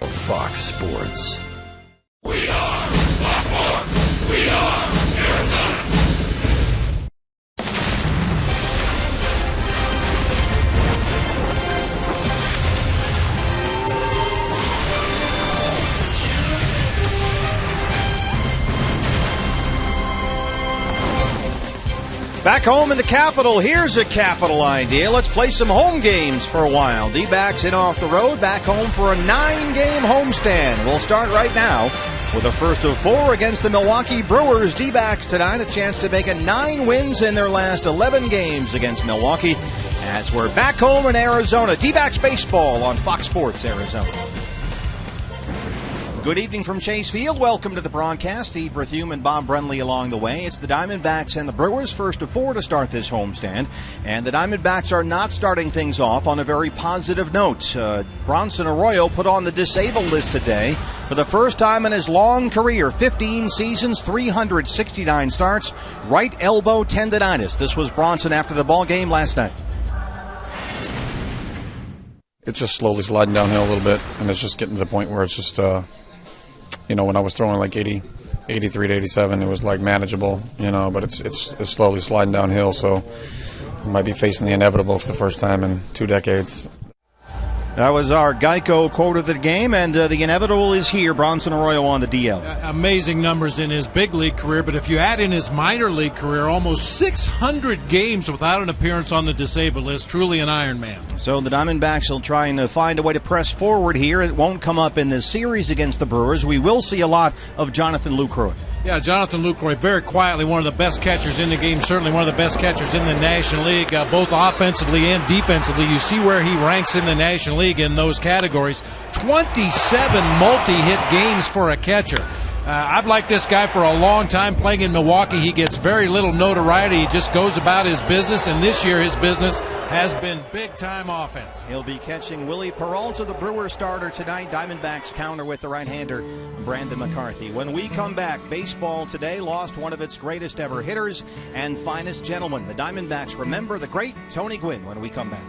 of Fox Sports. We are Fox Sports. We are Arizona. Back home in the capital, here's a capital idea. Let's play some home games for a while. D-backs in off the road, back home for a 9-game homestand. We'll start right now with the first of 4 against the Milwaukee Brewers. D-backs tonight, a chance to make it 9 wins in their last 11 games against Milwaukee. As we're back home in Arizona, D-backs baseball on Fox Sports Arizona. Good evening from Chase Field. Welcome to the broadcast. Steve Berthume and Bob Brenly along the way. It's the Diamondbacks and the Brewers, first of 4 to start this homestand. And the Diamondbacks are not starting things off on a very positive note. Bronson Arroyo put on the disabled list today for the first time in his long career, 15 seasons, 369 starts, right elbow tendonitis. This was Bronson after the ball game last night. It's just slowly sliding downhill a little bit, and it's just getting to the point where it's just, when I was throwing like 80, 83 to 87, it was like manageable, but it's slowly sliding downhill, so I might be facing the inevitable for the first time in 2 decades. That was our Geico quote of the game, and the inevitable is here. Bronson Arroyo on the DL. Amazing numbers in his big league career, but if you add in his minor league career, almost 600 games without an appearance on the disabled list. Truly an Iron Man. So the Diamondbacks will try and find a way to press forward here. It won't come up in this series against the Brewers. We will see a lot of Jonathan Lucroy. Yeah, Jonathan Lucroy, very quietly one of the best catchers in the game, certainly one of the best catchers in the National League, both offensively and defensively. You see where he ranks in the National League in those categories. 27 multi-hit games for a catcher. I've liked this guy for a long time playing in Milwaukee. He gets very little notoriety. He just goes about his business, and this year his business has been big-time offense. He'll be catching Willie Peralta, the Brewer starter tonight. Diamondbacks counter with the right-hander, Brandon McCarthy. When we come back, baseball today lost one of its greatest ever hitters and finest gentlemen. The Diamondbacks remember the great Tony Gwynn when we come back.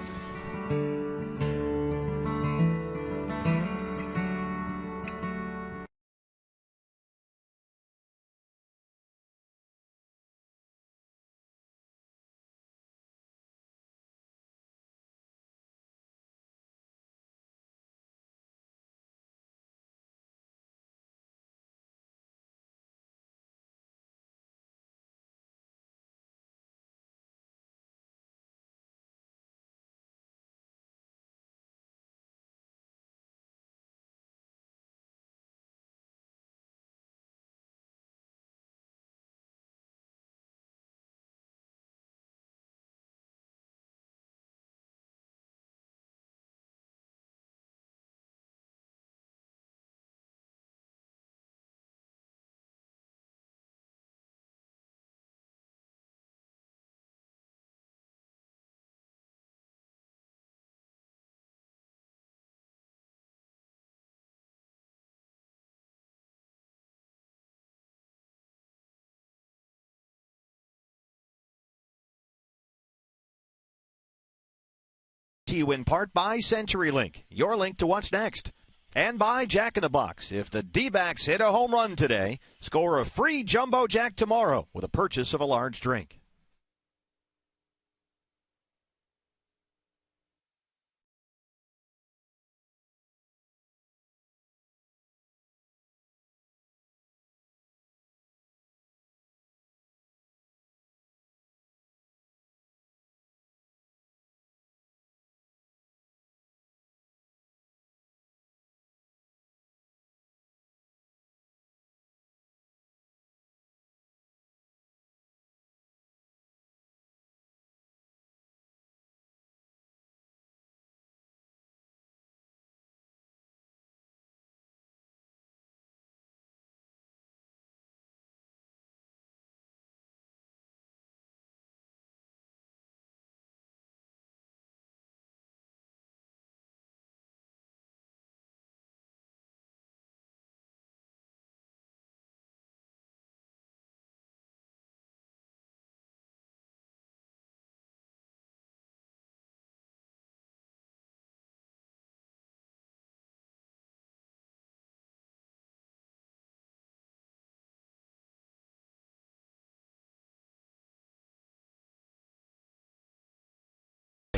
To you in part by CenturyLink, your link to what's next. And by Jack in the Box. If the D-backs hit a home run today, score a free Jumbo Jack tomorrow with a purchase of a large drink.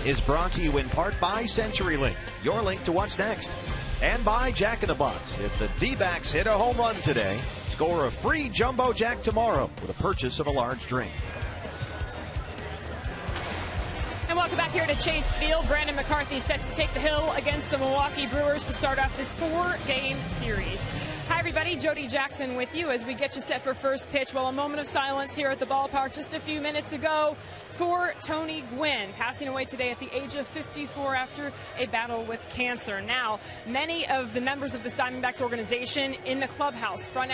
is brought to you in part by CenturyLink, your link to what's next, and by Jack in the Box. If the D-backs hit a home run today, score a free Jumbo Jack tomorrow with a purchase of a large drink. And welcome back here to Chase Field. Brandon McCarthy set to take the hill against the Milwaukee Brewers to start off this 4-game series. Hi, everybody. Jody Jackson with you as we get you set for first pitch. Well, a moment of silence here at the ballpark just a few minutes ago for Tony Gwynn, passing away today at the age of 54 after a battle with cancer. Now, many of the members of this Diamondbacks organization in the clubhouse, front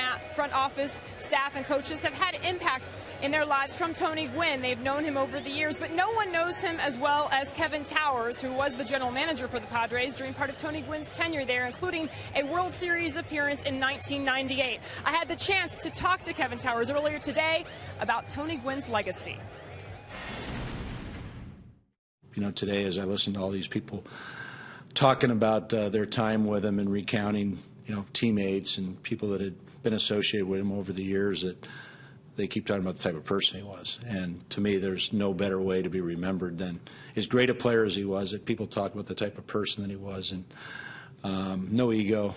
office, staff, and coaches have had impact in their lives from Tony Gwynn. They've known him over the years, but no one knows him as well as Kevin Towers, who was the general manager for the Padres during part of Tony Gwynn's tenure there, including a World Series appearance in 1998. I had the chance to talk to Kevin Towers earlier today about Tony Gwynn's legacy. You know, today as I listened to all these people talking about their time with him and recounting, you know, teammates and people that had been associated with him over the years, that they keep talking about the type of person he was. And to me, there's no better way to be remembered than as great a player as he was, that people talk about the type of person that he was. And no ego,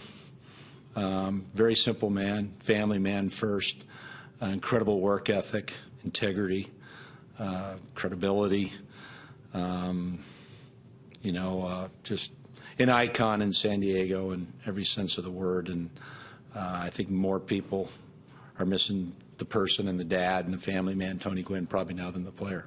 very simple man, family man first, incredible work ethic, integrity, credibility, just an icon in San Diego in every sense of the word. And I think more people are missing the person and the dad and the family man, Tony Gwynn, probably now than the player.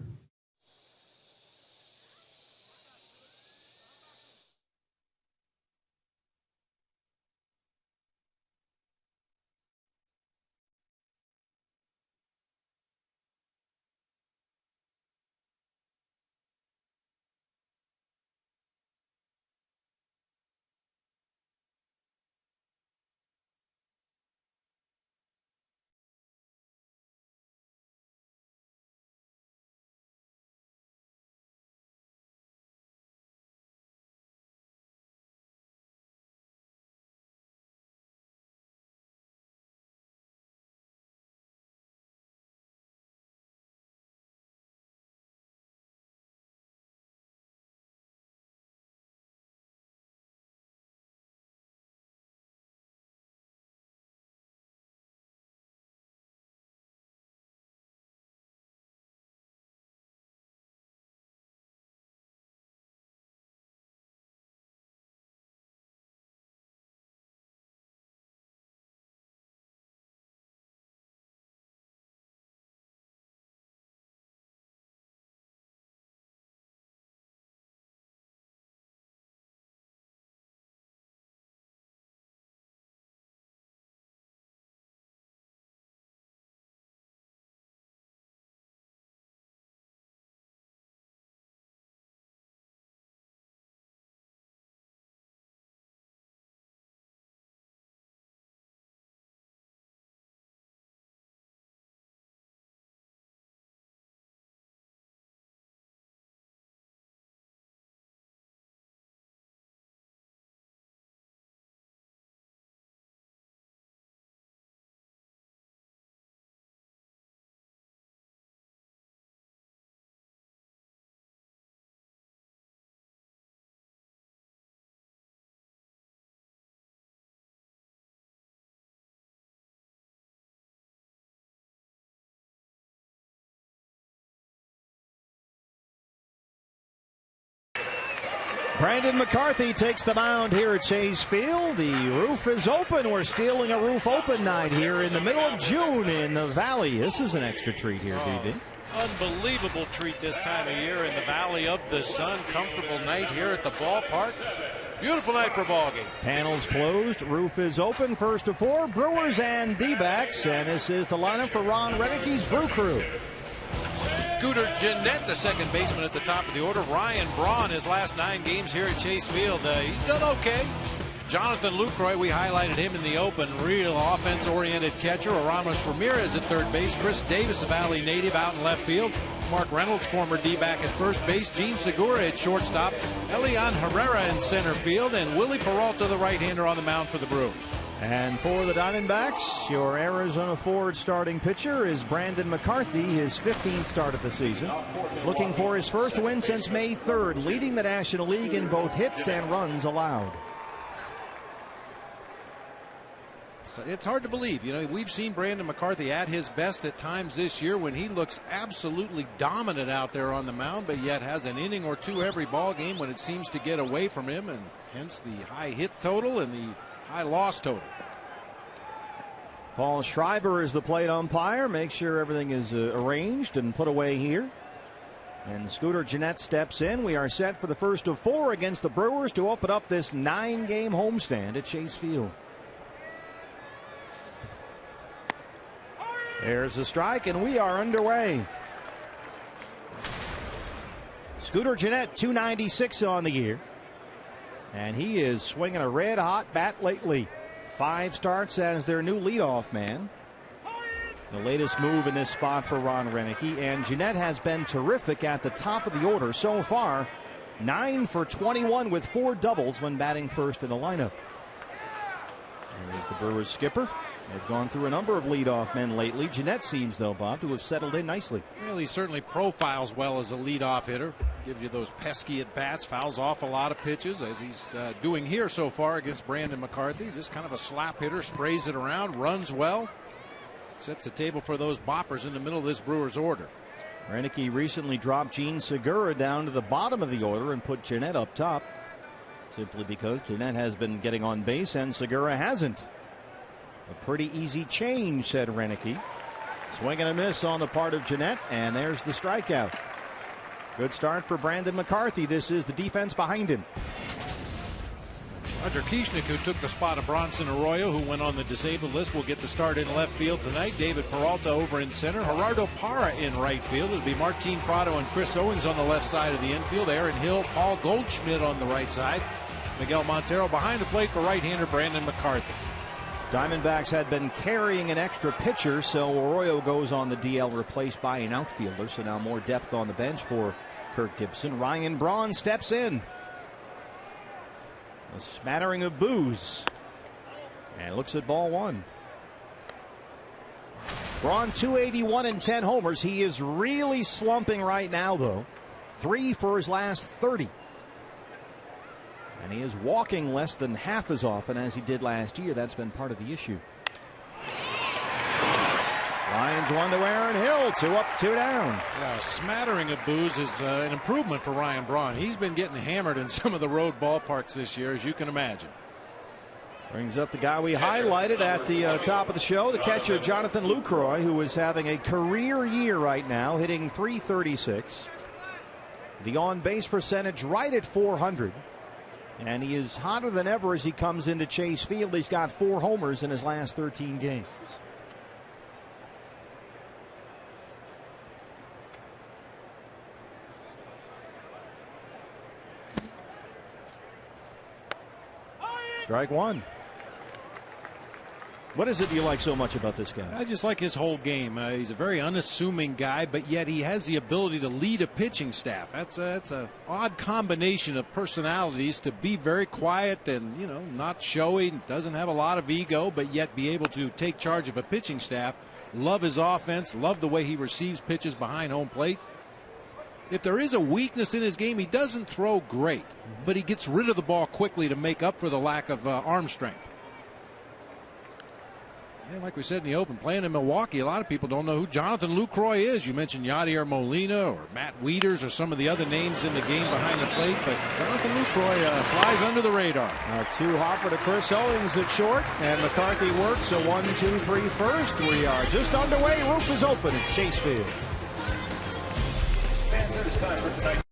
Brandon McCarthy takes the mound here at Chase Field. The roof is open. We're stealing a roof open night here in the middle of June in the Valley. This is an extra treat here, DD. Unbelievable treat this time of year in the Valley of the Sun. Comfortable night here at the ballpark. Beautiful night for ball game. Panels closed. Roof is open. First of four, Brewers and D-backs. And this is the lineup for Ron Renicke's Brew Crew. Scooter Gennett, the second baseman at the top of the order. Ryan Braun, his last 9 games here at Chase Field. He's done okay. Jonathan Lucroy, we highlighted him in the open. Real offense-oriented catcher. Aramis Ramirez at third base. Chris Davis, a Valley native, out in left field. Mark Reynolds, former D-back, at first base. Gene Segura at shortstop. Elian Herrera in center field. And Willie Peralta, the right-hander, on the mound for the Brewers. And for the Diamondbacks, your Arizona Ford starting pitcher is Brandon McCarthy, his 15th start of the season. Looking for his first win since May 3rd, leading the National League in both hits and runs allowed. It's hard to believe. You know, we've seen Brandon McCarthy at his best at times this year when he looks absolutely dominant out there on the mound, but yet has an inning or two every ball game when it seems to get away from him, and hence the high hit total and the high loss total. Paul Schreiber is the plate umpire. Make sure everything is arranged and put away here. And Scooter Gennett steps in. We are set for the first of 4 against the Brewers to open up this 9-game homestand at Chase Field. There's a strike, and we are underway. Scooter Gennett, 296 on the year. And he is swinging a red-hot bat lately. 5 starts as their new leadoff man. The latest move in this spot for Ron Renicky. And Gennett has been terrific at the top of the order so far. 9 for 21 with 4 doubles when batting first in the lineup. There's the Brewers skipper. They've gone through a number of leadoff men lately. Gennett seems, though, Bob, to have settled in nicely. Well, he certainly profiles well as a leadoff hitter. Gives you those pesky at-bats, fouls off a lot of pitches, as he's doing here so far against Brandon McCarthy. Just kind of a slap hitter, sprays it around, runs well. Sets the table for those boppers in the middle of this Brewers order. Renicky recently dropped Gene Segura down to the bottom of the order and put Gennett up top, simply because Gennett has been getting on base and Segura hasn't. A pretty easy change, said Renicky. Swing and a miss on the part of Gennett, and there's the strikeout. Good start for Brandon McCarthy. This is the defense behind him. Roger Kieschnick, who took the spot of Bronson Arroyo, who went on the disabled list, will get the start in left field tonight. David Peralta over in center. Gerardo Parra in right field. It'll be Martin Prado and Chris Owings on the left side of the infield. Aaron Hill, Paul Goldschmidt on the right side. Miguel Montero behind the plate for right-hander Brandon McCarthy. Diamondbacks had been carrying an extra pitcher, so Arroyo goes on the DL, replaced by an outfielder. So now more depth on the bench for Kirk Gibson. Ryan Braun steps in. A smattering of boos. And looks at ball one. Braun, 281 and 10 homers. He is really slumping right now, though. 3 for his last 30. And he is walking less than half as often as he did last year. That's been part of the issue. Lions 1 to Aaron Hill. 2 up, 2 down. Yeah, a smattering of boos is an improvement for Ryan Braun. He's been getting hammered in some of the road ballparks this year, as you can imagine. Brings up the guy we highlighted at the top of the show, the catcher Jonathan Lucroy, who is having a career year right now, hitting .336. The on-base percentage right at .400. And he is hotter than ever as he comes into Chase Field. He's got 4 homers in his last 13 games. Strike one. What is it you like so much about this guy? I just like his whole game. He's a very unassuming guy, but yet he has the ability to lead a pitching staff. That's an odd combination of personalities, to be very quiet and, you know, not showy, doesn't have a lot of ego, but yet be able to take charge of a pitching staff. Love his offense, love the way he receives pitches behind home plate. If there is a weakness in his game, he doesn't throw great, but he gets rid of the ball quickly to make up for the lack of arm strength. And like we said in the open, playing in Milwaukee, a lot of people don't know who Jonathan Lucroy is. You mentioned Yadier Molina or Matt Wieters or some of the other names in the game behind the plate, but Jonathan Lucroy flies under the radar. 2 hopper to Chris Owings at short, and McCarthy works a 1-2-3 first. We are just underway. Roof is open at Chase Field. Fans, it is time for tonight's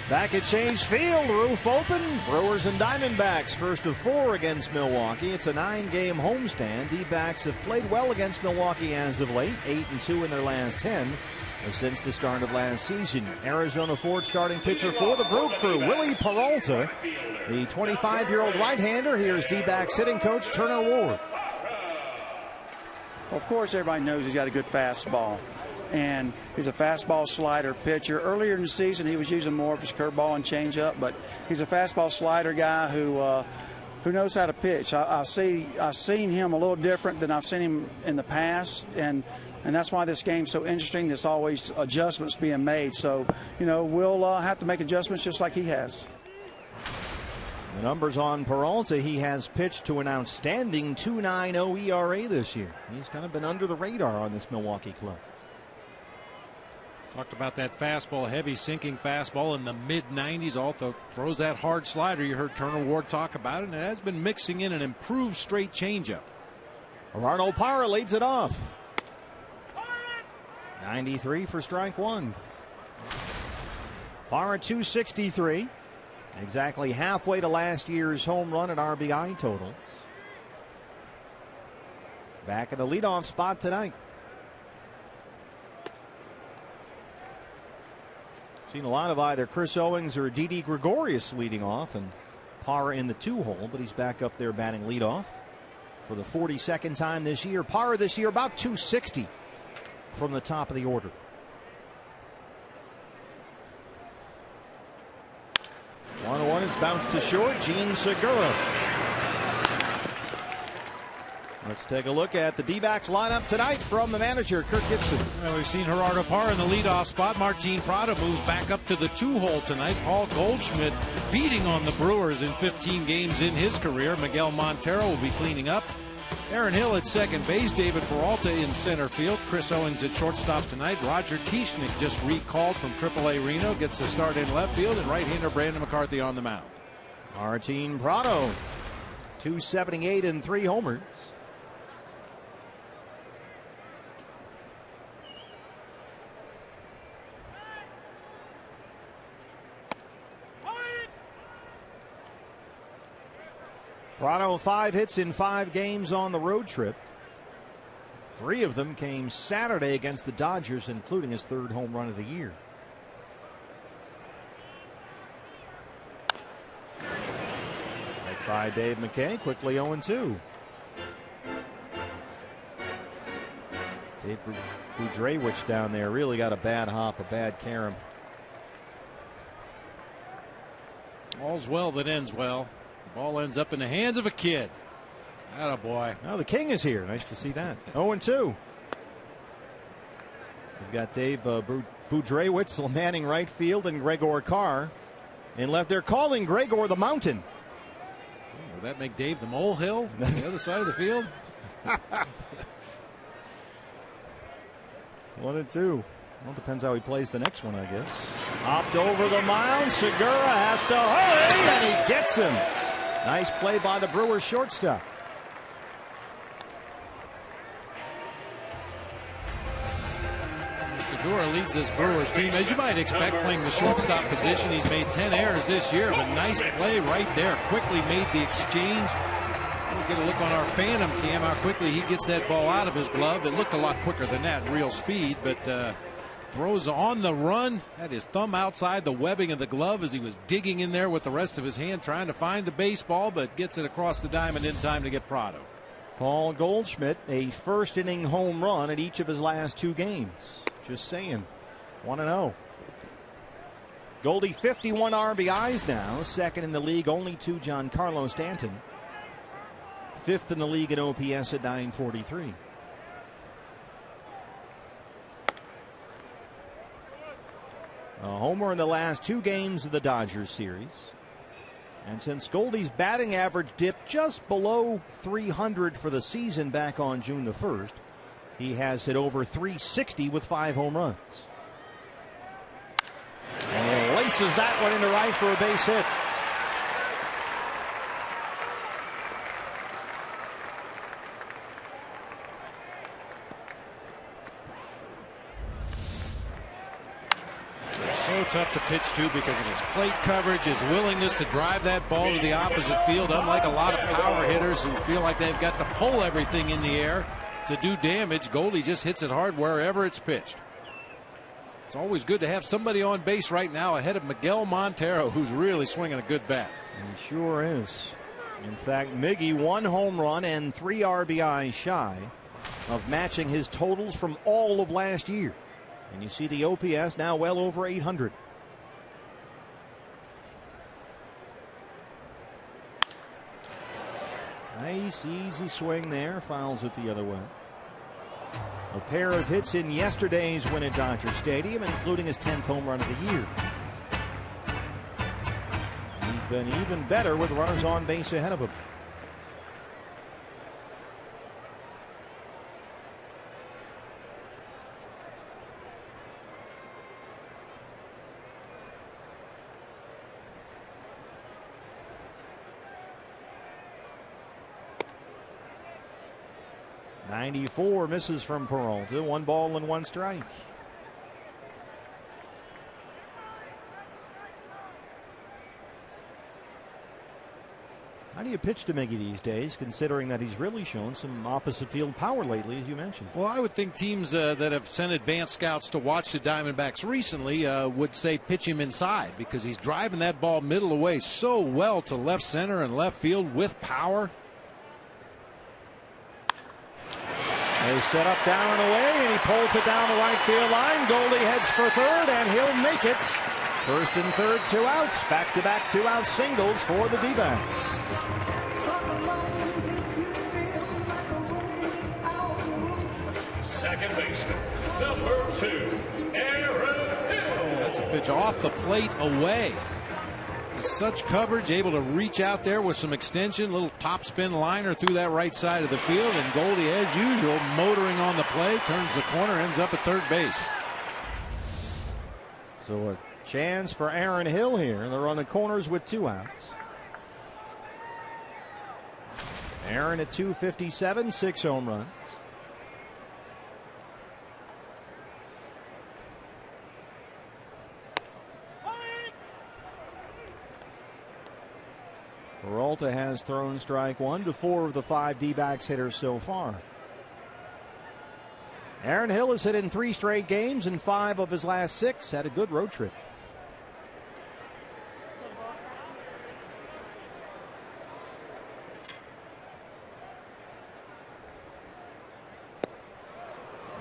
Back at Chase Field, roof open. Brewers and Diamondbacks, first of 4 against Milwaukee. It's a 9-game homestand. D-backs have played well against Milwaukee as of late, 8-2 in their last 10 since the start of last season. Arizona Ford starting pitcher for the Brew Crew, Willie Peralta, the 25-year-old right-hander. Here's D-backs hitting coach Turner Ward. Well, of course, everybody knows he's got a good fastball. And he's a fastball slider pitcher. Earlier in the season, he was using more of his curveball and changeup, but he's a fastball slider guy who knows how to pitch. I've seen him a little different than I've seen him in the past, and that's why this game's so interesting. There's always adjustments being made. So, we'll have to make adjustments just like he has. The numbers on Peralta, he has pitched to an outstanding 2.90 ERA this year. He's kind of been under the radar on this Milwaukee club. Talked about that fastball, heavy sinking fastball in the mid-90s. Also throws that hard slider. You heard Turner Ward talk about it, and it has been mixing in an improved straight changeup. Gerardo Parra leads it off. 93 for strike one. Parra 263. Exactly halfway to last year's home run and RBI totals. Back in the leadoff spot tonight. Seen a lot of either Chris Owings or Didi Gregorius leading off, and Parra in the 2-hole, but he's back up there batting leadoff for the 42nd time this year. Parra this year about 260 from the top of the order. One is bounced to short. Gene Segura. Let's take a look at the D-backs lineup tonight from the manager, Kirk Gibson. Well, we've seen Gerardo Parra in the leadoff spot. Martin Prado moves back up to the 2-hole tonight. Paul Goldschmidt beating on the Brewers in 15 games in his career. Miguel Montero will be cleaning up. Aaron Hill at second base. David Peralta in center field. Chris Owings at shortstop tonight. Roger Kieschnick just recalled from AAA Reno. Gets the start in left field. And right-hander Brandon McCarthy on the mound. Martin Prado, 278 and 3 homers. Prado 5 hits in 5 games on the road trip. 3 of them came Saturday against the Dodgers, including his 3rd home run of the year. Hit by Dave McKay, quickly 0-2. Dave Budrewicz down there really got a bad hop, a bad carom. All's well that ends well. The ball ends up in the hands of a kid. Attaboy. Oh, the king is here. Nice to see that. 0-2. We've got Dave Budrewicz manning right field and Gregor Carr in left. They're calling Gregor the Mountain. Oh, will that make Dave the Molehill on the other side of the field? 1-2. Well, depends how he plays the next one, I guess. Hopped over the mound. Segura has to hurry, and he gets him. Nice play by the Brewers shortstop. Segura leads this Brewers team, as you might expect, playing the shortstop position. He's made 10 errors this year, but nice play right there. Quickly made the exchange. We'll get a look on our Phantom cam how quickly he gets that ball out of his glove. It looked a lot quicker than that in real speed, but throws on the run, had his thumb outside the webbing of the glove as he was digging in there with the rest of his hand trying to find the baseball, but gets it across the diamond in time to get Prado. Paul Goldschmidt, a first-inning home run at each of his last 2 games. Just saying. 1-0. Goldie 51 RBIs now, second in the league only to Giancarlo Stanton. 5th in the league in OPS at 943. A homer in the last 2 games of the Dodgers series. And since Goldie's batting average dipped just below 300 for the season back on June the 1st, he has hit over 360 with 5 home runs. And he laces that one into right for a base hit. So tough to pitch to because of his plate coverage, his willingness to drive that ball to the opposite field. Unlike a lot of power hitters who feel like they've got to pull everything in the air to do damage, Goldie just hits it hard wherever it's pitched. It's always good to have somebody on base right now ahead of Miguel Montero, who's really swinging a good bat. He sure is. In fact, Miggy 1 home run and 3 RBIs shy of matching his totals from all of last year. And you see the OPS now well over 800. Nice easy swing there, fouls it the other way. A pair of hits in yesterday's win at Dodger Stadium, including his 10th home run of the year. He's been even better with runners on base ahead of him. .94 misses from Peralta. 1 ball and 1 strike. How do you pitch to Miggy these days, considering that he's really shown some opposite field power lately, as you mentioned? Well, I would think teams that have sent advanced scouts to watch the Diamondbacks recently would say pitch him inside, because he's driving that ball middle away so well to left center and left field with power. They set up down and away, and he pulls it down the right field line. Goldie heads for third, and he'll make it. First and third, 2 outs. Back-to-back 2-out singles for the D-backs. Second baseman, number 2, Aaron Hill. That's a pitch off the plate away. Such coverage, able to reach out there with some extension, little topspin liner through that right side of the field, and Goldie, as usual, motoring on the play, turns the corner, ends up at third base. So a chance for Aaron Hill here. They're on the corners with 2 outs. Aaron at .257, 6 home runs. Peralta has thrown strike 1 to 4 of the 5 D-backs hitters so far. Aaron Hill has hit in 3 straight games, and 5 of his last 6. Had a good road trip.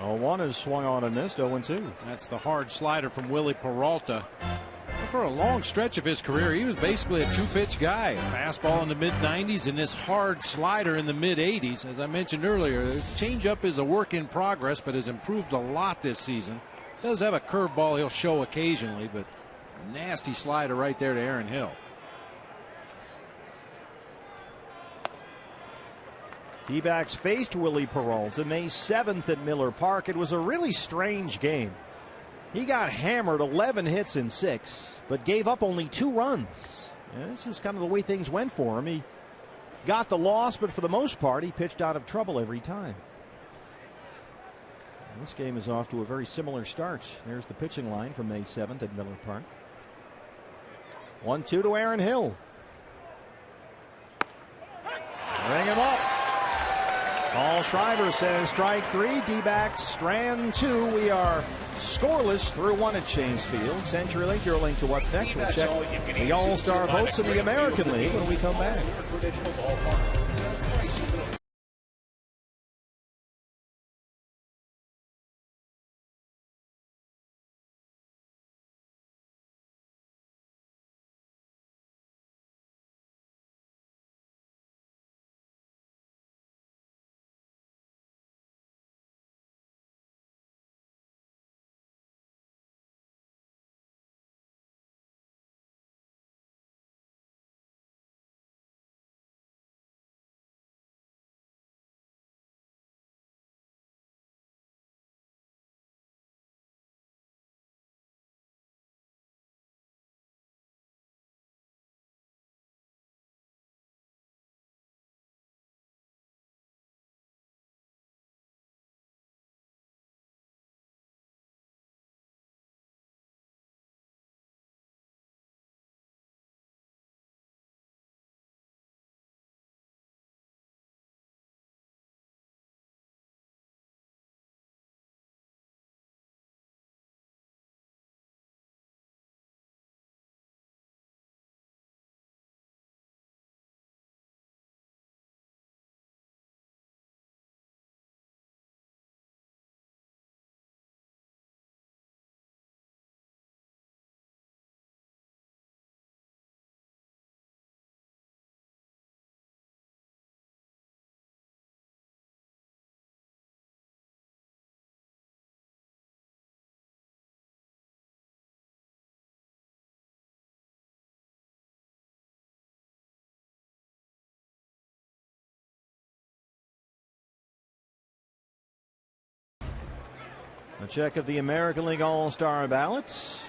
One is swung on and missed, 0-2. That's the hard slider from Willie Peralta. For a long stretch of his career, he was basically a 2-pitch guy. A fastball in the mid-90s and this hard slider in the mid-80s. As I mentioned earlier, the changeup is a work in progress, but has improved a lot this season. Does have a curveball he'll show occasionally, but a nasty slider right there to Aaron Hill. D-backs faced Willie Peralta May 7th at Miller Park. It was a really strange game. He got hammered, 11 hits in 6, but gave up only 2 runs. And this is kind of the way things went for him. He got the loss, but for the most part, he pitched out of trouble every time. And this game is off to a very similar start. There's the pitching line from May 7th at Miller Park. 1-2 to Aaron Hill. Bring him up. Paul Schreiber says strike 3. D-backs strand 2. We are scoreless through 1 at Chase Field. CenturyLink, your link to what's next. We'll check the All-Star votes in the American League when we come back. A check of the American League All-Star ballots.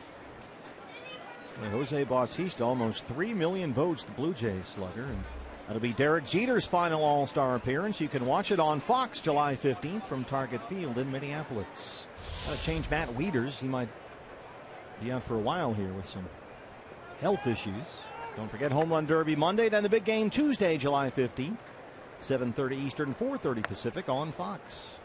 Jose Bautista, almost 3 million votes, the Blue Jays slugger. And that'll be Derek Jeter's final All-Star appearance. You can watch it on Fox July 15th from Target Field in Minneapolis. Got to change Matt Wieters. He might be out for a while here with some health issues. Don't forget Home Run Derby Monday, then the big game Tuesday, July 15th. 7:30 Eastern, 4:30 Pacific on Fox.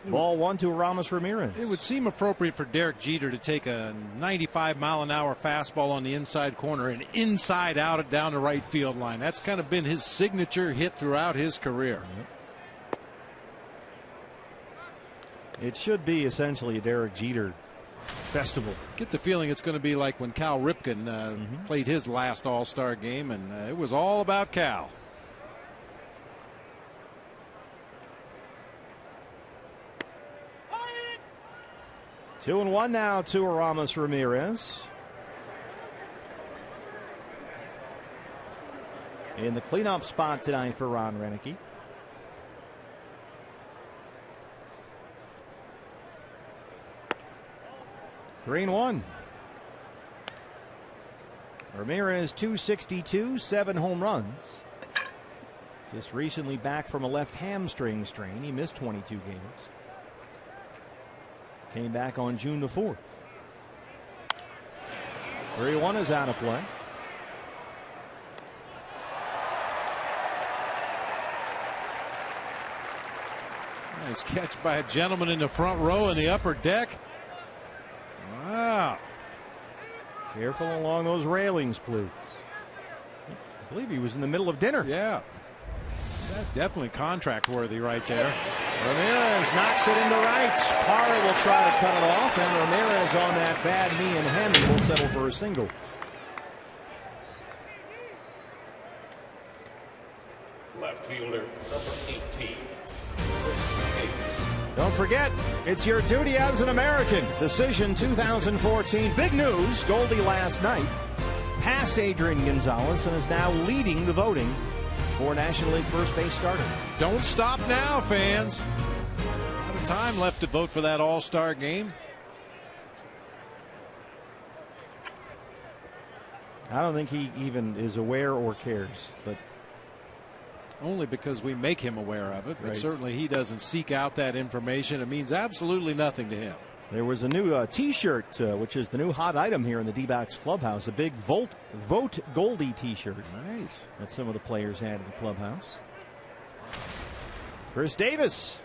Ball one to Ramos Ramirez. It would seem appropriate for Derek Jeter to take a 95-mile-an-hour fastball on the inside corner and inside out down the right field line. That's kind of been his signature hit throughout his career. It should be essentially a Derek Jeter festival. Get the feeling it's going to be like when Cal Ripken played his last All-Star game, and it was all about Cal. 2-1 now to Ramos Ramirez. In the cleanup spot tonight for Ron Renicky. Three and one. Ramirez 262, 7 home runs. Just recently back from a left hamstring strain. He missed 22 games. Came back on June the 4th. 3-1 is out of play. Nice catch by a gentleman in the front row in the upper deck. Wow. Careful along those railings, please. I believe he was in the middle of dinner. Yeah. That's definitely contract worthy right there. Ramirez knocks it into right. Parra will try to cut it off, and Ramirez on that bad knee and hammy will settle for a single. Left fielder, number 18. Don't forget, it's your duty as an American. Decision 2014. Big news. Goldie last night passed Adrian Gonzalez and is now leading the voting for National League first base starter. Don't stop now, fans. A lot of time left to vote for that All-Star game. I don't think he even is aware or cares, but only because we make him aware of it. But right. Certainly he doesn't seek out that information. It means absolutely nothing to him. There was a new T-shirt, which is the new hot item here in the D-backs clubhouse. A big Vote Goldie T-shirt. Nice. That some of the players had in the clubhouse. Chris Davis.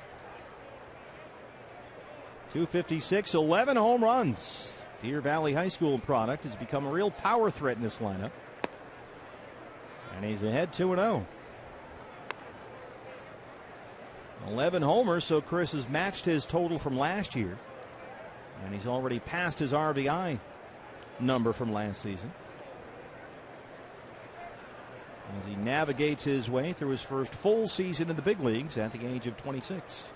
256, 11 home runs. Deer Valley High School product has become a real power threat in this lineup. And he's ahead 2-0. 11 homers, so Chris has matched his total from last year. And he's already passed his RBI number from last season. As he navigates his way through his first full season in the big leagues at the age of 26.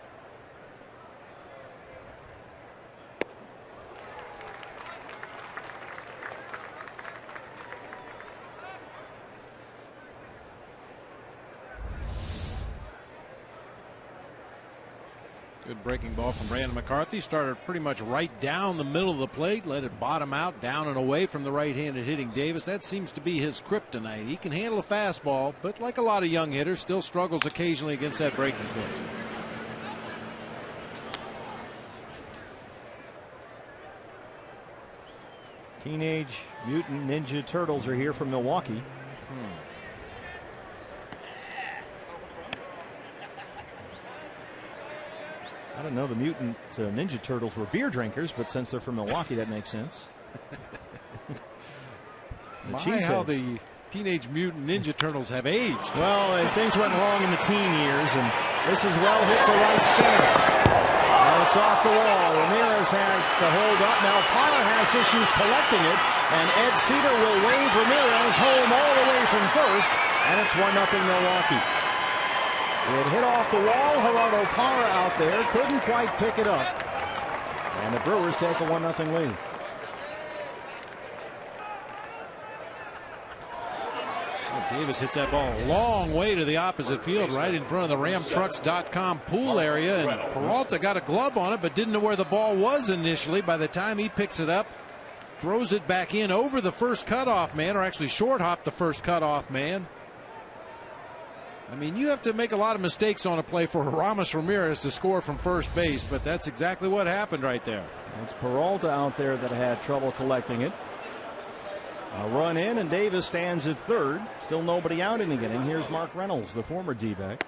Good breaking ball from Brandon McCarthy. Started pretty much right down the middle of the plate. Let it bottom out, down and away from the right-handed hitting Davis. That seems to be his kryptonite. He can handle a fastball, but like a lot of young hitters, still struggles occasionally against that breaking pitch. Teenage Mutant Ninja Turtles are here from Milwaukee. I don't know the Mutant Ninja Turtles were beer drinkers, but since they're from Milwaukee, that makes sense. How the Teenage Mutant Ninja Turtles have aged. Well, things went wrong in the teen years, and this is well hit to right center. Now it's off the wall. Ramirez has to hold up. Now Parra has issues collecting it, and Ed Cedar will wave Ramirez home all the way from first, and it's 1-0 Milwaukee. It hit off the wall. Gerardo Parra out there couldn't quite pick it up. And the Brewers take a 1-0 lead. Davis hits that ball a long way to the opposite field, right in front of the RamTrucks.com pool area. And Peralta got a glove on it, but didn't know where the ball was initially. By the time he picks it up, throws it back in over the first cutoff man, or actually short hop the first cutoff man. I mean, you have to make a lot of mistakes on a play for Ramos Ramirez to score from first base, but that's exactly what happened right there. It's Peralta out there that had trouble collecting it. A run in, and Davis stands at third. Still nobody out in the inning. Here's Mark Reynolds, the former D-back.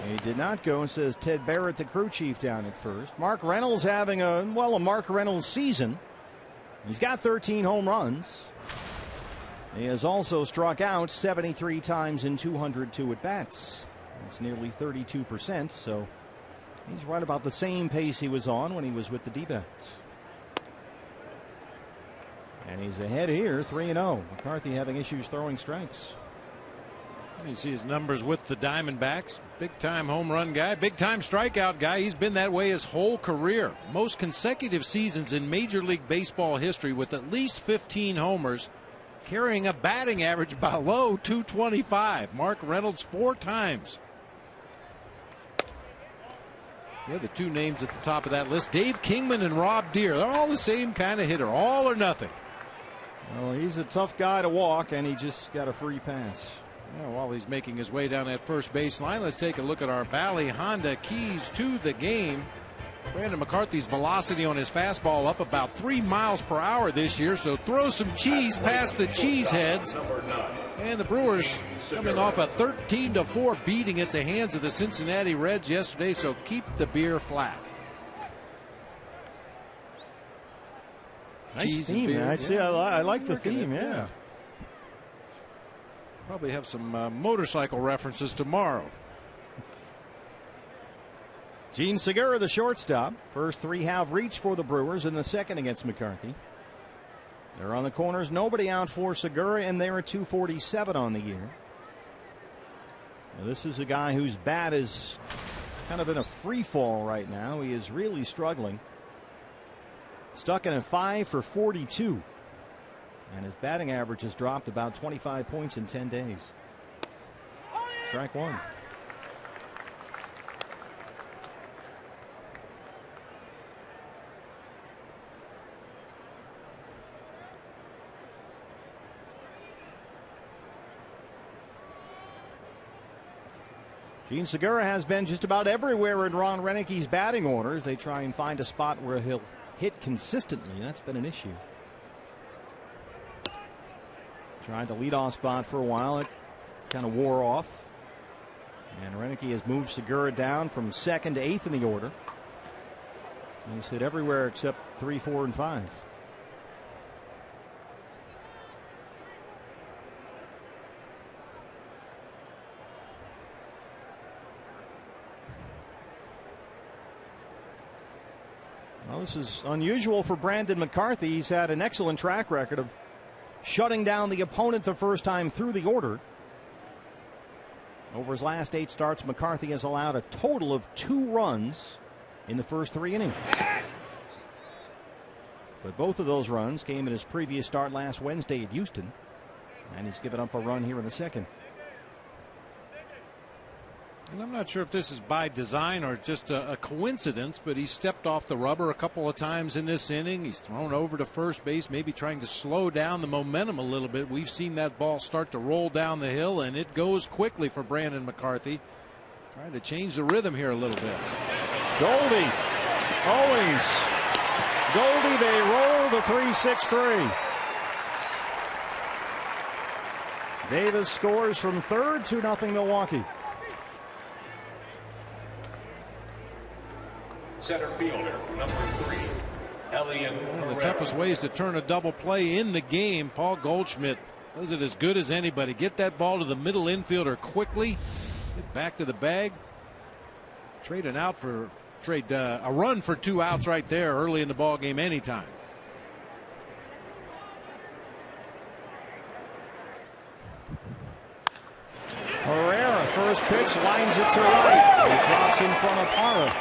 He did not go, and says Ted Barrett, the crew chief, down at first. Mark Reynolds having a Mark Reynolds season. He's got 13 home runs. He has also struck out 73 times in 202 at-bats. That's nearly 32%, so he's right about the same pace he was on when he was with the D-backs. And he's ahead here, 3-0. McCarthy having issues throwing strikes. You see his numbers with the Diamondbacks. Big time home run guy, big time strikeout guy. He's been that way his whole career. Most consecutive seasons in Major League Baseball history with at least 15 homers, carrying a batting average below 225. Mark Reynolds 4 times. The other 2 names at the top of that list, Dave Kingman and Rob Deere. They're all the same kind of hitter, all or nothing. Well, he's a tough guy to walk, and he just got a free pass. Well, while he's making his way down that first baseline, let's take a look at our Valley Honda keys to the game. Brandon McCarthy's velocity on his fastball up about 3 miles per hour this year, so throw some cheese past the cheeseheads. And the Brewers coming off a 13-4 beating at the hands of the Cincinnati Reds yesterday, so keep the beer flat. Nice cheese theme. I see. I like the theme. Yeah. Probably have some motorcycle references tomorrow. Gene Segura, the shortstop. First 3 have reached for the Brewers in the second against McCarthy. They're on the corners. Nobody out for Segura, and they're at 247 on the year. Now, this is a guy whose bat is kind of in a free fall right now. He is really struggling. Stuck in a 5 for 42. And his batting average has dropped about 25 points in 10 days. Strike 1. Gene Segura has been just about everywhere in Ron Renicke's batting orders. They try and find a spot where he'll hit consistently. That's been an issue. Tried the leadoff spot for a while. It kind of wore off. And Renicky has moved Segura down from 2nd to 8th in the order. And he's hit everywhere except 3, 4, and 5. Well, this is unusual for Brandon McCarthy. He's had an excellent track record of shutting down the opponent the first time through the order. Over his last 8 starts, McCarthy has allowed a total of 2 runs in the first 3 innings. But both of those runs came in his previous start last Wednesday at Houston. And he's given up a run here in the second. And I'm not sure if this is by design or just a coincidence, but he stepped off the rubber a couple of times in this inning. He's thrown over to first base, maybe trying to slow down the momentum a little bit. We've seen that ball start to roll down the hill, and it goes quickly for Brandon McCarthy. Trying to change the rhythm here a little bit. Goldie, Owings, Goldie, they roll the 3-6-3. Davis scores from third, 2-0 Milwaukee. Center fielder, number 3, Elian. One of the toughest ways to turn a double play in the game. Paul Goldschmidt does it as good as anybody. Get that ball to the middle infielder quickly. Get back to the bag. Trading out for trade a run for 2 outs right there early in the ball game anytime. Herrera, first pitch, lines it to right. He drops in front of Parra.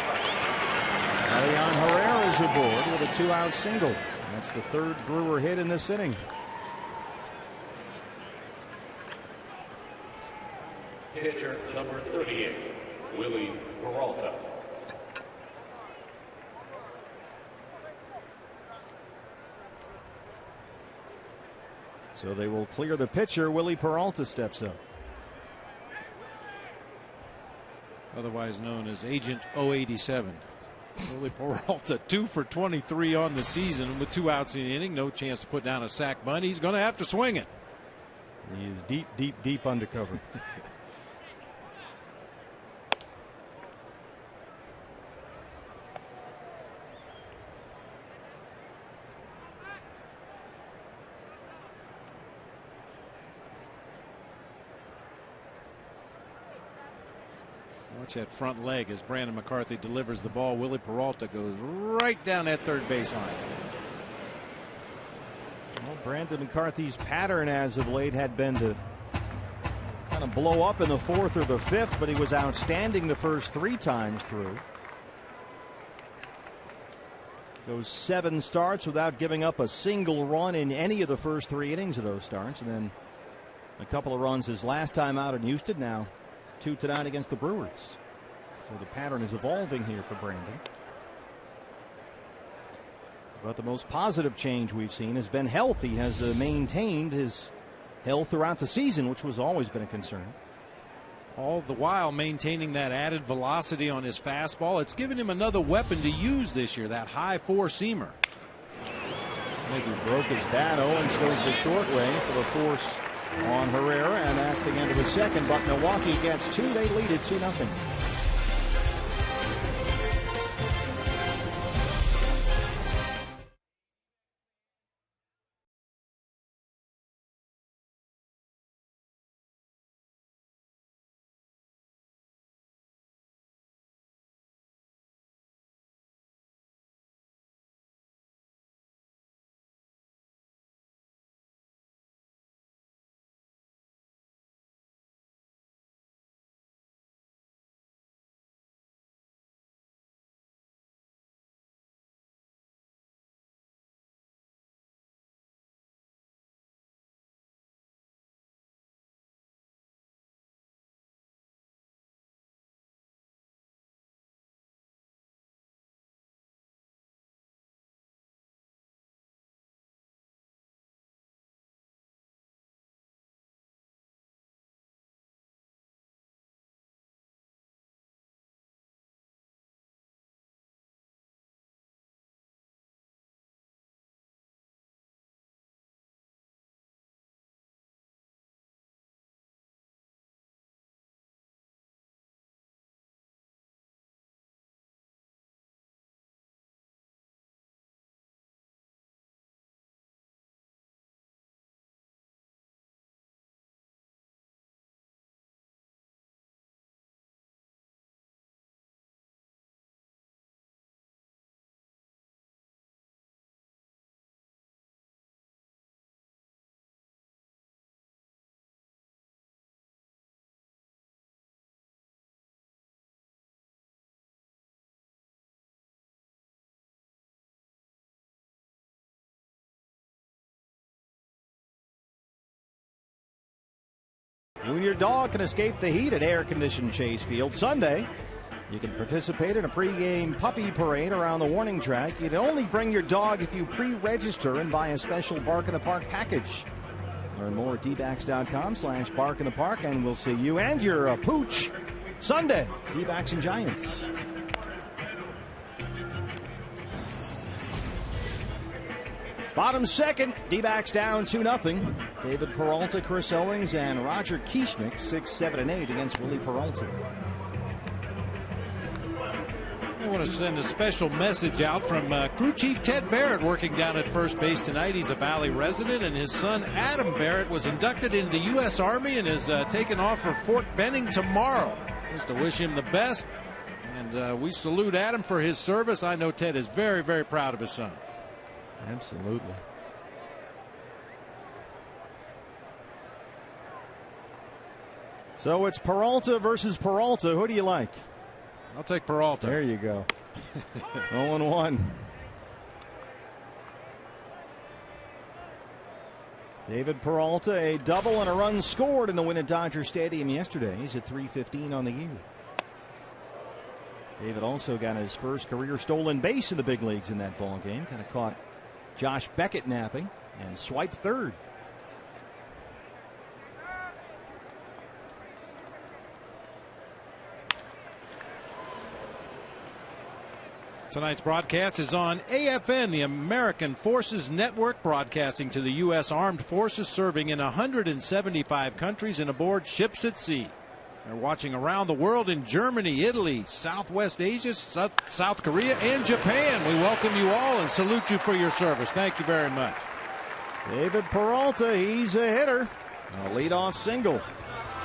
Leon Herrera is aboard with a 2-out single. That's the 3rd Brewer hit in this inning. Pitcher number 38, Willie Peralta. So they will clear the pitcher. Willie Peralta steps up. Otherwise known as Agent 087. Willie Peralta 2 for 23 on the season with 2 outs in the inning. No chance to put down a sac bunt. He's going to have to swing it. He is deep, deep, deep undercover. Watch that front leg as Brandon McCarthy delivers the ball. Willie Peralta goes right down that third base line. Well, Brandon McCarthy's pattern as of late had been to kind of blow up in the 4th or the 5th, but he was outstanding the first 3 times through. Goes 7 starts without giving up a single run in any of the first 3 innings of those starts, and then a couple of runs his last time out in Houston. Now 2 tonight against the Brewers. So the pattern is evolving here for Brandon. But the most positive change we've seen has been health. He has maintained his health throughout the season, which was always been a concern. All the while maintaining that added velocity on his fastball. It's given him another weapon to use this year, that high 4-seamer. I think he broke his bat. Owens goes the short way for the force on Herrera, and that's the end of the 2nd. But Milwaukee gets 2. They lead it 2-0. You and your dog can escape the heat at air-conditioned Chase Field Sunday. You can participate in a pregame puppy parade around the warning track. You'd only bring your dog if you pre-register and buy a special Bark in the Park package. Learn more at dbacks.com/barkinthepark, and we'll see you and your pooch Sunday. D-backs and Giants. Bottom 2nd, D-backs down 2-0. David Peralta, Chris Owings, and Roger Kieschnick 6, 7, and 8 against Willie Peralta. I want to send a special message out from crew chief Ted Barrett, working down at first base tonight. He's a Valley resident, and his son Adam Barrett was inducted into the U.S. Army and is taking off for Fort Benning tomorrow. Just to wish him the best And we salute Adam for his service. I know Ted is very, very proud of his son. Absolutely. So it's Peralta versus Peralta. Who do you like? I'll take Peralta. There you go. 0-1. David Peralta, a double and a run scored in the win at Dodger Stadium yesterday. He's at .315 on the year. David also got his first career stolen base in the big leagues in that ball game. Kind of caught Josh Beckett napping and swiped third. Tonight's broadcast is on AFN, the American Forces Network, broadcasting to the U.S. Armed Forces serving in 175 countries and aboard ships at sea. They're watching around the world in Germany, Italy, Southwest Asia, South Korea, and Japan. We welcome you all and salute you for your service. Thank you very much. David Peralta, he's a hitter. A leadoff single.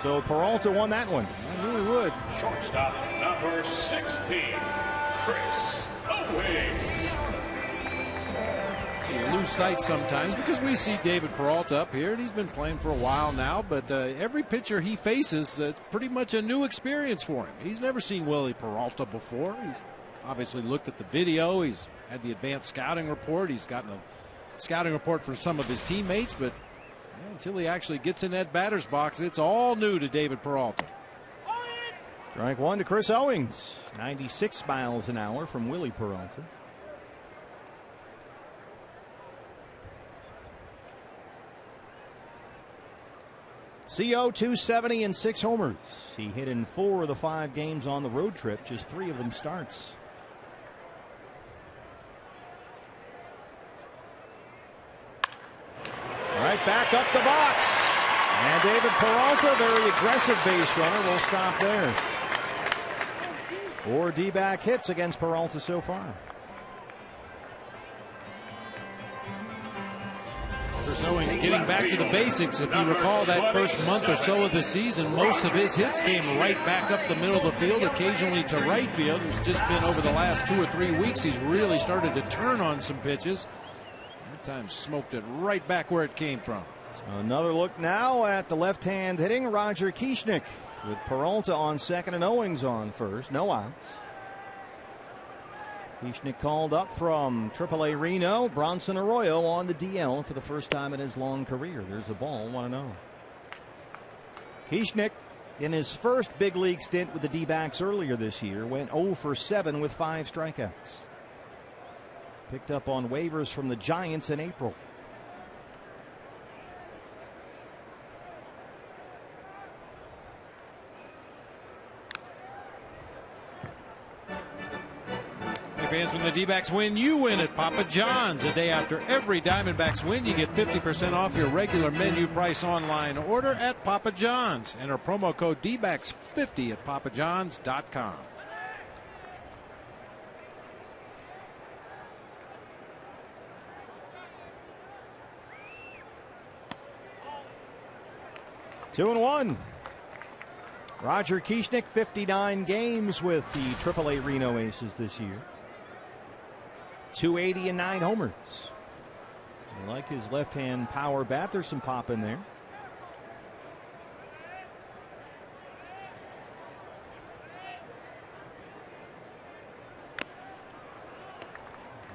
So Peralta won that one. I knew he would. Shortstop number 16, Chris. You lose sight sometimes because we see David Peralta up here, and he's been playing for a while now, but every pitcher he faces is pretty much a new experience for him. He's never seen Willie Peralta before. He's obviously looked at the video. He's had the advanced scouting report. He's gotten a scouting report from some of his teammates, but until he actually gets in that batter's box, it's all new to David Peralta. Strike one to Chris Owings. 96 miles an hour from Willie Peralta. CO 270 and 6 homers. He hit in 4 of the 5 games on the road trip, just 3 of them starts. Right back up the box. And David Peralta, very aggressive base runner, will stop there. 4 D-back hits against Peralta so far. Chris Owings getting back to the basics. If you recall that first month or so of the season, most of his hits came right back up the middle of the field, occasionally to right field. It's just been over the last 2 or 3 weeks he's really started to turn on some pitches. That time smoked it right back where it came from. Another look now at the left-hand hitting Roger Kieschnick, with Peralta on second and Owings on first. No outs. Kieschnick called up from AAA Reno. Bronson Arroyo on the DL for the first time in his long career. There's the ball, 1-0. Kieschnick, in his first big league stint with the D-backs earlier this year, went 0 for 7 with 5 strikeouts. Picked up on waivers from the Giants in April. Fans, when the D-backs win, you win at Papa John's. A day after every Diamondbacks win, you get 50% off your regular menu price online order at Papa John's. Enter promo code DBACKS50 at papajohns.com. Two and one. Roger Kieschnick, 59 games with the AAA Reno Aces this year. 280 and 9 homers. I like his left-hand power bat. There's some pop in there.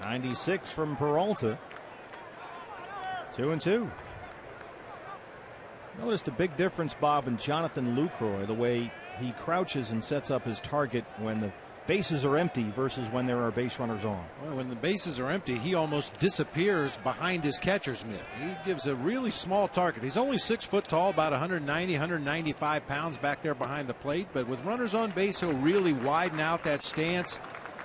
.96 from Peralta. 2-2. Noticed a big difference, Bob, in Jonathan Lucroy, the way he crouches and sets up his target when the bases are empty versus when there are base runners on. Well, when the bases are empty, he almost disappears behind his catcher's mitt. He gives a really small target. He's only 6 foot tall, about 190, 195 pounds back there behind the plate. But with runners on base, he'll really widen out that stance,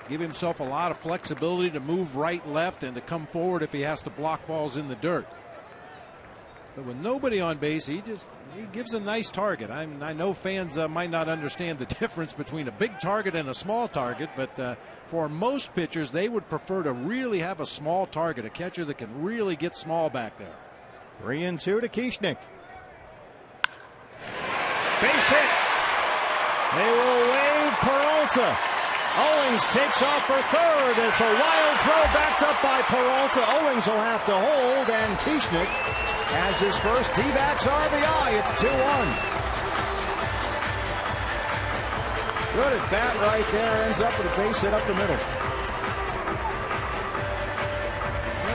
give himself a lot of flexibility to move right, left, and to come forward if he has to block balls in the dirt. But with nobody on base, he gives a nice target. I know fans might not understand the difference between a big target and a small target, but for most pitchers, they would prefer to really have a small target, a catcher that can really get small back there. 3-2 to Kieschnick. Base hit. They will wave Peralta. Owings takes off for third. It's a wild throw backed up by Peralta. Owings will have to hold, and Kieschnick has his first D-backs RBI. It's 2-1. Good at bat right there. Ends up with a base hit up the middle.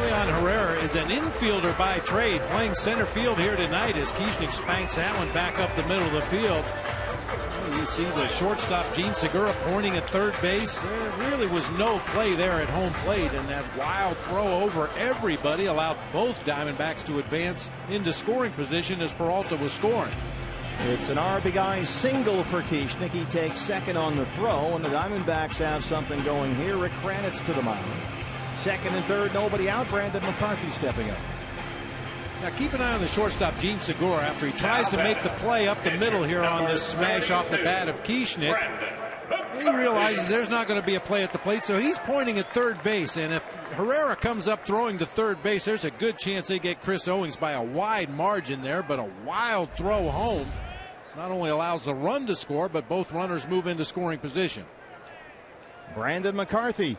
Leon Herrera is an infielder by trade, playing center field here tonight as Kieschnick spanks that one back up the middle of the field. You see the shortstop Gene Segura pointing at third base. There really was no play there at home plate, and that wild throw over everybody allowed both Diamondbacks to advance into scoring position as Peralta was scoring. It's an RBI single for Kieschnick. He takes second on the throw, and the Diamondbacks have something going here. Rick Kranitz to the mound. Second and third, nobody out. Brandon McCarthy stepping up. Now keep an eye on the shortstop Gene Segura after he tries to make the play up the middle here on this smash off the bat of Kieschnick. He realizes there's not going to be a play at the plate, so he's pointing at third base. And if Herrera comes up throwing to third base, there's a good chance they get Chris Owings by a wide margin there. But a wild throw home not only allows the run to score, but both runners move into scoring position. Brandon McCarthy.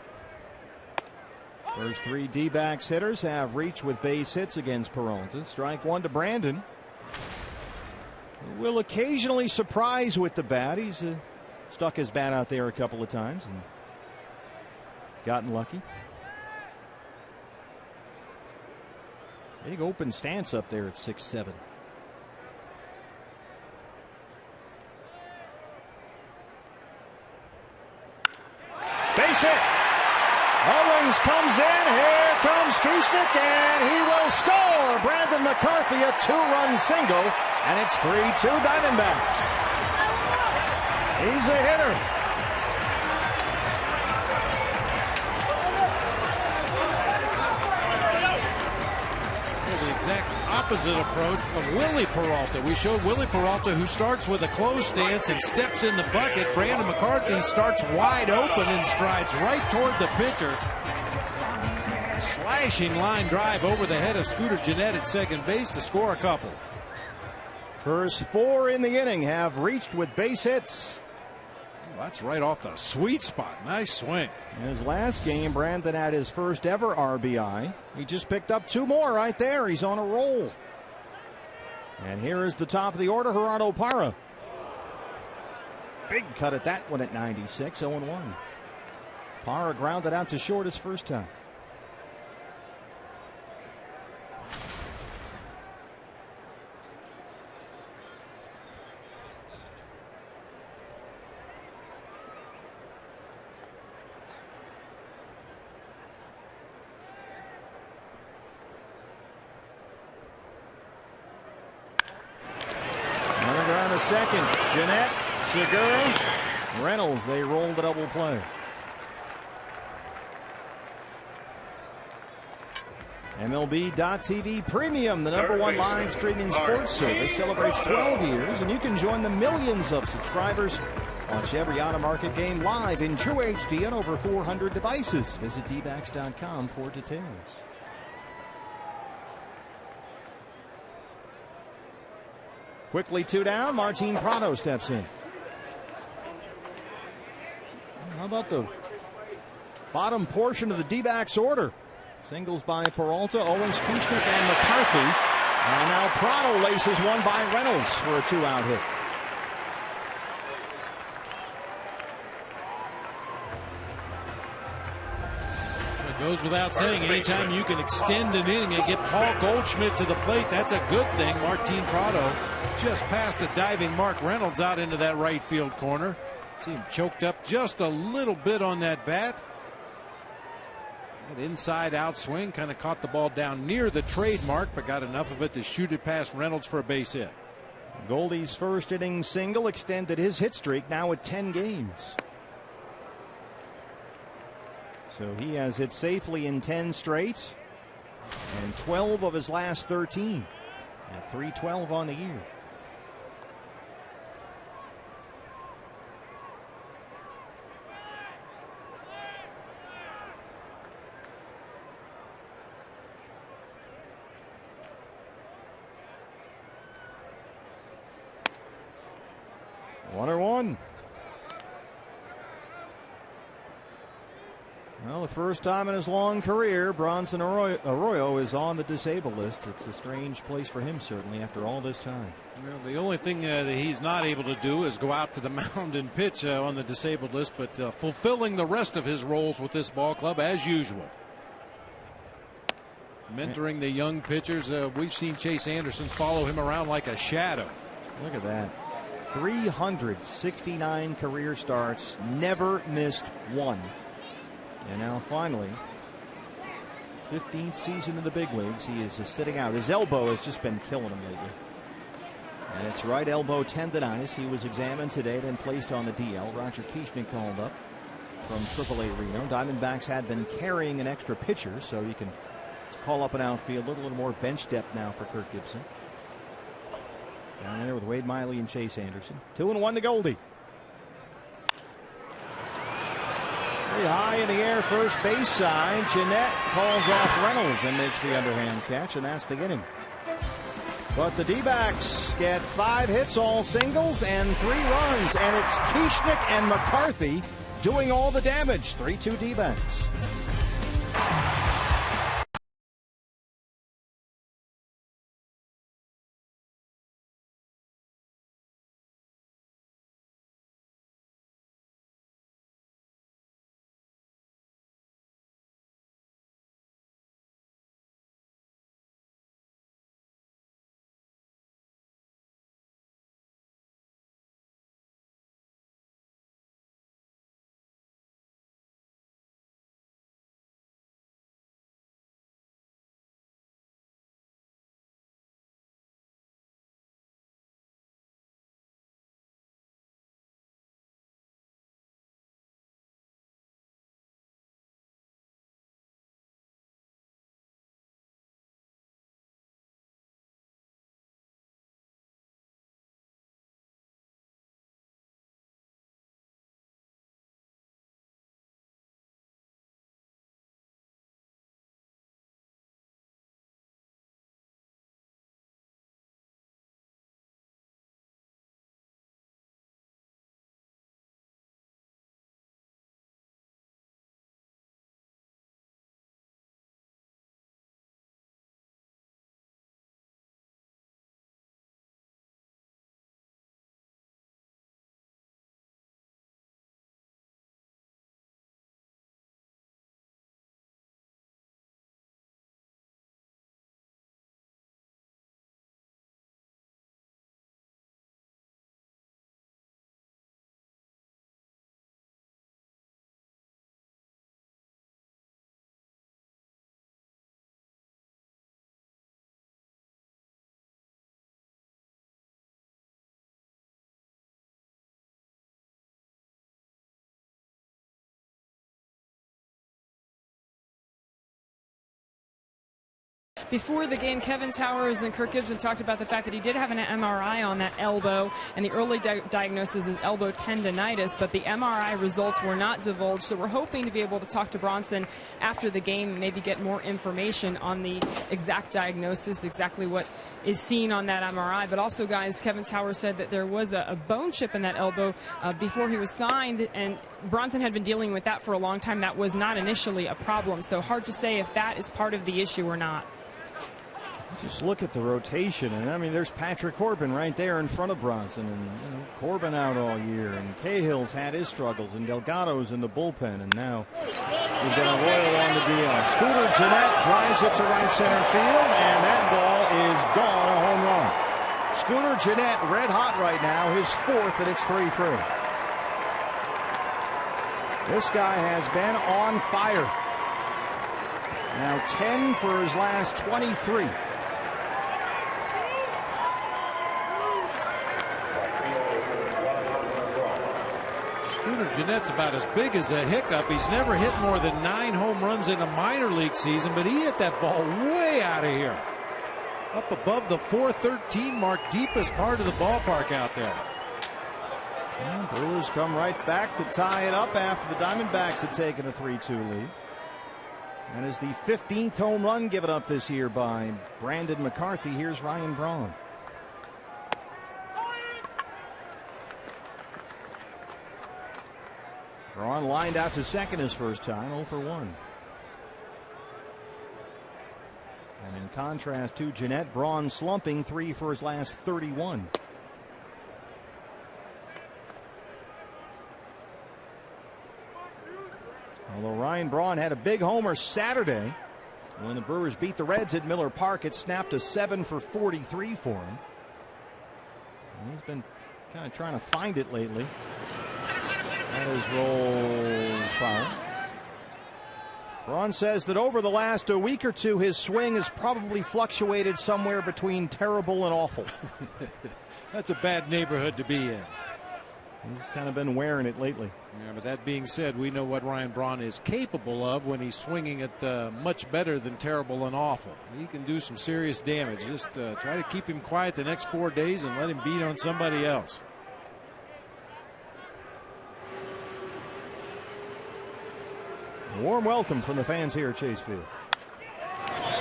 First three D-backs hitters have reached with base hits against Peralta. Strike one to Brandon. Will occasionally surprise with the bat. He's stuck his bat out there a couple of times and gotten lucky. Big open stance up there at 6'7". Base hit. Owings comes in. Here comes Kieschnick, and he will score. Brandon McCarthy, a two-run single, and it's 3-2 Diamondbacks. He's a hitter. The exact opposite approach of Willie Peralta. We showed Willie Peralta, who starts with a closed stance and steps in the bucket. Brandon McCarthy starts wide open and strides right toward the pitcher. Slashing line drive over the head of Scooter Gennett at second base to score a couple. First four in the inning have reached with base hits. That's right off the sweet spot. Nice swing. In his last game, Brandon had his first ever RBI. He just picked up two more right there. He's on a roll. And here is the top of the order, Gerardo Parra. Big cut at that one at 96, 0-1. Parra grounded out to short his first time. Second, Gennett, Segura, Reynolds. They roll the double play. MLB.TV Premium, the #1 live streaming sports service, celebrates 12 years, and you can join the millions of subscribers. Watch every out-of-market game live in true HD on over 400 devices. Visit dbacks.com for details. Quickly two down. Martin Prado steps in. How about the bottom portion of the D-backs order? Singles by Peralta, Owings, Kieschnick, and McCarthy. And now Prado laces one by Reynolds for a two-out hit. It goes without saying, anytime you can extend an inning and get Paul Goldschmidt to the plate, that's a good thing. Martin Prado just passed a diving Mark Reynolds out into that right field corner. See him choked up just a little bit on that bat. That inside out swing kind of caught the ball down near the trademark, but got enough of it to shoot it past Reynolds for a base hit. Goldie's first inning single extended his hit streak, now at 10 games. So he has hit safely in 10 straight and 12 of his last 13 at .312 on the year. One. Well, the first time in his long career, Bronson Arroyo is on the disabled list. It's a strange place for him, certainly, after all this time. Well, the only thing that he's not able to do is go out to the mound and pitch on the disabled list, but fulfilling the rest of his roles with this ball club as usual. Mentoring the young pitchers. We've seen Chase Anderson follow him around like a shadow. Look at that. 369 career starts, never missed one. And now finally, 15th season in the big leagues, he is just sitting out. His elbow has just been killing him lately. And it's right elbow tendonitis. He was examined today, then placed on the DL. Roger Keishnick called up from AAA Reno. Diamondbacks had been carrying an extra pitcher, so you can call up an outfielder. A little more bench depth now for Kirk Gibson. Down there with Wade Miley and Chase Anderson. 2-1 to Goldie. Very high in the air, first base side. Jeanette calls off Reynolds and makes the underhand catch, and that's the inning. But the D-backs get 5 hits, all singles, and 3 runs, and it's Keishnick and McCarthy doing all the damage. 3-2 D-backs. Before the game, Kevin Towers and Kirk Gibson talked about the fact that he did have an MRI on that elbow, and the early diagnosis is elbow tendonitis, but the MRI results were not divulged. So we're hoping to be able to talk to Bronson after the game, maybe get more information on the exact diagnosis, exactly what is seen on that MRI. But also, guys, Kevin Towers said that there was a bone chip in that elbow before he was signed, and Bronson had been dealing with that for a long time. That was not initially a problem, so hard to say if that is part of the issue or not. Just look at the rotation, and I mean, there's Patrick Corbin right there in front of Bronson, and Corbin out all year, and Cahill's had his struggles, and Delgado's in the bullpen, and now we've got Arroyo on the DL. Scooter Jeanette drives it to right center field, and that ball is gone, a home run. Scooter Jeanette red hot right now, his 4th, and it's 3-3. This guy has been on fire. Now 10 for his last 23. Scooter Jeanette's about as big as a hiccup. He's never hit more than 9 home runs in a minor league season, but he hit that ball way out of here. Up above the 413 mark, deepest part of the ballpark out there. And Brewers come right back to tie it up after the Diamondbacks had taken a 3-2 lead. And is the 15th home run given up this year by Brandon McCarthy. Here's Ryan Braun. Braun lined out to second his first time, 0 for 1. And in contrast to Jeanette, Braun slumping 3 for his last 31. Although Ryan Braun had a big homer Saturday when the Brewers beat the Reds at Miller Park, it snapped a 7 for 43 for him. And he's been kind of trying to find it lately. That is roll foul. Braun says that over the last week or two, his swing has probably fluctuated somewhere between terrible and awful. That's a bad neighborhood to be in. He's kind of been wearing it lately. Yeah, but that being said, we know what Ryan Braun is capable of when he's swinging it much better than terrible and awful. He can do some serious damage. Just try to keep him quiet the next 4 days and let him beat on somebody else. A warm welcome from the fans here at Chase Field.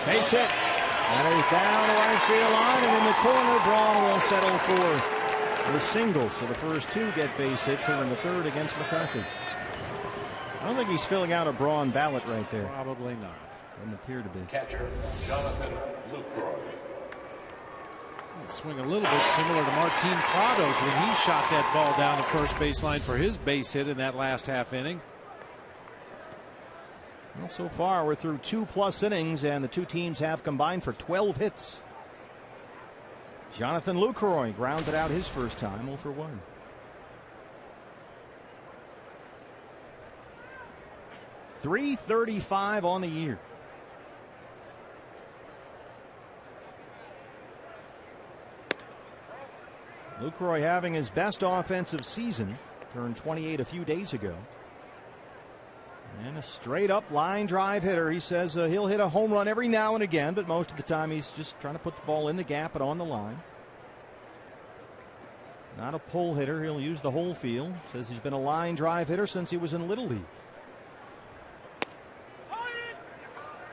Base hit. That is down the right field line, and in the corner, Braun will settle for the single. So the first 2 get base hits here in the third against McCarthy. I don't think he's filling out a Braun ballot right there. Probably not. Doesn't appear to be. Catcher, Jonathan Lucroy. Swing a little bit similar to Martin Prados when he shot that ball down the first baseline for his base hit in that last half inning. Well, so far we're through 2+ innings, and the two teams have combined for 12 hits. Jonathan Lucroy grounded out his first time, 0 for 1. .335 on the year. Lucroy having his best offensive season, turned 28 a few days ago. And a straight up line drive hitter. He says he'll hit a home run every now and again, but most of the time he's just trying to put the ball in the gap and on the line. Not a pull hitter. He'll use the whole field. Says he's been a line drive hitter since he was in Little League.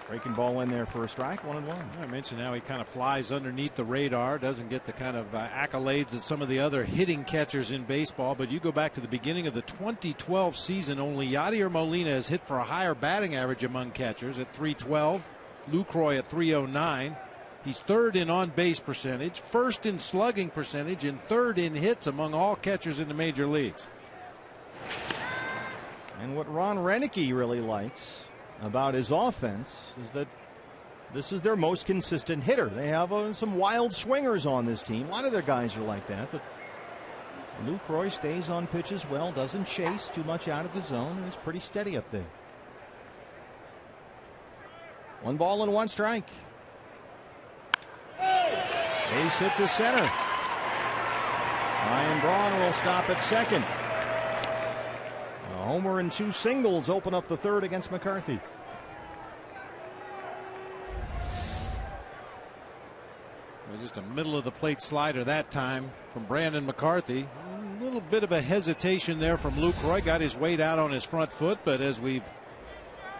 Breaking ball in there for a strike, 1-1. I mentioned how he kind of flies underneath the radar, doesn't get the kind of accolades that some of the other hitting catchers in baseball. But you go back to the beginning of the 2012 season, only Yadier Molina has hit for a higher batting average among catchers at .312. Lucroy at .309. He's third in on-base percentage, first in slugging percentage, and third in hits among all catchers in the major leagues. And what Ron Renicky really likes about his offense is that this is their most consistent hitter. They have some wild swingers on this team. A lot of their guys are like that, but Lucroy stays on pitches well, doesn't chase too much out of the zone, and is pretty steady up there. 1 ball and 1 strike. Base hit to center. Ryan Braun will stop at second. A homer and 2 singles open up the third against McCarthy. Well, just a middle of the plate slider that time from Brandon McCarthy. A little bit of a hesitation there from Lucroy. Got his weight out on his front foot, but as we've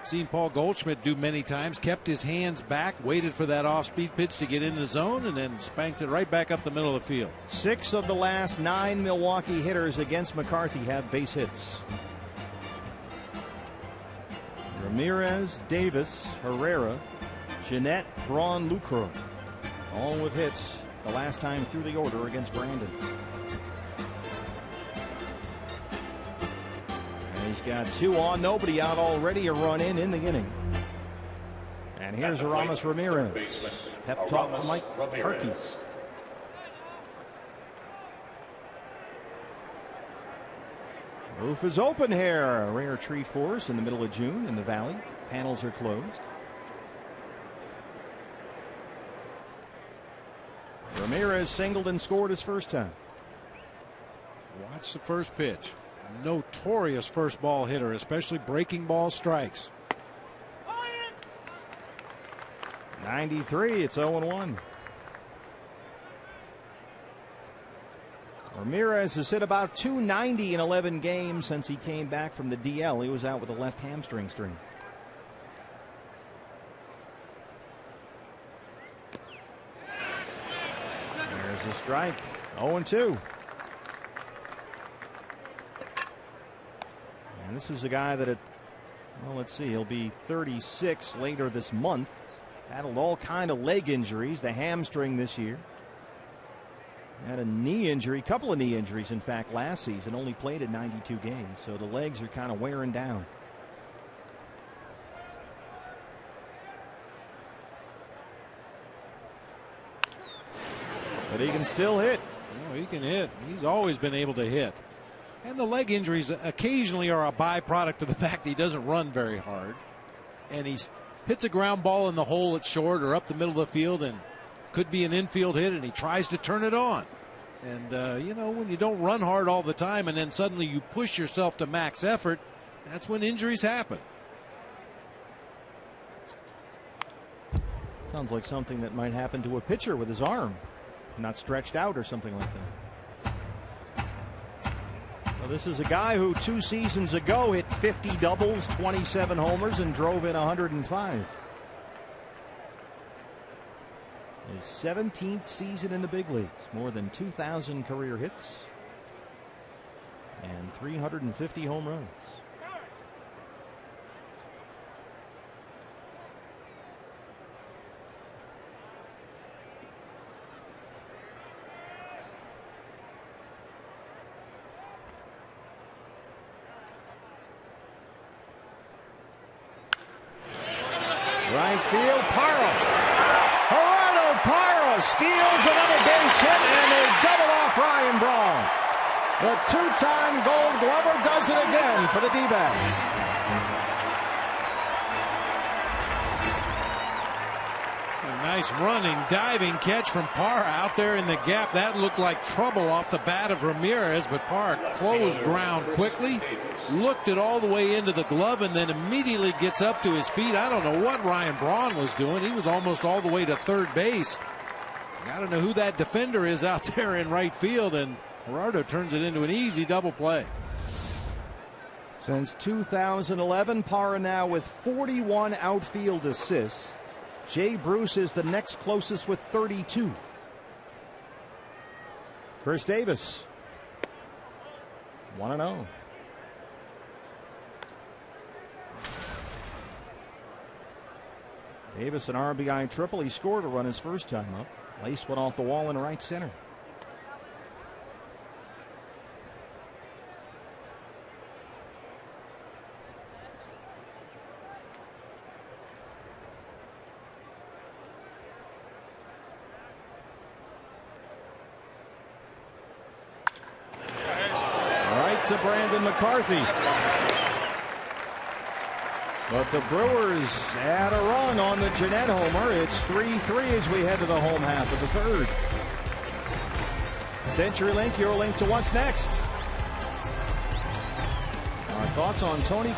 seen Paul Goldschmidt do many times, kept his hands back, waited for that off-speed pitch to get in the zone, and then spanked it right back up the middle of the field. 6 of the last 9 Milwaukee hitters against McCarthy have base hits. Ramirez, Davis, Herrera, Jeanette, Braun, Lucroy, all with hits the last time through the order against Brandon. And he's got 2 on, nobody out already, a run in the inning. And here's Aramis Ramirez. Pep talk from Mike Harkey. Roof is open here. A rare treat for us in the middle of June in the Valley. Panels are closed. Ramirez singled and scored his first time. Watch the first pitch. Notorious first ball hitter, especially breaking ball strikes. 93. It's 0-1. Ramirez has hit about .290 in 11 games since he came back from the DL. He was out with a left hamstring strain. There's a strike. 0-2. And this is a guy that, well, let's see, he'll be 36 later this month. Battled all kind of leg injuries, the hamstring this year. Had a knee injury, couple of knee injuries, in fact, last season. Only played in 92 games, so the legs are kind of wearing down. But he can still hit. Oh, he can hit. He's always been able to hit. And the leg injuries occasionally are a byproduct of the fact that he doesn't run very hard. And he hits a ground ball in the hole at short or up the middle of the field and could be an infield hit, and he tries to turn it on. And, you know, when you don't run hard all the time and then suddenly you push yourself to max effort, that's when injuries happen. Sounds like something that might happen to a pitcher with his arm not stretched out or something like that. Well, this is a guy who 2 seasons ago hit 50 doubles, 27 homers, and drove in 105. His 17th season in the big leagues, more than 2,000 career hits and 350 home runs. Right field, Parra steals another base hit, and they double off Ryan Braun. The 2-time Gold Glover does it again for the D-backs. A nice running, diving catch from Parra out there in the gap. That looked like trouble off the bat of Ramirez, but Parra closed ground quickly, looked it all the way into the glove, and then immediately gets up to his feet. I don't know what Ryan Braun was doing. He was almost all the way to third base. I don't know who that defender is out there in right field, and Gerardo turns it into an easy double play. Since 2011, Parra now with 41 outfield assists. Jay Bruce is the next closest with 32. Chris Davis, 1-0. Davis, an RBI triple. He scored a run his first time up. Lace went off the wall in right center. Right to Brandon McCarthy. But the Brewers add a run on the Jeanette homer. It's 3-3 as we head to the home half of the third. CenturyLink, your link to what's next. Our thoughts on Tony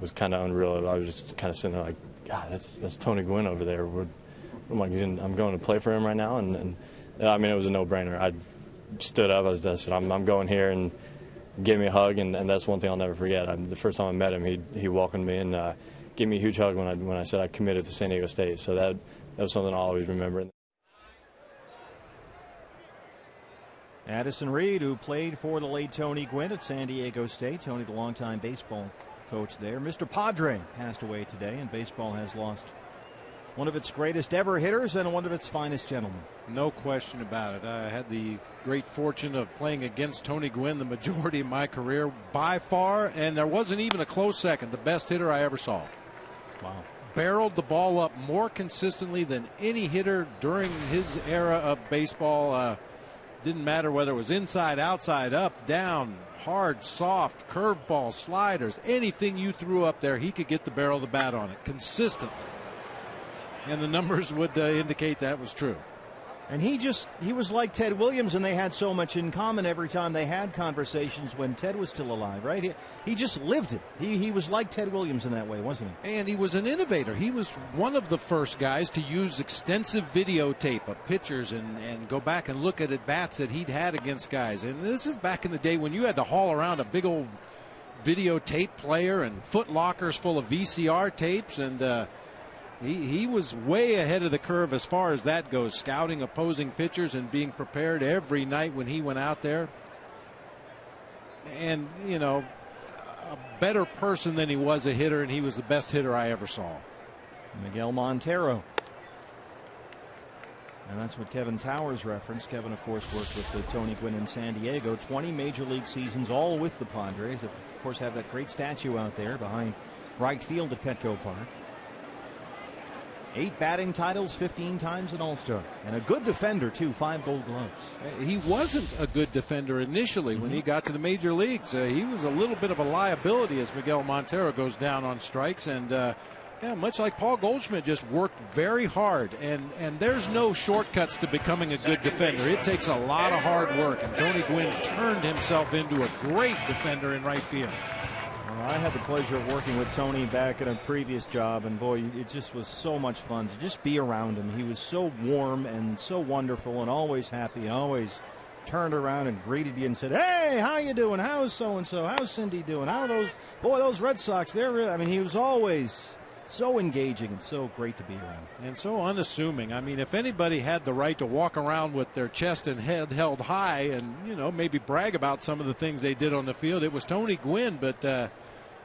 It was kind of unreal. I was just kind of sitting there like, God, that's Tony Gwynn over there. I'm going to play for him right now, and I mean, it was a no-brainer. I stood up. I said, I'm going here, and gave me a hug, and that's one thing I'll never forget. The first time I met him, he welcomed me and gave me a huge hug when I said I committed to San Diego State. So that was something I'll always remember. Addison Reed, who played for the late Tony Gwynn at San Diego State. Tony, the longtime baseball coach there. Mr. Padre passed away today, and baseball has lost one of its greatest ever hitters and one of its finest gentlemen. No question about it. I had the great fortune of playing against Tony Gwynn the majority of my career by far, and there wasn't even a close second. The best hitter I ever saw. Wow. Barreled the ball up more consistently than any hitter during his era of baseball. Didn't matter whether it was inside, outside, up, down, hard, soft, curveball, sliders, anything you threw up there, he could get the barrel of the bat on it consistently. And the numbers would indicate that was true. And he was like Ted Williams, and they had so much in common every time they had conversations when Ted was still alive, right? He just lived it. He was like Ted Williams in that way, wasn't he? And he was an innovator. He was one of the first guys to use extensive videotape of pitchers and go back and look at at-bats that he'd had against guys. And this is back in the day when you had to haul around a big old videotape player and foot lockers full of VCR tapes, and he was way ahead of the curve as far as that goes, scouting opposing pitchers and being prepared every night when he went out there. And, you know, a better person than he was a hitter, and he was the best hitter I ever saw. Miguel Montero. And that's what Kevin Towers referenced. Kevin, of course, worked with Tony Gwynn in San Diego. 20 major league seasons, all with the Padres. Of course, have that great statue out there behind right field at Petco Park. 8 batting titles, 15 times an All-Star. And a good defender, too, 5 Gold Gloves. He wasn't a good defender initially when he got to the major leagues. He was a little bit of a liability as Miguel Montero goes down on strikes. And, yeah, much like Paul Goldschmidt, just worked very hard. And there's no shortcuts to becoming a good defender. It takes a lot of hard work. And Tony Gwynn turned himself into a great defender in right field. I had the pleasure of working with Tony back in a previous job, and boy, it just was so much fun to just be around him. He was so warm and so wonderful and always happy, always turned around and greeted you and said, "Hey, how you doing? How's so-and-so? How's Cindy doing? How are those Red Sox, they're really," I mean, he was always so engaging and so great to be around. And so unassuming. I mean, if anybody had the right to walk around with their chest and head held high and, you know, maybe brag about some of the things they did on the field, it was Tony Gwynn. But,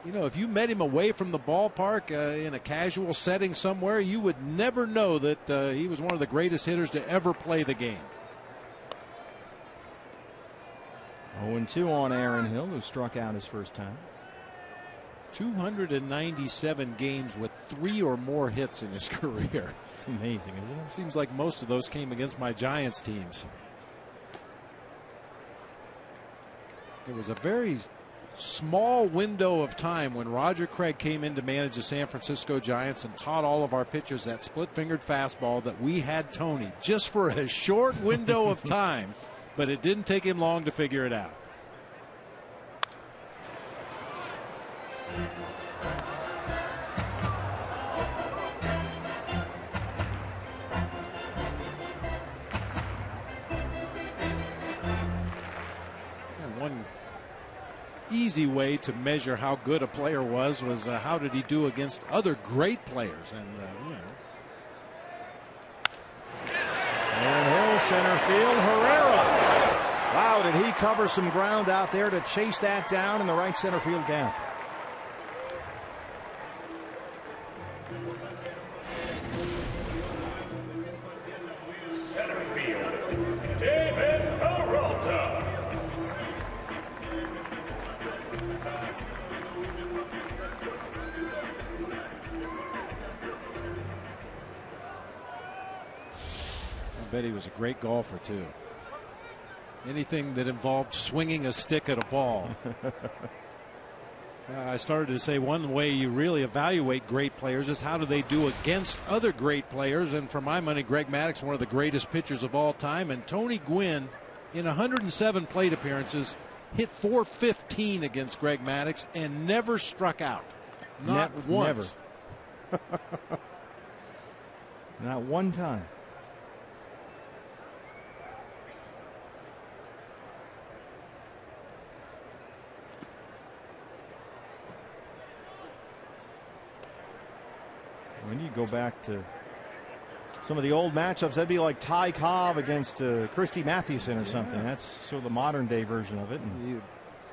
you know, if you met him away from the ballpark in a casual setting somewhere, you would never know that he was one of the greatest hitters to ever play the game. 0-2 on Aaron Hill, who struck out his first time. 297 games with 3 or more hits in his career. It's amazing, isn't it? Seems like most of those came against my Giants teams. There was a very small window of time when Roger Craig came in to manage the San Francisco Giants and taught all of our pitchers that split-fingered fastball that we had Tony just for a short window of time, but it didn't take him long to figure it out. One easy way to measure how good a player was how did he do against other great players. And you know. Aaron Hill, center field, Herrera. Wow, did he cover some ground out there to chase that down in the right center field gap. Center field, David Peralta. I bet he was a great golfer, too. Anything that involved swinging a stick at a ball. I started to say one way you really evaluate great players is how do they do against other great players. And for my money, Greg Maddux, one of the greatest pitchers of all time. And Tony Gwynn, in 107 plate appearances, hit .415 against Greg Maddux and never struck out. Not once. Never. Not one time. When you go back to some of the old matchups, that'd be like Ty Cobb against Christy Mathewson or something. That's sort of the modern day version of it. And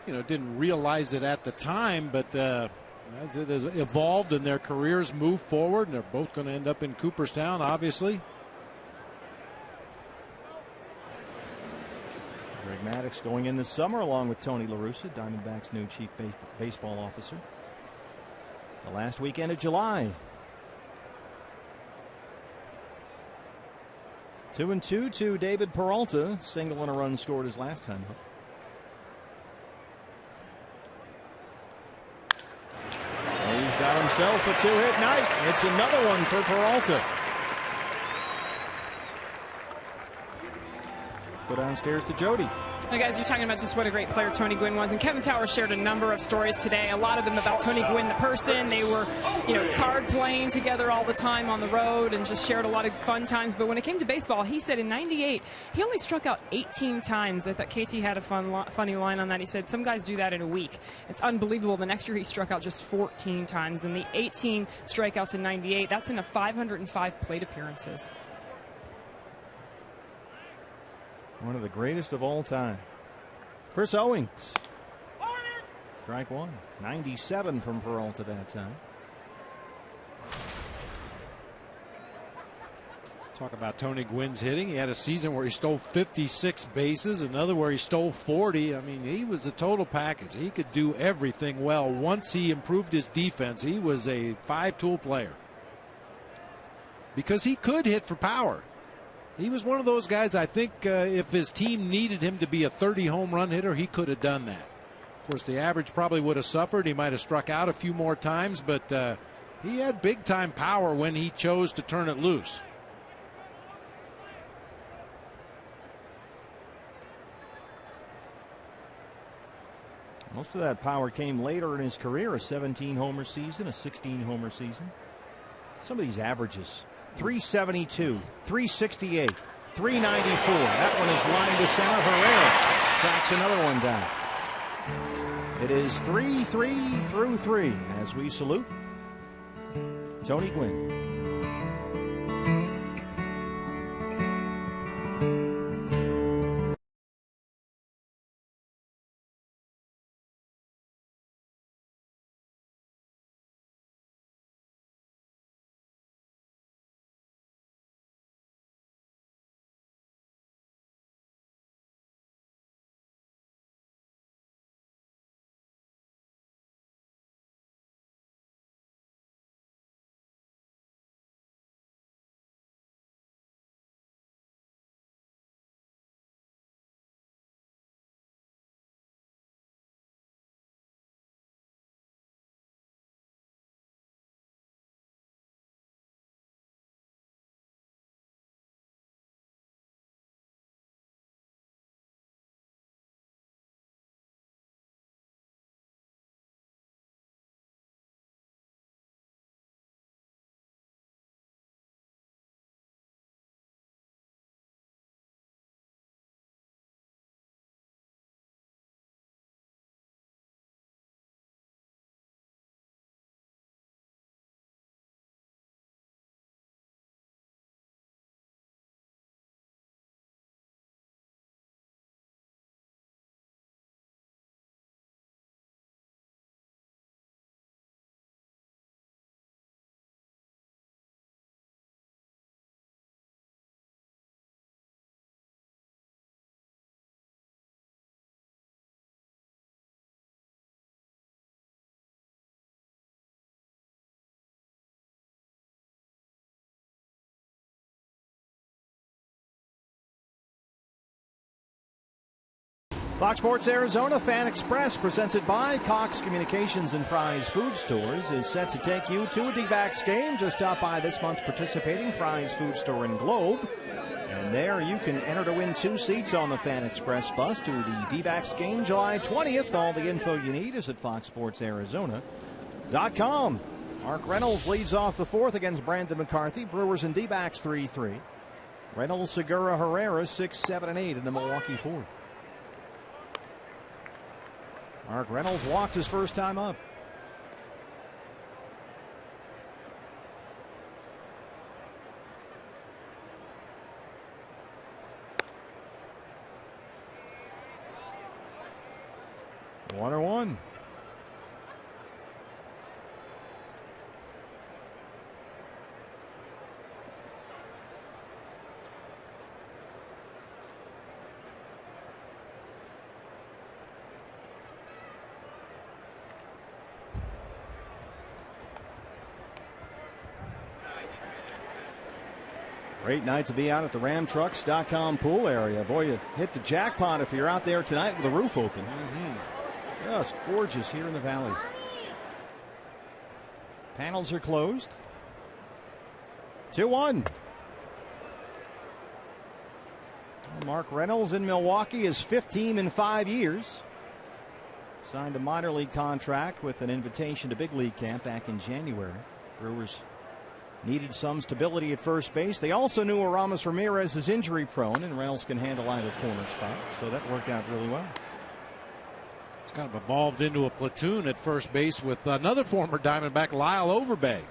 you didn't realize it at the time, but as it has evolved and their careers move forward, and they're both going to end up in Cooperstown, obviously. Greg Maddox going in this summer along with Tony La Russa, Diamondbacks' new chief baseball officer. The last weekend of July. 2-2 to David Peralta. Single and a run scored his last time up. He's got himself a two-hit night. It's another one for Peralta. Go downstairs to Jody. Hey guys, you're talking about just what a great player Tony Gwynn was, and Kevin Towers shared a number of stories today. A lot of them about Tony Gwynn, the person. They were, card playing together all the time on the road, and just shared a lot of fun times. But when it came to baseball, he said in '98 he only struck out 18 times. I thought KT had a funny line on that. He said some guys do that in a week. It's unbelievable. The next year he struck out just 14 times, and the 18 strikeouts in '98. That's in 505 plate appearances. One of the greatest of all time. Chris Owings. Strike one. 97 from Peralta that time. Talk about Tony Gwynn's hitting. He had a season where he stole 56 bases, another where he stole 40. I mean, he was a total package. He could do everything well. Once he improved his defense, he was a five-tool player. Because he could hit for power. He was one of those guys, I think, if his team needed him to be a 30 home run hitter, he could have done that. Of course, the average probably would have suffered. He might have struck out a few more times, but he had big-time power when he chose to turn it loose. Most of that power came later in his career, a 17-homer season, a 16-homer season. Some of these averages. 372, 368, 394. That one is lined to center. Herrera tracks another one down. It is 3-3 through 3 as we salute Tony Gwynn. Fox Sports Arizona Fan Express, presented by Cox Communications and Fry's Food Stores, is set to take you to a D-backs game. Just stop by this month's participating Fry's Food Store in Globe. And there you can enter to win 2 seats on the Fan Express bus to the D-backs game July 20th. All the info you need is at foxsportsarizona.com. Brewers.com. Mark Reynolds leads off the fourth against Brandon McCarthy. Brewers and D-backs 3-3. Reynolds, Segura, Herrera 6, 7, and 8 in the Milwaukee fourth. Mark Reynolds walked his first time up. One or one. Great night to be out at the RamTrucks.com pool area. Boy, you hit the jackpot if you're out there tonight with the roof open. Just gorgeous here in the valley. Panels are closed. 2-1. Mark Reynolds in Milwaukee is 15 in 5 years. Signed a minor league contract with an invitation to big league camp back in January. Brewers needed some stability at first base. They also knew Aramis Ramirez is injury prone, and Reynolds can handle either corner spot, so that worked out really well. It's kind of evolved into a platoon at first base with another former Diamondback, Lyle Overbay.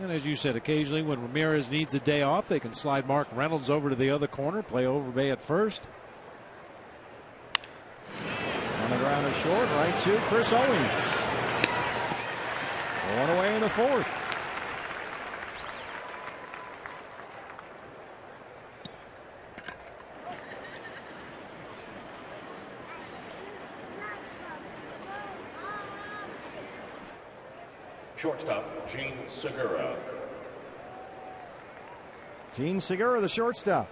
And as you said, occasionally when Ramirez needs a day off, they can slide Mark Reynolds over to the other corner, play Overbay at first. On the ground is short, right to Chris Owings. One away in the fourth. Shortstop, Gene Segura. Gene Segura, the shortstop.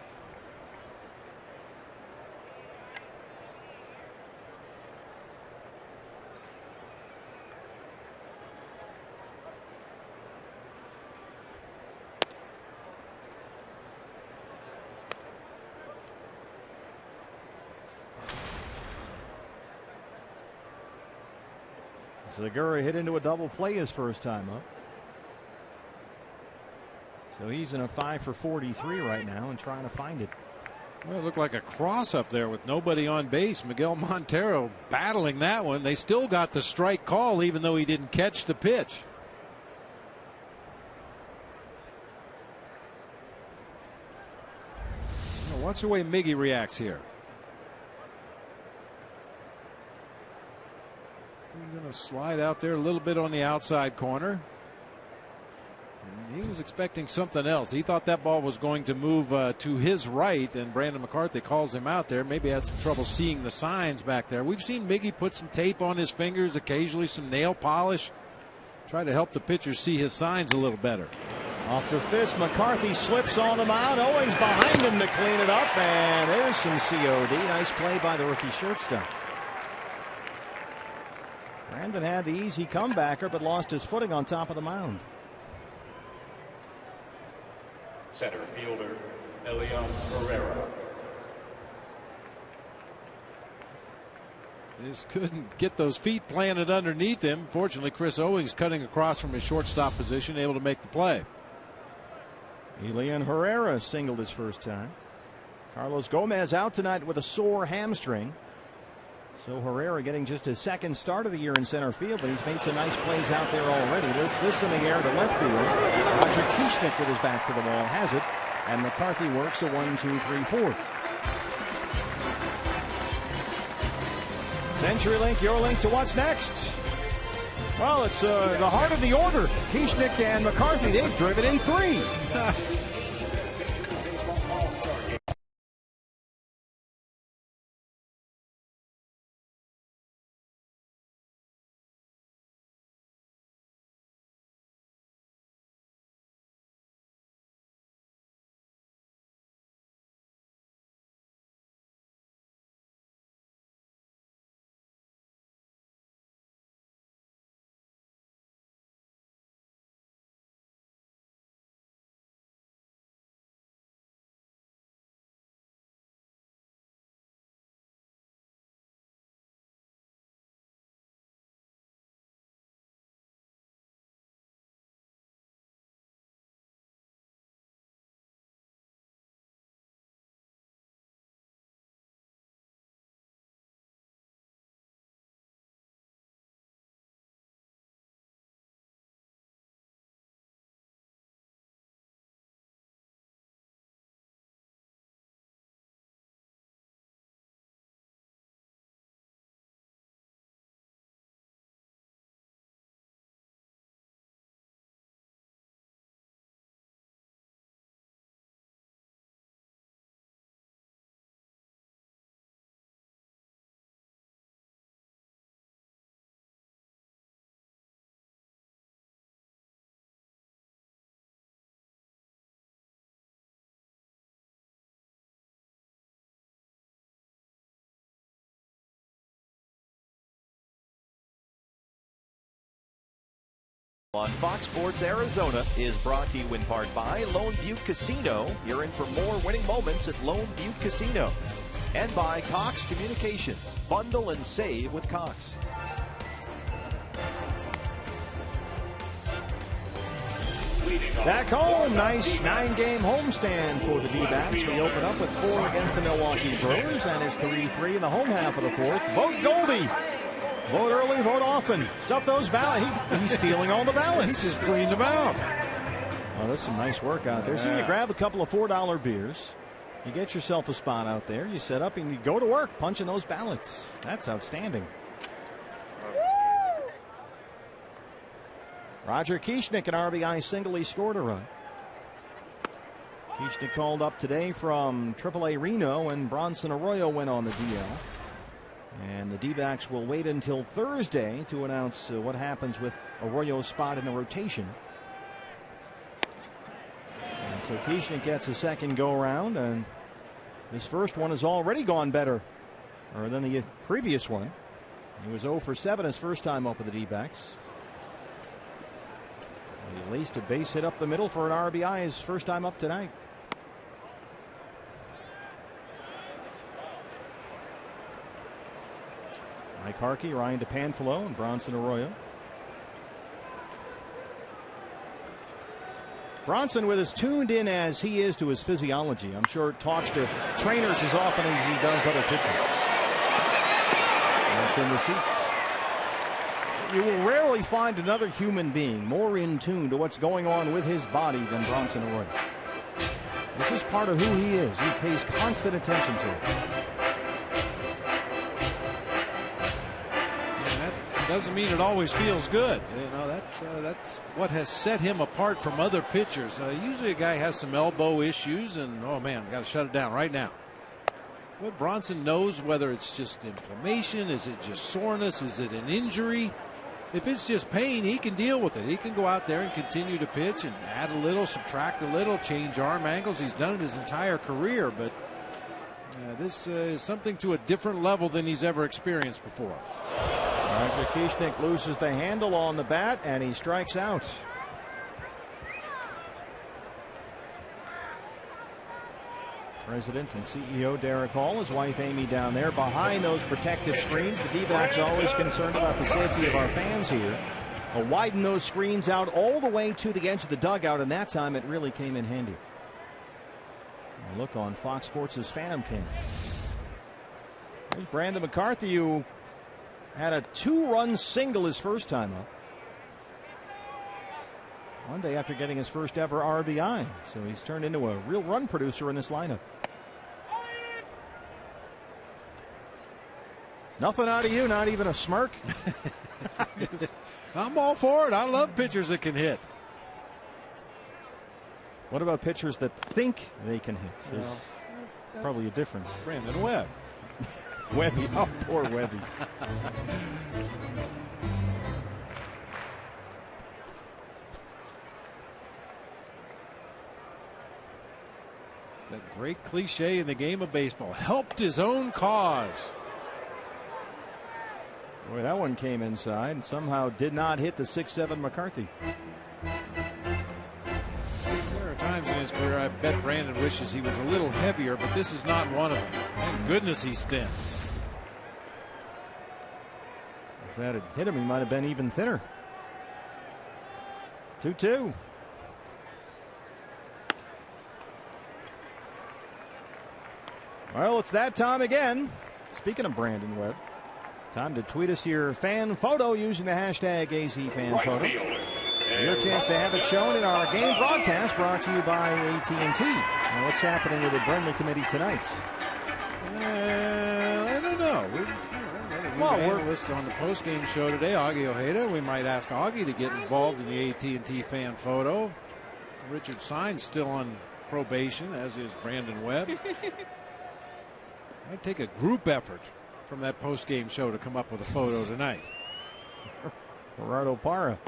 Segura hit into a double play his first time up. So he's in a 5 for 43 right now and trying to find it. Well, it looked like a cross up there with nobody on base. Miguel Montero battling that one. They still got the strike call even though he didn't catch the pitch. Now watch the way Miggy reacts here. He's going to slide out there a little bit on the outside corner. And he was expecting something else. He thought that ball was going to move to his right, and Brandon McCarthy calls him out there. Maybe had some trouble seeing the signs back there. We've seen Miggy put some tape on his fingers, occasionally some nail polish. Try to help the pitcher see his signs a little better. Off the fist, McCarthy slips on the mound. Owings behind him to clean it up, and there's some COD. Nice play by the rookie shortstop. Brandon had the easy comebacker, but lost his footing on top of the mound. Center fielder, Elian Herrera. Just couldn't get those feet planted underneath him. Fortunately, Chris Owings cutting across from his shortstop position, able to make the play. Elian Herrera singled his first time. Carlos Gomez out tonight with a sore hamstring. So Herrera getting just his second start of the year in center field, but he's made some nice plays out there already. Lifts this in the air to left field. Roger Kieschnick with his back to the wall has it, and McCarthy works a 1-2-3-4. CenturyLink, your link to what's next. Well, it's the heart of the order. Kieschnick and McCarthy, they've driven in 3. On Fox Sports Arizona is brought to you in part by Lone Butte Casino. You're in for more winning moments at Lone Butte Casino. And by Cox Communications. Bundle and save with Cox. Back home, nice 9-game homestand for the D-backs. We open up with 4 against the Milwaukee Brewers, and it's 3-3 in the home half of the 4th. Vote Goldie. Vote early, vote often. Stuff those ballots. He's stealing all the ballots. He just cleaned them out. Oh, that's some nice work out there. So you grab a couple of $4 beers. You get yourself a spot out there. You set up and you go to work punching those ballots. That's outstanding. Roger Kieschnick, an RBI single. He scored a run. Kieschnick called up today from AAA Reno, and Bronson Arroyo went on the DL. And the D-backs will wait until Thursday to announce what happens with Arroyo's spot in the rotation. And so Kieschnick gets a second go-around, and his first one has already gone better than the previous one. He was 0 for 7 his first time up with the D-backs. He laced a base hit up the middle for an RBI his first time up tonight. Mike Harkey, Ryan DePanfilo, and Bronson Arroyo. Bronson, with as tuned in as he is to his physiology, I'm sure talks to trainers as often as he does other pitchers. That's in the seats. You will rarely find another human being more in tune to what's going on with his body than Bronson Arroyo. This is part of who he is. He pays constant attention to it. Doesn't mean it always feels good. You know, that's what has set him apart from other pitchers. Usually a guy has some elbow issues and, oh man, got to shut it down right now. But Bronson knows whether it's just inflammation, is it just soreness, is it an injury? If it's just pain, he can deal with it. He can go out there and continue to pitch and add a little, subtract a little, change arm angles. He's done it his entire career, but this is something to a different level than he's ever experienced before. Roger Kieschnick loses the handle on the bat, and he strikes out. President and CEO Derek Hall, his wife Amy down there behind those protective screens. The D-backs always concerned about the safety of our fans here. They'll widen those screens out all the way to the edge of the dugout, and that time it really came in handy. A look on Fox Sports' Phantom Cam. There's Brandon McCarthy, who had a 2-run single his first time up. One day after getting his first ever RBI. So he's turned into a real run producer in this lineup. Nothing out of you, not even a smirk. I'm all for it. I love pitchers that can hit. What about pitchers that think they can hit? There's probably a difference. Brandon Webb. Webby, oh poor Webby. That great cliche in the game of baseball, helped his own cause. Boy, that one came inside and somehow did not hit the 6'7" McCarthy. There are times in his career I bet Brandon wishes he was a little heavier, but this is not one of them. Thank goodness he's thin. If that had hit him, he might have been even thinner. 2-2. Well, it's that time again. Speaking of Brandon Webb, time to tweet us your fan photo using the hashtag AZFanPhoto. Your chance to have it shown in our game broadcast brought to you by AT Now, what's happening with the Brenly Committee tonight? I don't know. We're analyst on the postgame show today, Augie Ojeda. We might ask Augie to get involved in the AT&T fan photo. Richard Sine's still on probation, as is Brandon Webb. I'd take a group effort from that postgame show to come up with a photo tonight. Gerardo Parra.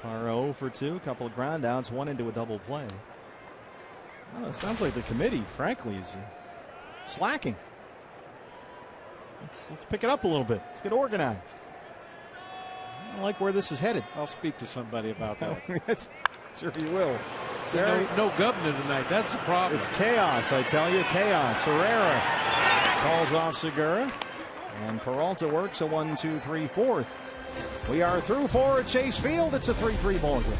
Parra 0 for 2, a couple of ground outs, one into a double play. Well, it sounds like the committee, frankly, is slacking. Let's pick it up a little bit. Let's get organized. I like where this is headed. I'll speak to somebody about that. Sure you will. No governor tonight. That's the problem. It's chaos, I tell you. Chaos. Herrera calls off Segura. And Peralta works a 1-2-3 fourth. We are through 4 at Chase Field. It's a 3-3 ball game.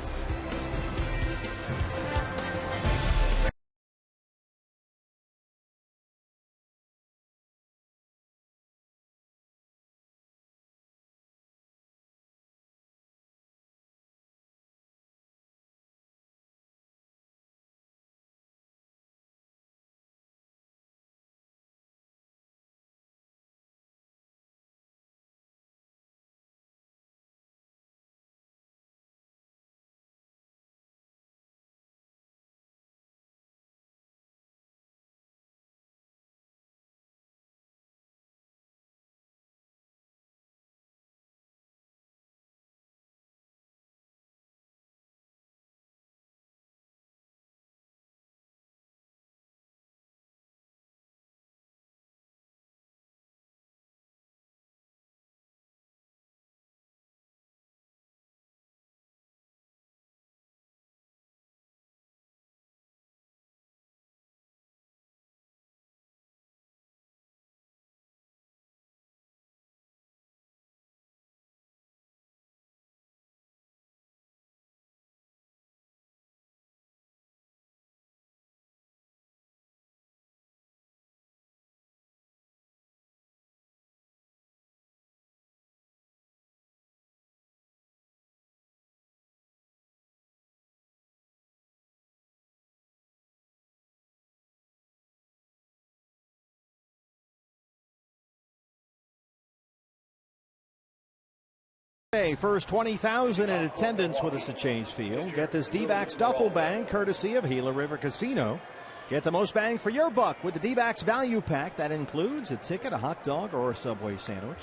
First 20,000 in attendance with us at Chase Field. Get this D-backs duffel bag courtesy of Gila River Casino. Get the most bang for your buck with the D-backs value pack. That includes a ticket, a hot dog, or a Subway sandwich,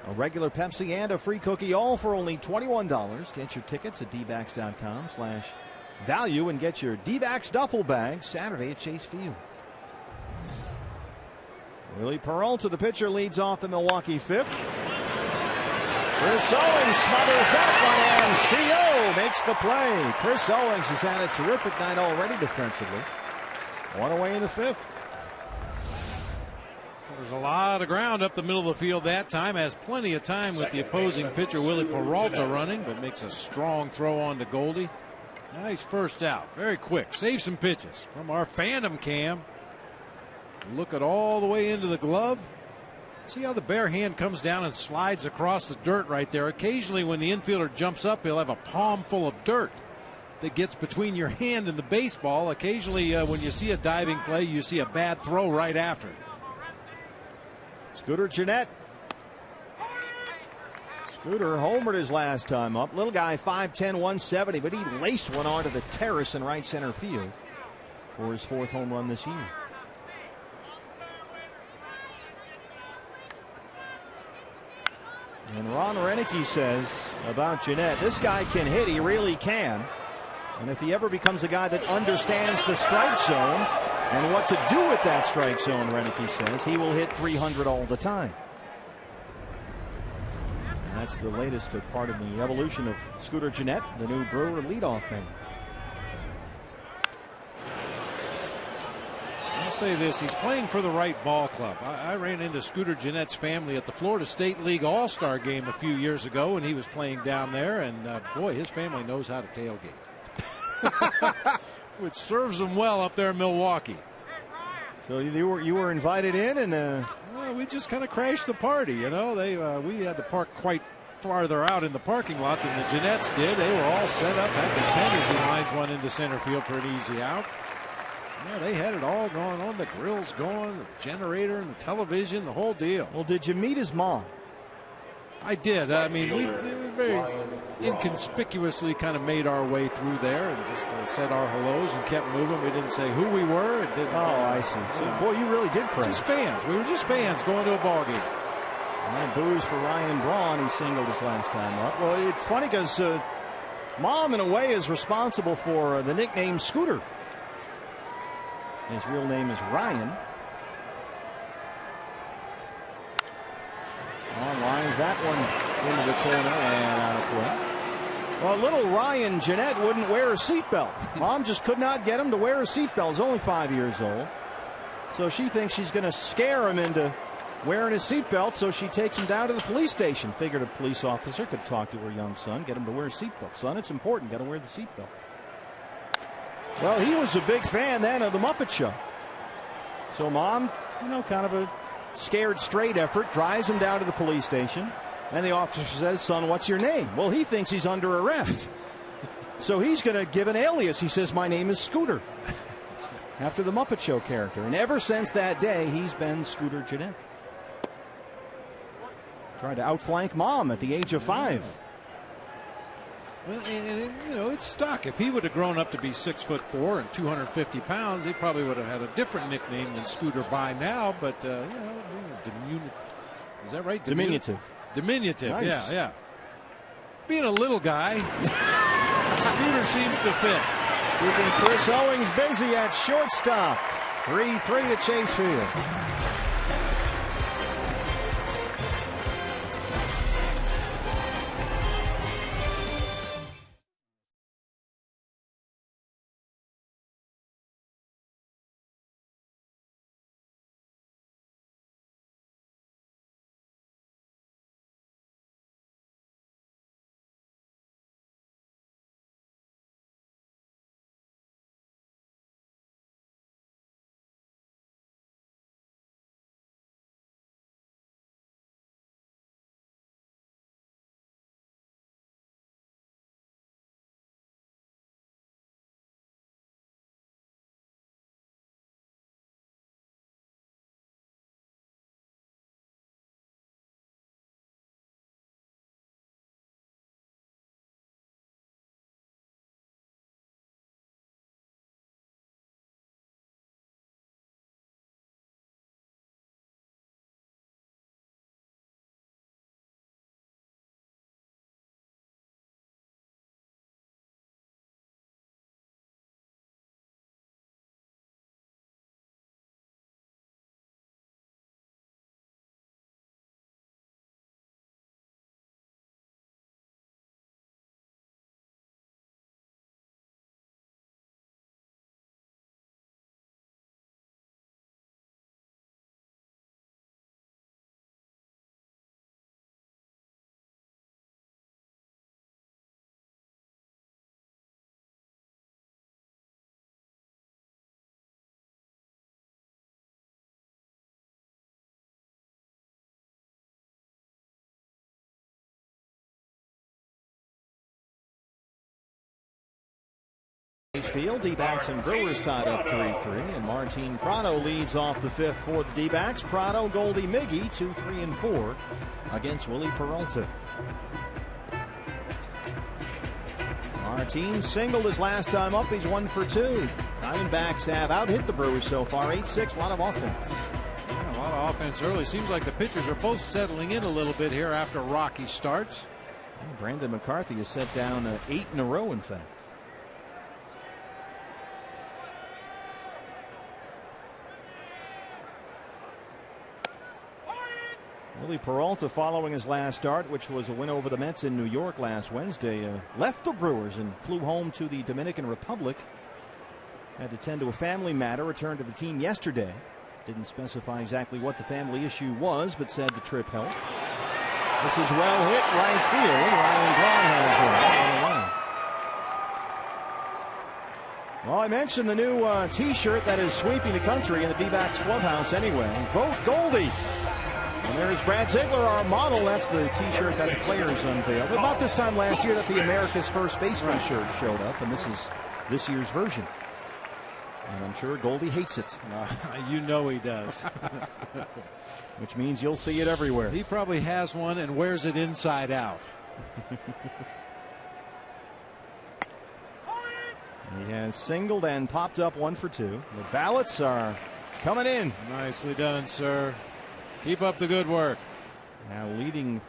a regular Pepsi, and a free cookie, all for only $21. Get your tickets at dbacks.com/value and get your D-backs duffel bag Saturday at Chase Field. Willie Peralta, the pitcher, leads off the Milwaukee fifth. Chris Owings smothers that one, and CO makes the play. Chris Owings has had a terrific night already defensively. One away in the fifth. There's a lot of ground up the middle of the field that time. Has plenty of time with the opposing pitcher, Willie Peralta, running, but makes a strong throw on to Goldie. Nice first out. Very quick. Save some pitches from our Phantom Cam. Look at all the way into the glove. See how the bare hand comes down and slides across the dirt right there. Occasionally when the infielder jumps up, he'll have a palm full of dirt that gets between your hand and the baseball. Occasionally when you see a diving play, you see a bad throw right after it. Scooter Gennett. Scooter homered his last time up. Little guy, 5'10", 170, but he laced one onto the terrace in right center field for his 4th home run this year. And Ron Renicky says about Gennett, this guy can hit, he really can. And if he ever becomes a guy that understands the strike zone and what to do with that strike zone, Renicky says, he will hit 300 all the time. And that's the latest part of the evolution of Scooter Gennett, the new Brewer leadoff man. I'll say this, he's playing for the right ball club. I ran into Scooter Gennett's family at the Florida State League All-Star game a few years ago when he was playing down there, and boy, his family knows how to tailgate. Which serves them well up there in Milwaukee. So you were invited in, and well, we just kind of crashed the party, you know. We had to park quite farther out in the parking lot than the Gennett's did. They were all set up. Had the 10 as he lines one into center field for an easy out. Yeah, they had it all going on. The grill's going, the generator and the television, the whole deal. Well, did you meet his mom? I did. I mean, we very inconspicuously kind of made our way through there and just said our hellos and kept moving. We didn't say who we were. It didn't. I see. So, boy, you really did crash. Just fans. We were just fans going to a ball game. And boos for Ryan Braun. He singled his last time up. Well, it's funny because Mom, in a way, is responsible for the nickname Scooter. His real name is Ryan. On line Sends that one into the corner and out of play. Well, little Ryan Jeanette wouldn't wear a seatbelt. Mom just could not get him to wear a seatbelt. He's only 5 years old. So she thinks she's going to scare him into wearing his seatbelt, so she takes him down to the police station. Figured a police officer could talk to her young son, get him to wear a seatbelt. Son, it's important. Got to wear the seatbelt. Well, he was a big fan then of the Muppet Show. So Mom, kind of a scared straight effort, drives him down to the police station. And the officer says, son, what's your name? Well, he thinks he's under arrest. So he's going to give an alias. He says, my name is Scooter. After the Muppet Show character. And ever since that day, he's been Scooter Jeanette. Tried to outflank Mom at the age of 5. Well, and it's stuck. If he would have grown up to be 6'4" and 250 pounds, he probably would have had a different nickname than Scooter by now. But is that right? Diminutive. Diminutive. Nice. Yeah. Being a little guy, Scooter seems to fit. Keeping Chris Owings busy at shortstop. 3-3 at Chase Field. Field, D-backs and Brewers tied up 3-3, and Martin Prado leads off the fifth for the D-backs. Prado, Goldie, Miggy, 2, 3, and 4 against Willie Peralta. Martin singled his last time up. He's 1 for 2. Diamondbacks have out-hit the Brewers so far, 8-6, a lot of offense. Yeah, a lot of offense early. Seems like the pitchers are both settling in a little bit here after rocky starts. And Brandon McCarthy has set down 8 in a row, in fact. Willie Peralta, following his last start, which was a win over the Mets in New York last Wednesday, left the Brewers and flew home to the Dominican Republic. Had to tend to a family matter, returned to the team yesterday. Didn't specify exactly what the family issue was, but said the trip helped. This is well hit right field. Ryan Braun has one. Well, I mentioned the new T-shirt that is sweeping the country in the D-backs clubhouse anyway. Vote Goldie. And there's Brad Ziegler, our model. That's the T-shirt that the players unveiled. About this time last year that the America's First Baseman shirt showed up, and this is this year's version. And I'm sure Goldie hates it. You know he does. Which means you'll see it everywhere. He probably has one and wears it inside out. He has singled and popped up 1 for 2. The ballots are coming in. Nicely done, sir. Keep up the good work. Now leading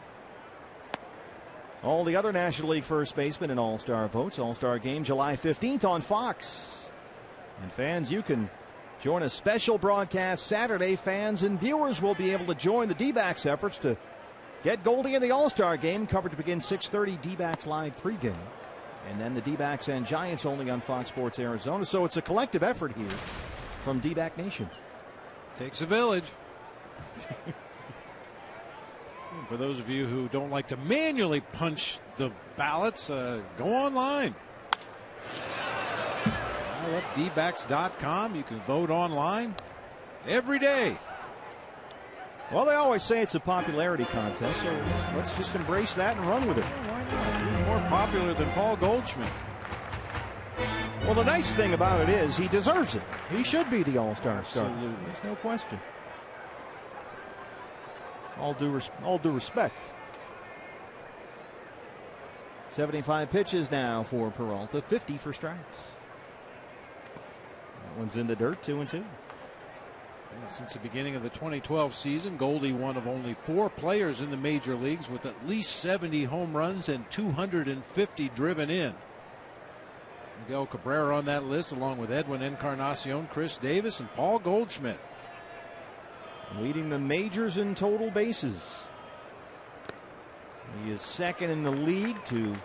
all the other National League first basemen in All-Star votes. All-Star game July 15th on Fox. And fans, you can join a special broadcast Saturday. Fans and viewers will be able to join the D-backs efforts to Get Goldie in the All-Star game. Coverage begins 6:30. D-backs live pregame. And then the D-backs and Giants only on Fox Sports Arizona. So it's a collective effort here from D-back Nation. Takes a village. For those of you who don't like to manually punch the ballots, go online. Dial up dbacks.com. You can vote online every day. Well, they always say it's a popularity contest, so let's just embrace that and run with it. Why not? He's more popular than Paul Goldschmidt. Well, the nice thing about it is he deserves it. He should be the All-Star starter. Absolutely. There's no question. All due respect. 75 pitches now for Peralta, 50 for strikes. That one's in the dirt, 2-2. Since the beginning of the 2012 season, Goldie one of only 4 players in the major leagues with at least 70 home runs and 250 driven in. Miguel Cabrera on that list, along with Edwin Encarnacion, Chris Davis, and Paul Goldschmidt. Leading the majors in total bases. He is second in the league to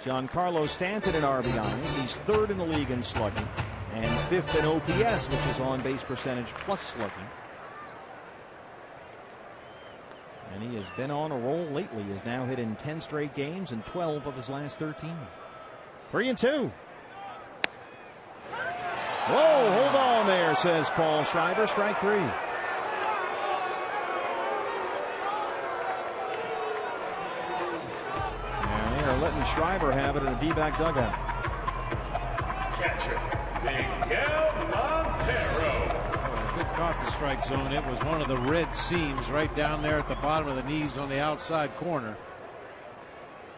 Giancarlo Stanton in RBIs. He's third in the league in slugging. And fifth in OPS, which is on base percentage plus slugging. And he has been on a roll lately. He has now hit in 10 straight games and 12 of his last 13. 3-2. Whoa, hold on there, says Paul Schreiber. Strike 3. And they are letting Schreiber have it in the D-back dugout. Catcher, Miguel Montero. If it caught the strike zone, it was one of the red seams right down there at the bottom of the knees on the outside corner.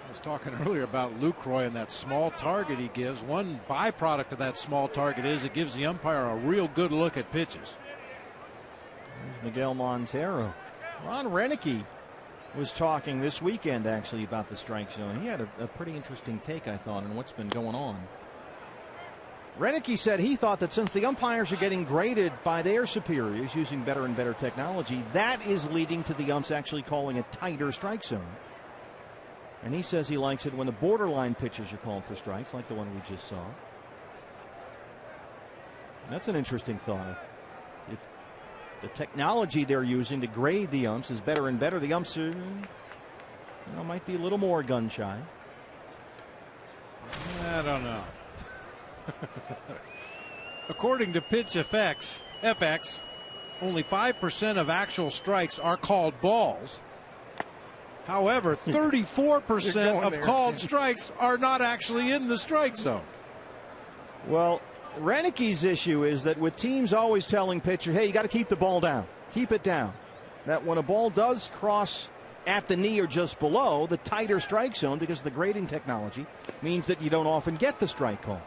I was talking earlier about Lucroy and that small target he gives. One byproduct of that small target is it gives the umpire a real good look at pitches. There's Miguel Montero. Ron Renicky was talking this weekend actually about the strike zone. He had a pretty interesting take, I thought, on what's been going on. Renicky said he thought that since the umpires are getting graded by their superiors using better and better technology, that is leading to the umps actually calling a tighter strike zone. And he says he likes it when the borderline pitches are called for strikes, like the one we just saw. That's an interesting thought. If the technology they're using to grade the umps is better and better, the umps are, might be a little more gun shy. I don't know. According to Pitch FX, only 5% of actual strikes are called balls. However, 34% of called strikes are not actually in the strike zone. Well, Renicky's issue is that with teams always telling pitcher, hey, you got to keep the ball down. Keep it down. That when a ball does cross at the knee or just below, the tighter strike zone, because of the grading technology, means that you don't often get the strike calls.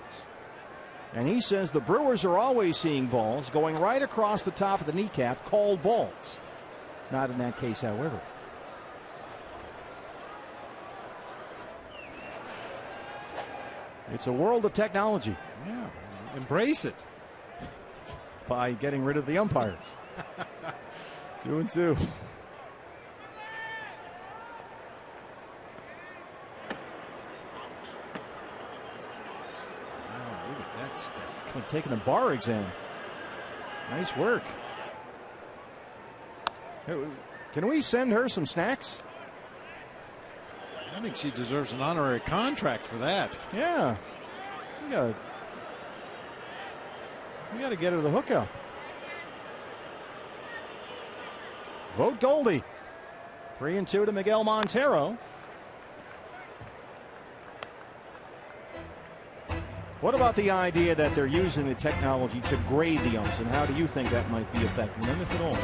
And he says the Brewers are always seeing balls going right across the top of the kneecap, called balls. Not in that case, however. It's a world of technology. Yeah, embrace it. By getting rid of the umpires. 2-2. Wow, look at that stuff. It's like taking a bar exam. Nice work. Can we send her some snacks? I think she deserves an honorary contract for that. Yeah. We got to get her the hookup. Vote Goldie. 3-2 to Miguel Montero. What about the idea that they're using the technology to grade the umps, and how do you think that might be affecting them, if at all?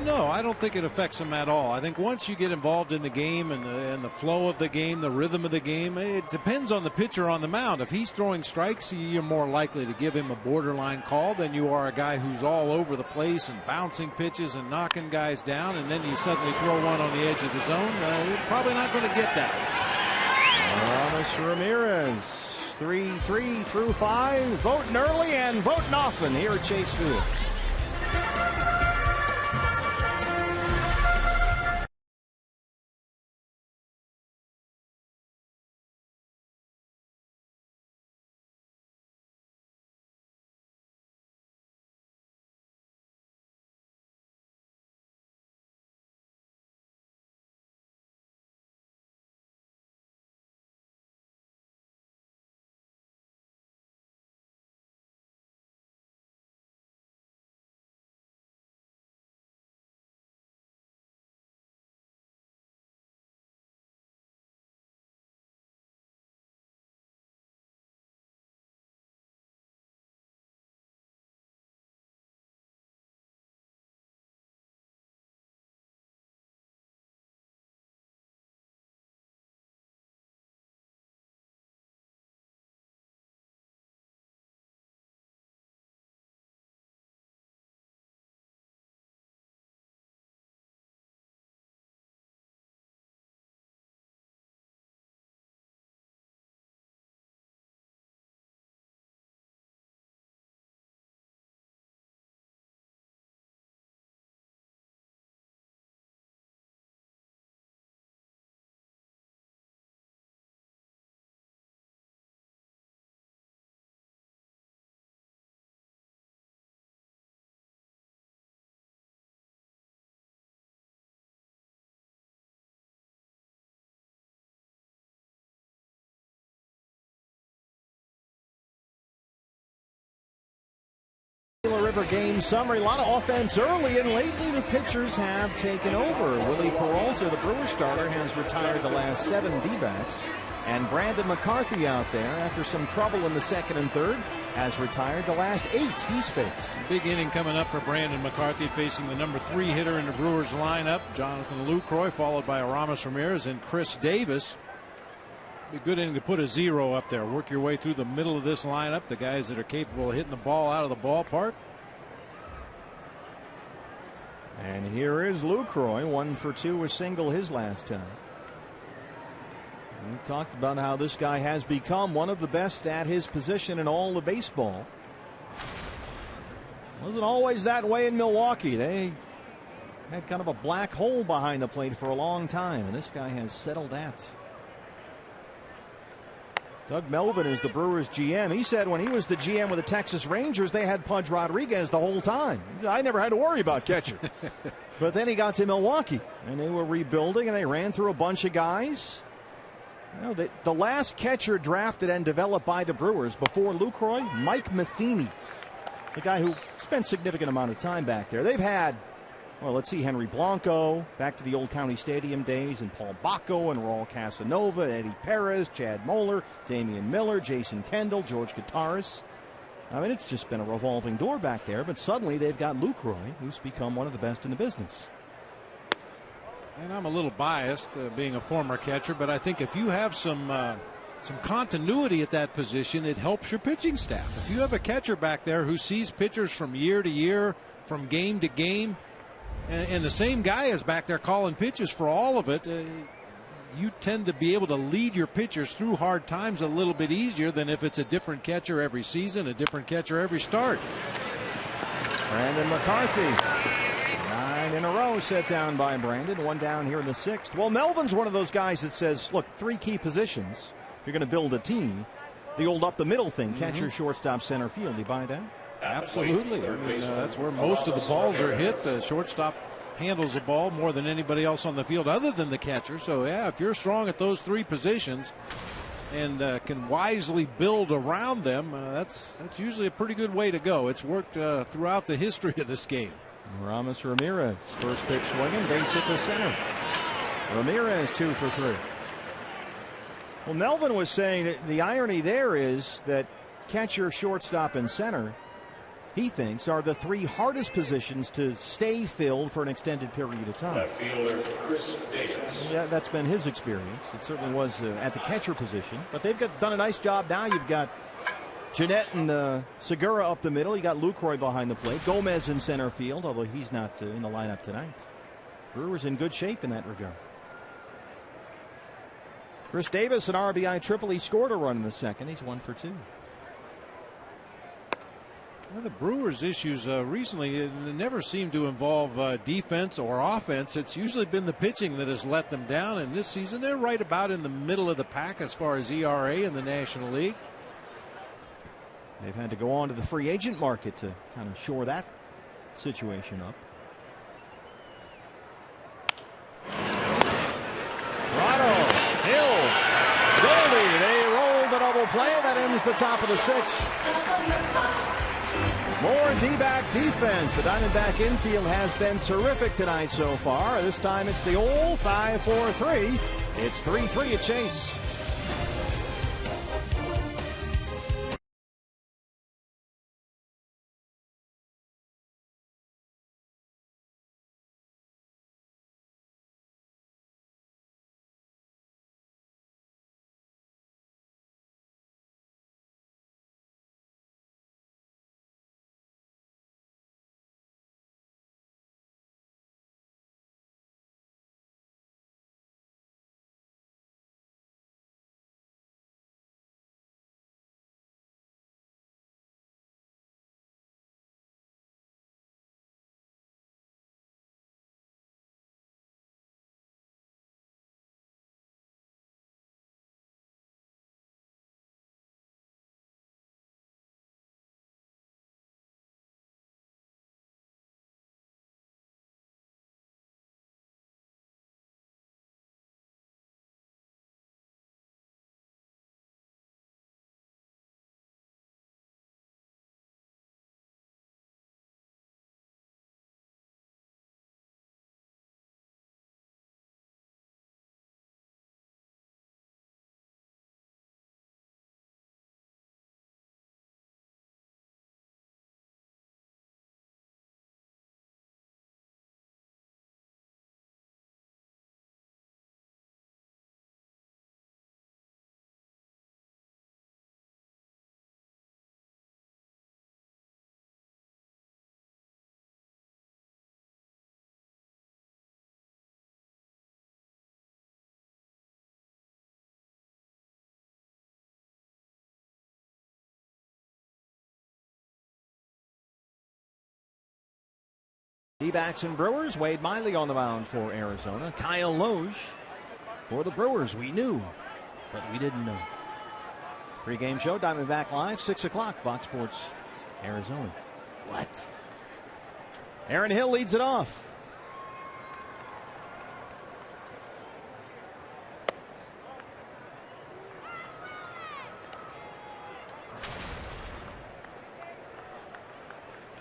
No, I don't think it affects them at all. I think once you get involved in the game and the flow of the game, the rhythm of the game, it depends on the pitcher on the mound. If he's throwing strikes, you're more likely to give him a borderline call than you are a guy who's all over the place and bouncing pitches and knocking guys down, and then you suddenly throw one on the edge of the zone. You're probably not going to get that. Aramis Ramirez, 3-3 through 5, voting early and voting often here at Chase Field. game summary. A lot of offense early, and lately the pitchers have taken over. Willie Peralta, the Brewers starter, has retired the last 7 D-backs. And Brandon McCarthy out there, after some trouble in the second and third, has retired the last 8 he's faced. Big inning coming up for Brandon McCarthy, facing the number 3 hitter in the Brewers lineup, Jonathan Lucroy, followed by Aramis Ramirez and Chris Davis. Be a good inning to put a 0 up there. Work your way through the middle of this lineup, the guys that are capable of hitting the ball out of the ballpark. And here is Lucroy, 1 for 2, a single his last time. We've talked about how this guy has become one of the best at his position in all of baseball. Wasn't always that way in Milwaukee. They had kind of a black hole behind the plate for a long time, and this guy has settled that. Doug Melvin is the Brewers GM. He said when he was the GM with the Texas Rangers, they had Pudge Rodriguez the whole time. I never had to worry about catcher. But then he got to Milwaukee, and they were rebuilding, and they ran through a bunch of guys. You know, the last catcher drafted and developed by the Brewers before Lucroy, Mike Matheny, the guy who spent a significant amount of time back there. They've had, well, let's see, Henry Blanco, back to the old County Stadium days, and Paul Bacco and Raul Casanova, Eddie Perez, Chad Moeller, Damian Miller, Jason Kendall, George Gutaris. I mean, it's just been a revolving door back there, but suddenly they've got Lucroy, who's become one of the best in the business. And I'm a little biased, being a former catcher, but I think if you have some continuity at that position, it helps your pitching staff. If you have a catcher back there who sees pitchers from year to year, from game to game, and the same guy is back there calling pitches for all of it, you tend to be able to lead your pitchers through hard times a little bit easier than if it's a different catcher every season, a different catcher every start. Brandon McCarthy. 9 in a row set down by Brandon, 1 down here in the 6th. Well, Melvin's one of those guys that says, look, 3 key positions. If you're going to build a team, the old up the middle thing, catcher, shortstop, center field. Do you buy that? Absolutely. I mean, that's where most of the balls are hit. The shortstop handles the ball more than anybody else on the field other than the catcher. So, yeah, if you're strong at those 3 positions and can wisely build around them, that's usually a pretty good way to go. It's worked throughout the history of this game. Aramis Ramirez, first pitch swinging, base hit to center. Ramirez 2 for 3. Well, Melvin was saying that the irony there is that catcher, shortstop, and center, he thinks, are the 3 hardest positions to stay filled for an extended period of time. Yeah, that's been his experience. It certainly was at the catcher position, but they've done a nice job now. You've got Jeanette and Segura up the middle. You got Lucroy behind the plate. Gomez in center field, although he's not in the lineup tonight. Brewers in good shape in that regard. Chris Davis, an RBI triple. He scored a run in the second. He's 1 for 2. Well, the Brewers' issues recently never seem to involve defense or offense. It's usually been the pitching that has let them down. And this season, they're right about in the middle of the pack as far as ERA in the National League. They've had to go on to the free agent market to kind of shore that situation up. Toronto, Hill, Goldie, they roll the double play. That ends the top of the 6th. More D-back defense. The Diamondback infield has been terrific tonight so far. This time it's the old 5-4-3. It's 3-3 at Chase. D-backs and Brewers. Wade Miley on the mound for Arizona. Kyle Loge for the Brewers. We knew, but we didn't know. Pre-game show, Diamondback Live, 6 o'clock, Fox Sports, Arizona. What? Aaron Hill leads it off.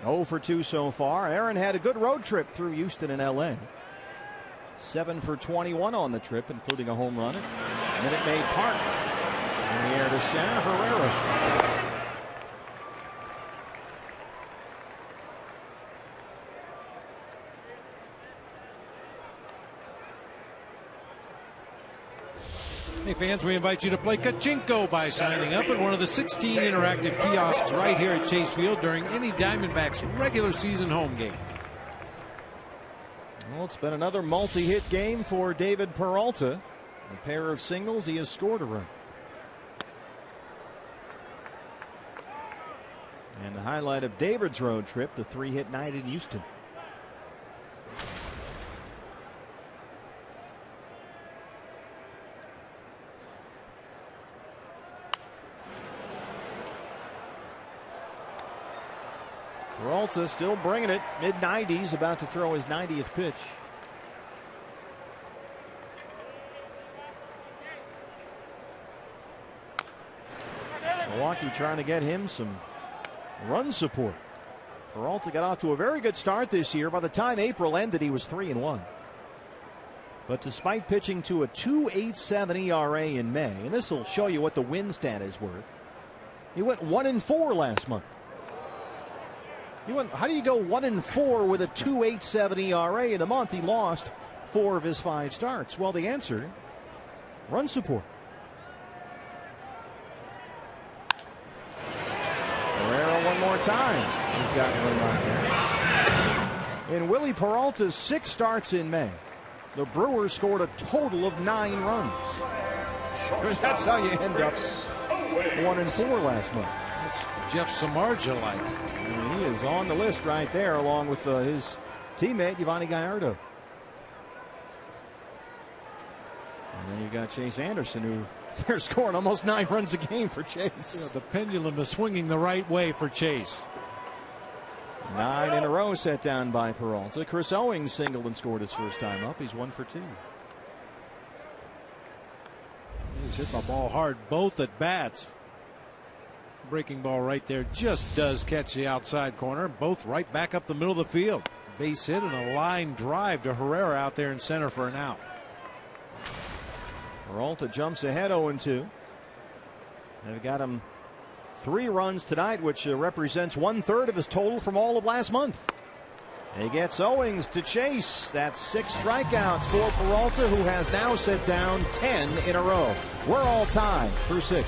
Oh for 2 so far. Aaron had a good road trip through Houston and L.A. 7 for 21 on the trip, including a home run at Minute Maid Park. In the air to center, Herrera. Hey fans, we invite you to play Kachinko by signing up at one of the 16 interactive kiosks right here at Chase Field during any Diamondbacks regular season home game. Well, it's been another multi-hit game for David Peralta. A pair of singles, he has scored a run. And the highlight of David's road trip, the 3-hit night in Houston. Peralta still bringing it, mid-90s, about to throw his 90th pitch. Milwaukee trying to get him some run support. Peralta got off to a very good start this year. By the time April ended, he was 3-1. But despite pitching to a 2.87 ERA in May, and this will show you what the win stat is worth, he went 1-4 last month. How do you go 1-4 with a 2.87 ERA in the month? He lost 4 of his 5 starts. Well, the answer, run support. Herrera one more time. He's got one right there. In Willie Peralta's 6 starts in May, the Brewers scored a total of 9 runs. That's how you end up 1-4 last month. That's Jeff Samardzija-like. He is on the list right there, along with his teammate Yovani Gallardo. And then you got Chase Anderson, who they're scoring almost 9 runs a game for Chase. Yeah, the pendulum is swinging the right way for Chase. 9 in a row set down by Peralta. Chris Owings singled and scored his first time up. He's 1 for 2. He's hit the ball hard both at bats. Breaking ball right there just does catch the outside corner. Both right back up the middle of the field. Base hit and a line drive to Herrera out there in center for an out. Peralta jumps ahead 0-2. They've got him 3 runs tonight, which represents 1/3 of his total from all of last month. He gets Owings to chase. That's 6 strikeouts for Peralta, who has now set down 10 in a row. We're all tied through 6.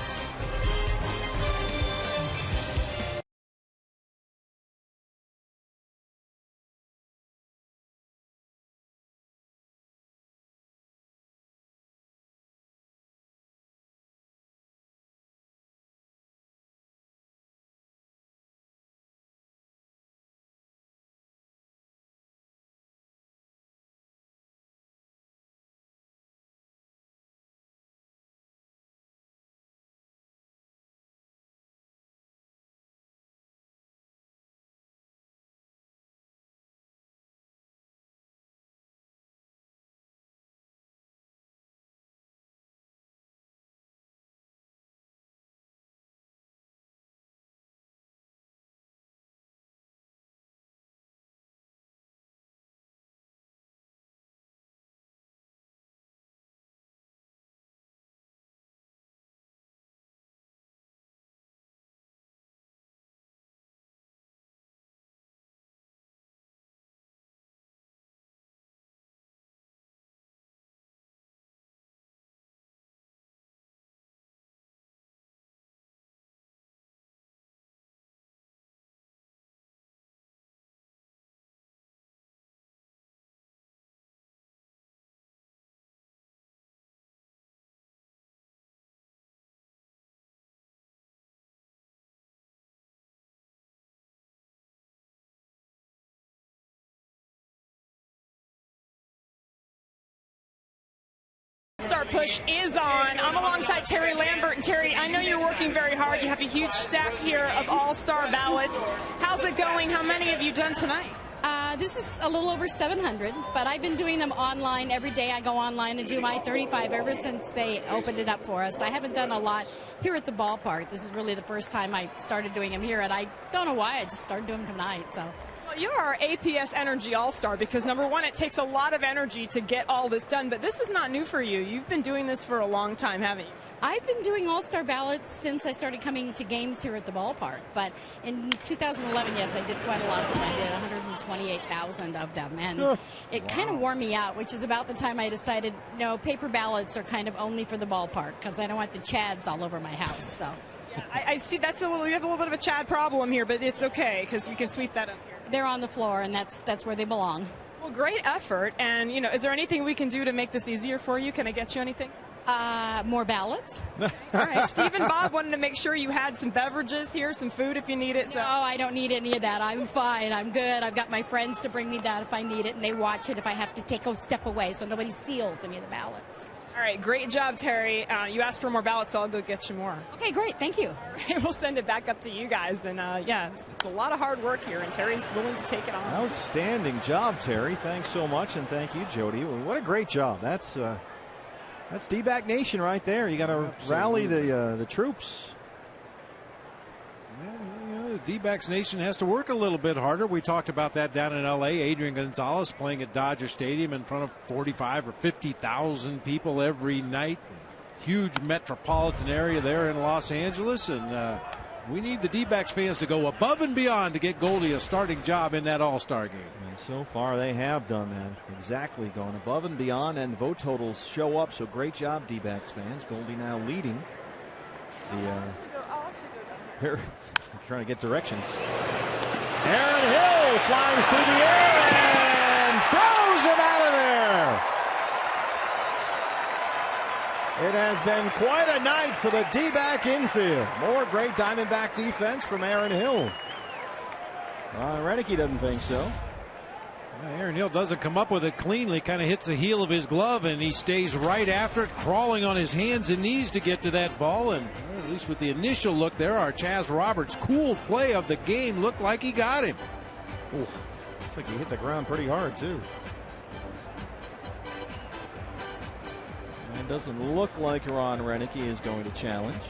Star push is on. I'm alongside Terry Lambert. And Terry, I know you're working very hard. You have a huge stack here of all-star ballots. How's it going? How many have you done tonight? This is a little over 700, but I've been doing them online every day. I go online and do my 35 ever since they opened it up for us. I haven't done a lot here at the ballpark. This is really the first time I started doing them here, and I don't know why. I just started doing them tonight. So. Well, you are APS Energy All-Star because, number one, it takes a lot of energy to get all this done, but this is not new for you. You've been doing this for a long time, haven't you? I've been doing all-star ballots since I started coming to games here at the ballpark. But in 2011, yes, I did quite a lot of them. I did 128,000 of them. And it kind of wore me out, which is about the time I decided, no, paper ballots are kind of only for the ballpark because I don't want the Chads all over my house. So. Yeah, I see you have a little bit of a Chad problem here, but it's okay because we can sweep that up here. They're on the floor, and that's where they belong. Well, great effort. And, is there anything we can do to make this easier for you? Can I get you anything? More ballots. All right. Steve and Bob wanted to make sure you had some beverages here, some food if you need it. So. No, I don't need any of that. I'm fine. I'm good. I've got my friends to bring me that if I need it, and they watch it if I have to take a step away so nobody steals any of the ballots. All right. Great job, Terry. You asked for more ballots, so I'll go get you more. Okay, great. Thank you. All right, we'll send it back up to you guys. And, it's a lot of hard work here, and Terry's willing to take it on. Outstanding job, Terry. Thanks so much, and thank you, Jody. What a great job. That's D-back Nation right there. You got to rally the troops. Yeah, the D-backs Nation has to work a little bit harder. We talked about that down in L.A. Adrian Gonzalez playing at Dodger Stadium in front of 45 or 50,000 people every night. Huge metropolitan area there in Los Angeles, and we need the D-backs fans to go above and beyond to get Goldie a starting job in that All-Star game. And so far they have done that. Exactly, going above and beyond, and vote totals show up. So great job, D-backs fans. Goldie now leading. They're trying to get directions. Aaron Hill flies through the air and throws him out of there. It has been quite a night for the D-back infield. More great Diamondback defense from Aaron Hill. Renicky doesn't think so. Aaron Hill doesn't come up with it cleanly, kind of hits the heel of his glove, and he stays right after it, crawling on his hands and knees to get to that ball. And at least with the initial look there, our Chaz Roberts' cool play of the game looked like he got him. Ooh, looks like he hit the ground pretty hard, too. It doesn't look like Ron Renicky is going to challenge.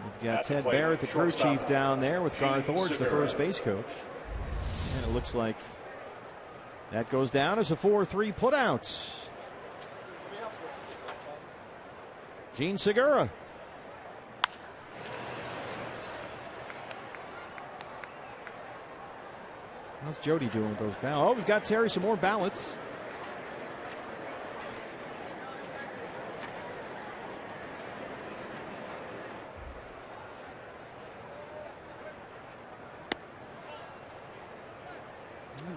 We've got Ted Barrett, the crew chief, down there with Garth Orge, the first base coach. And it looks like that goes down as a 4-3 putout. Gene Segura. How's Jody doing with those ballots? Oh, we've got Terry some more ballots.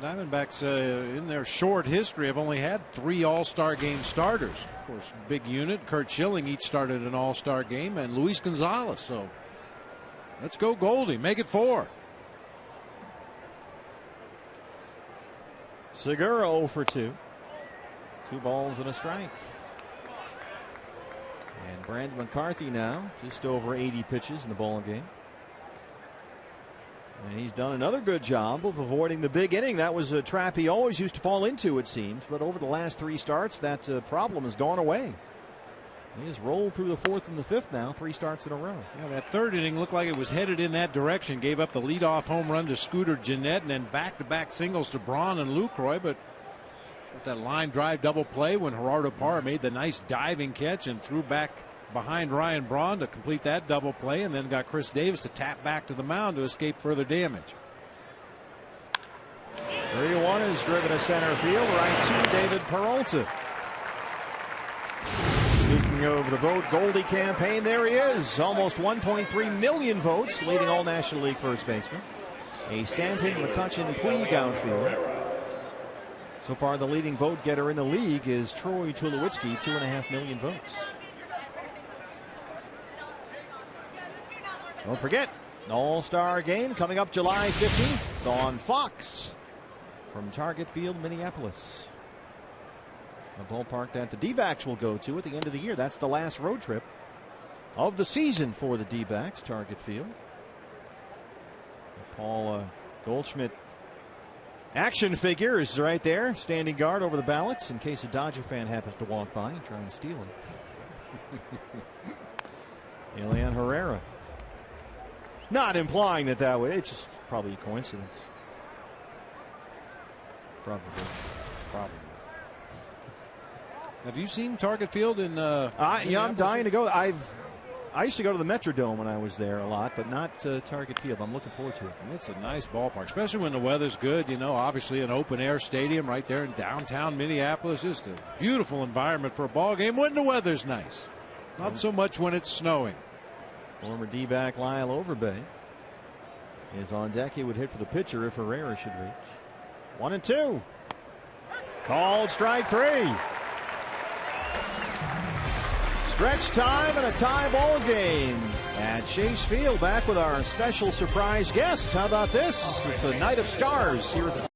Diamondbacks in their short history have only had 3 All-Star game starters. Of course, big unit, Kurt Schilling each started an All-Star game, and Luis Gonzalez. So let's go Goldie, make it 4. Segura 0 for 2. 2 balls and a strike. And Brandon McCarthy now just over 80 pitches in the ball game. And he's done another good job of avoiding the big inning. That was a trap he always used to fall into, it seems. But over the last 3 starts, that problem has gone away. He has rolled through the 4th and the 5th now, 3 starts in a row. Yeah, that 3rd inning looked like it was headed in that direction. Gave up the leadoff home run to Scooter Gennett, and then back-to-back singles to Braun and Lucroy. But that line drive double play when Gerardo Parra made the nice diving catch and threw back behind Ryan Braun to complete that double play, and then got Chris Davis to tap back to the mound to escape further damage. 3-1 is driven to center field, right to David Peralta. Speaking of the vote Goldie campaign, there he is. Almost 1.3 million votes, leading all National League first basemen. A Stanton, McCutchen, Puig outfield. So far, the leading vote getter in the league is Troy Tulowitzki, 2.5 million votes. Don't forget, an All-Star game coming up July 15th on Fox from Target Field, Minneapolis. a ballpark that the D-backs will go to at the end of the year. That's the last road trip of the season for the D-backs, Target Field. Paul Goldschmidt, action figure, is right there, standing guard over the ballots in case a Dodger fan happens to walk by and try and steal him. Elian Herrera. Not implying that way. It's just probably a coincidence. Probably. Have you seen Target Field in? Yeah, I'm dying to go. I used to go to the Metrodome when I was there a lot, but not Target Field. I'm looking forward to it. It's a nice ballpark, especially when the weather's good. You know, obviously an open-air stadium right there in downtown Minneapolis. Just a beautiful environment for a ball game when the weather's nice. Not so much when it's snowing. Former D-back Lyle Overbay is on deck. He would hit for the pitcher if Herrera should reach. 1-2. Called strike 3. Stretch time and a tie ball game at Chase Field. Back with our special surprise guest. How about this? It's a night of stars here at the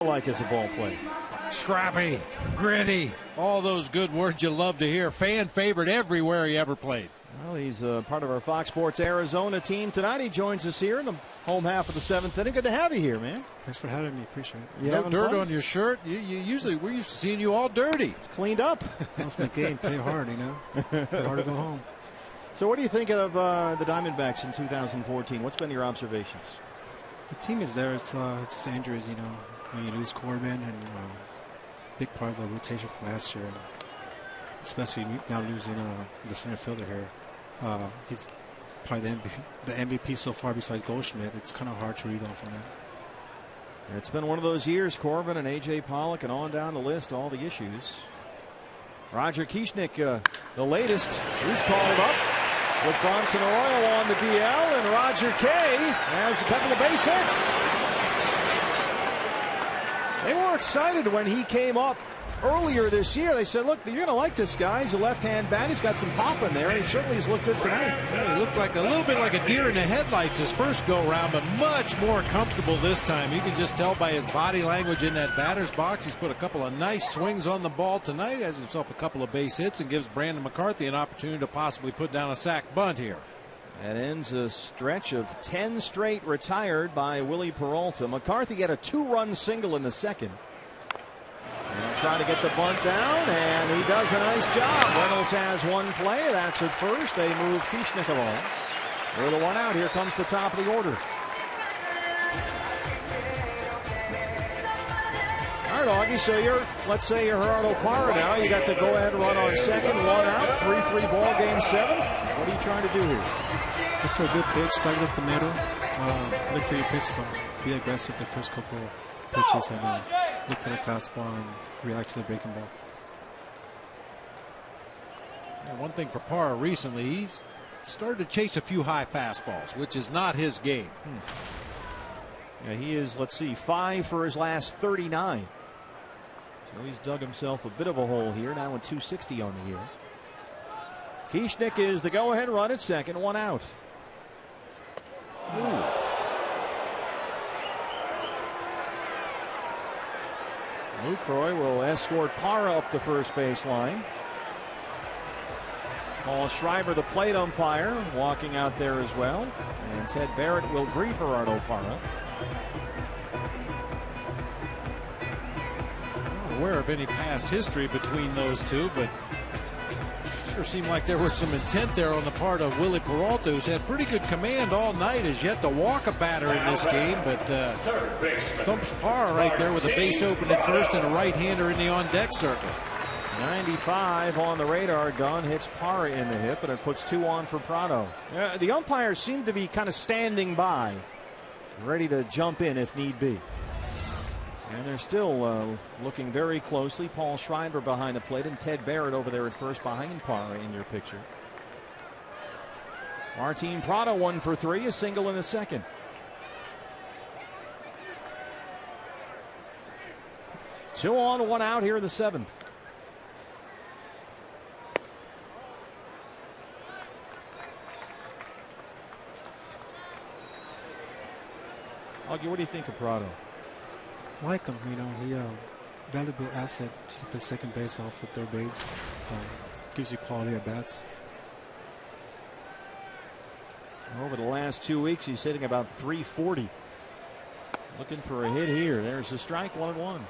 like as a ball player. Scrappy, gritty, all those good words you love to hear. Fan favorite everywhere he ever played. Well, he's part of our Fox Sports Arizona team tonight. He joins us here in the home half of the 7th inning. Good to have you here, man. Thanks for having me. Appreciate it. No dirt on your shirt. We're used to seeing you all dirty. It's cleaned up. That's my game. Play hard, you know. Play hard to go home. So what do you think of the Diamondbacks in 2014? What's been your observations? The team is there. It's just injuries, you know. When you lose Corbin and big part of the rotation from last year, especially now losing the center fielder here. He's probably the MVP so far besides Goldschmidt. It's kind of hard to rebound from that. It's been one of those years, Corbin and A.J. Pollock and on down the list, all the issues. Roger Kieschnick, the latest, he's called up with Bronson Arroyo on the DL, and Roger K has a couple of base hits. They were excited when he came up earlier this year. They said, look, you're going to like this guy. He's a left-hand bat. He's got some pop in there. He certainly has looked good tonight. Yeah, he looked like a little bit like a deer in the headlights his first go-round, but much more comfortable this time. You can just tell by his body language in that batter's box. He's put a couple of nice swings on the ball tonight, has himself a couple of base hits, and gives Brandon McCarthy an opportunity to possibly put down a sac bunt here. That ends a stretch of 10 straight retired by Willie Peralta. McCarthy got a 2-run single in the second. And trying to get the bunt down, and he does a nice job. Reynolds has one play. That's at first. They move Kieschnick along. With a one out, here comes the top of the order. All right, Augie, so let's say you're Gerardo Parra now. You got the go-ahead run on second, one out, 3-3 ball game 7. What are you trying to do here? Look for a good pitch, strike it up the middle. Look for your pitch, though. Be aggressive the first couple pitches, and look for the fastball and react to the breaking ball. And one thing for Parra recently, he's started to chase a few high fastballs, which is not his game. Yeah, he is, let's see, 5 for his last 39. So he's dug himself a bit of a hole here, now with 260 on the year. Kieschnick is the go-ahead run at second, 1 out. Ooh. Lucroy will escort Parra up the first base line. Paul Schreiber, the plate umpire, walking out there as well. And Ted Barrett will greet Gerardo Parra. Not aware of any past history between those two, but sure seemed like there was some intent there on the part of Willie Peralta, who's had pretty good command all night, has yet to walk a batter in this game, but thumps Parra right there with a base open at first and a right-hander in the on-deck circle. 95 on the radar gun, hits Parra in the hip, and it puts 2 on for Prado. The umpires seem to be kind of standing by, ready to jump in if need be. And they're still looking very closely. Paul Schreiber behind the plate and Ted Barrett over there at first behind Parra in your picture. Martin Prado 1 for 3, a single in the second. Two on, 1 out here in the 7th. Augie, what do you think of Prado? Like him, you know, he valuable asset. He can play second base, off at third base. Gives you quality at bats. Over the last 2 weeks, he's hitting about 340. Looking for a hit here. There's a strike, 1-1.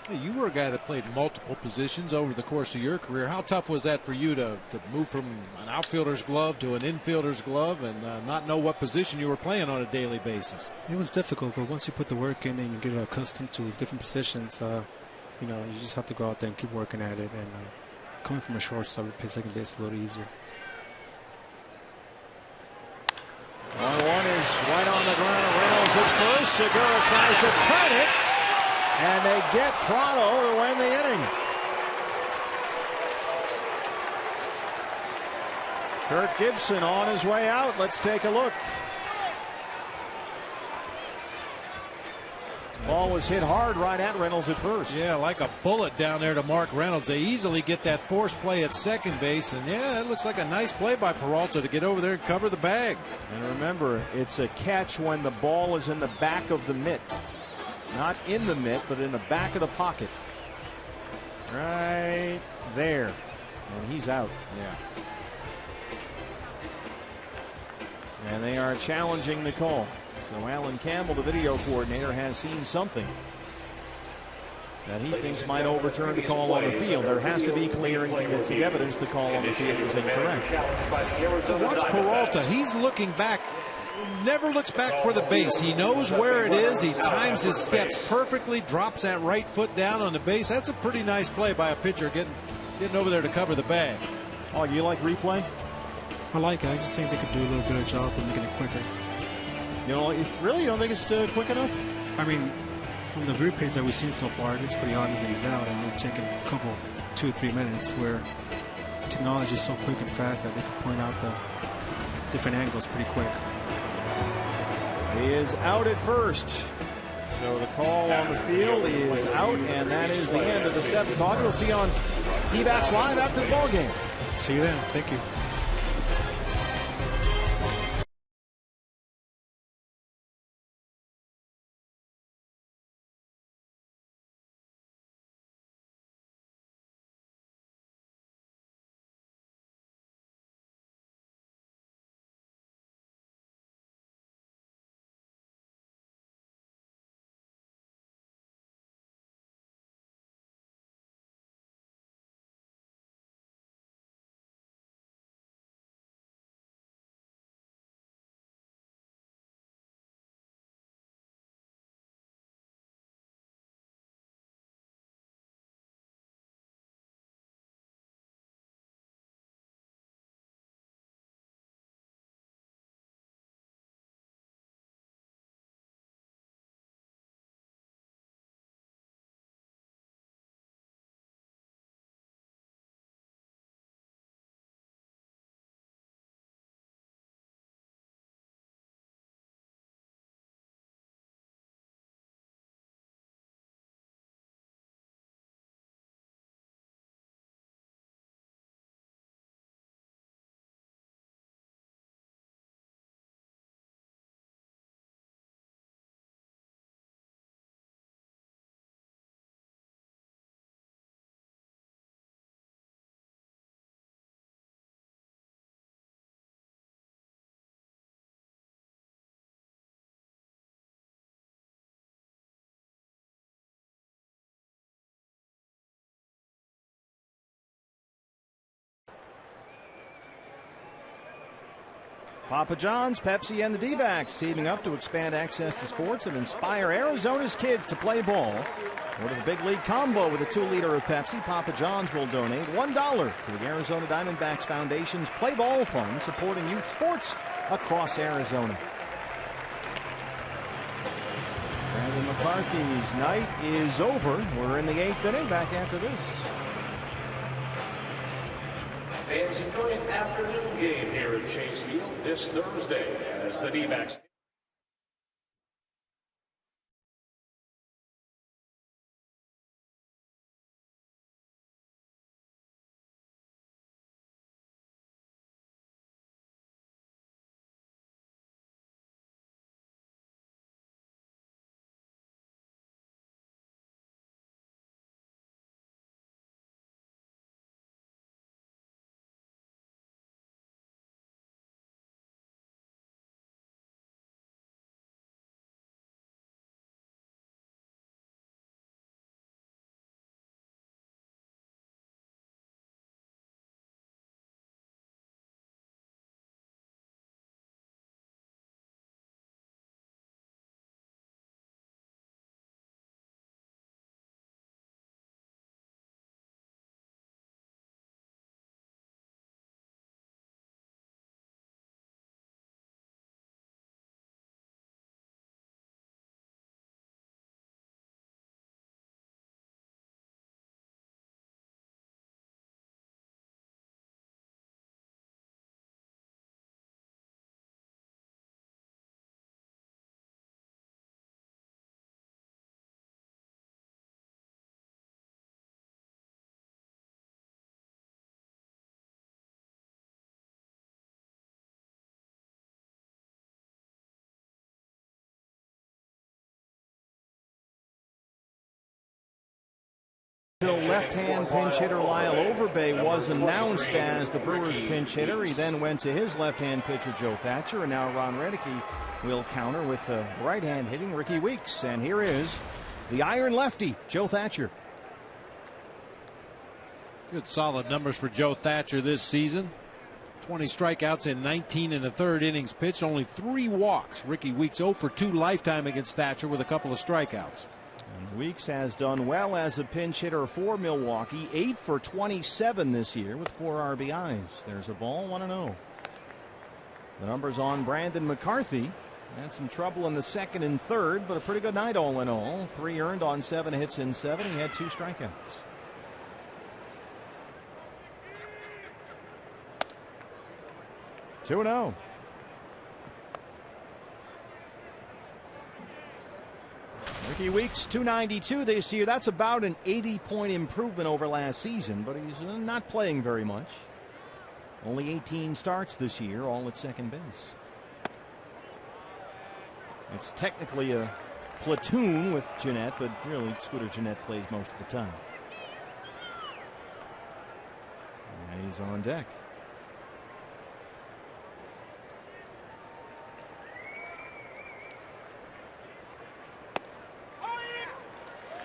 Hey, you were a guy that played multiple positions over the course of your career. How tough was that for you to move from an outfielder's glove to an infielder's glove and not know what position you were playing on a daily basis? It was difficult, but once you put the work in and you get accustomed to different positions, you know, you just have to go out there and keep working at it. And coming from a shortstop, you play second base a little easier. 1-1 is right on the ground. Reynolds at first. Segura tries to turn it. And they get Prado to win the inning. Kurt Gibson on his way out. Let's take a look. Ball was hit hard right at Reynolds at first. Yeah, like a bullet down there to Mark Reynolds. They easily get that force play at second base. And yeah, it looks like a nice play by Peralta to get over there and cover the bag. And remember, it's a catch when the ball is in the back of the mitt. Not in the mitt, but in the back of the pocket. Right there. And he's out. Yeah. And they are challenging the call. So Alan Campbell, the video coordinator, has seen something that he thinks might overturn the call on the field. There has to be clear and convincing evidence the call on the field is incorrect. Watch Peralta. He's looking back. Never looks back for the base. He knows where it is. He times his steps perfectly, drops that right foot down on the base. That's a pretty nice play by a pitcher getting over there to cover the bag. Oh, you like replay? I like it. I just think they could do a little better job of making it quicker. You know, you don't think it's quick enough? I mean, from the replays that we've seen so far, it looks pretty obvious that he's out, and we're taking a couple, 2 or 3 minutes, where technology is so quick and fast that they can point out the different angles pretty quick. He is out at first. So the call on the field is out, and that is the end of the 7th. We'll see you on D-Backs Live after the ball game. See you then. Thank you. Papa John's, Pepsi, and the D-backs teaming up to expand access to sports and inspire Arizona's kids to play ball. Order the Big League Combo with a 2-liter of Pepsi. Papa John's will donate $1 to the Arizona Diamondbacks Foundation's Play Ball Fund, supporting youth sports across Arizona. Brandon McCarthy's night is over. We're in the 8th inning. Back after this. Fans enjoy an afternoon game here at Chase Field this Thursday as the D-backs. Left-hand pinch hitter Lyle Overbay was announced as the Brewers pinch hitter. He then went to his left-hand pitcher Joe Thatcher, and now Ron Reddicky will counter with the right-hand hitting Ricky Weeks. And here is the iron lefty, Joe Thatcher. Good solid numbers for Joe Thatcher this season. 20 strikeouts in 19 1/3 innings pitched, only 3 walks. Ricky Weeks 0 for 2 lifetime against Thatcher with a couple of strikeouts. And Weeks has done well as a pinch hitter for Milwaukee, 8 for 27 this year with 4 RBIs. There's a ball, 1-0. The numbers on Brandon McCarthy. Had some trouble in the second and third, but a pretty good night all in all. 3 earned on 7 hits in 7. He had 2 strikeouts. Two 2-0. Ricky Weeks, 292 this year. That's about an 80-point improvement over last season, but he's not playing very much. Only 18 starts this year, all at second base. It's technically a platoon with Jeanette, but really Scooter Jeanette plays most of the time. And he's on deck.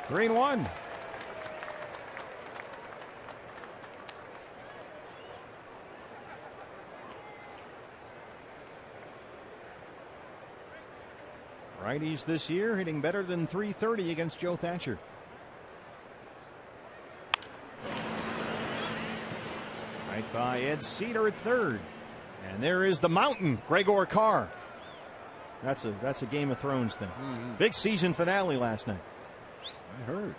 Green 1. Righties this year hitting better than .330 against Joe Thatcher. Right by Ed Cedar at third. And there is the mountain, Gregor Carr. That's a Game of Thrones thing. Big season finale last night. I heard.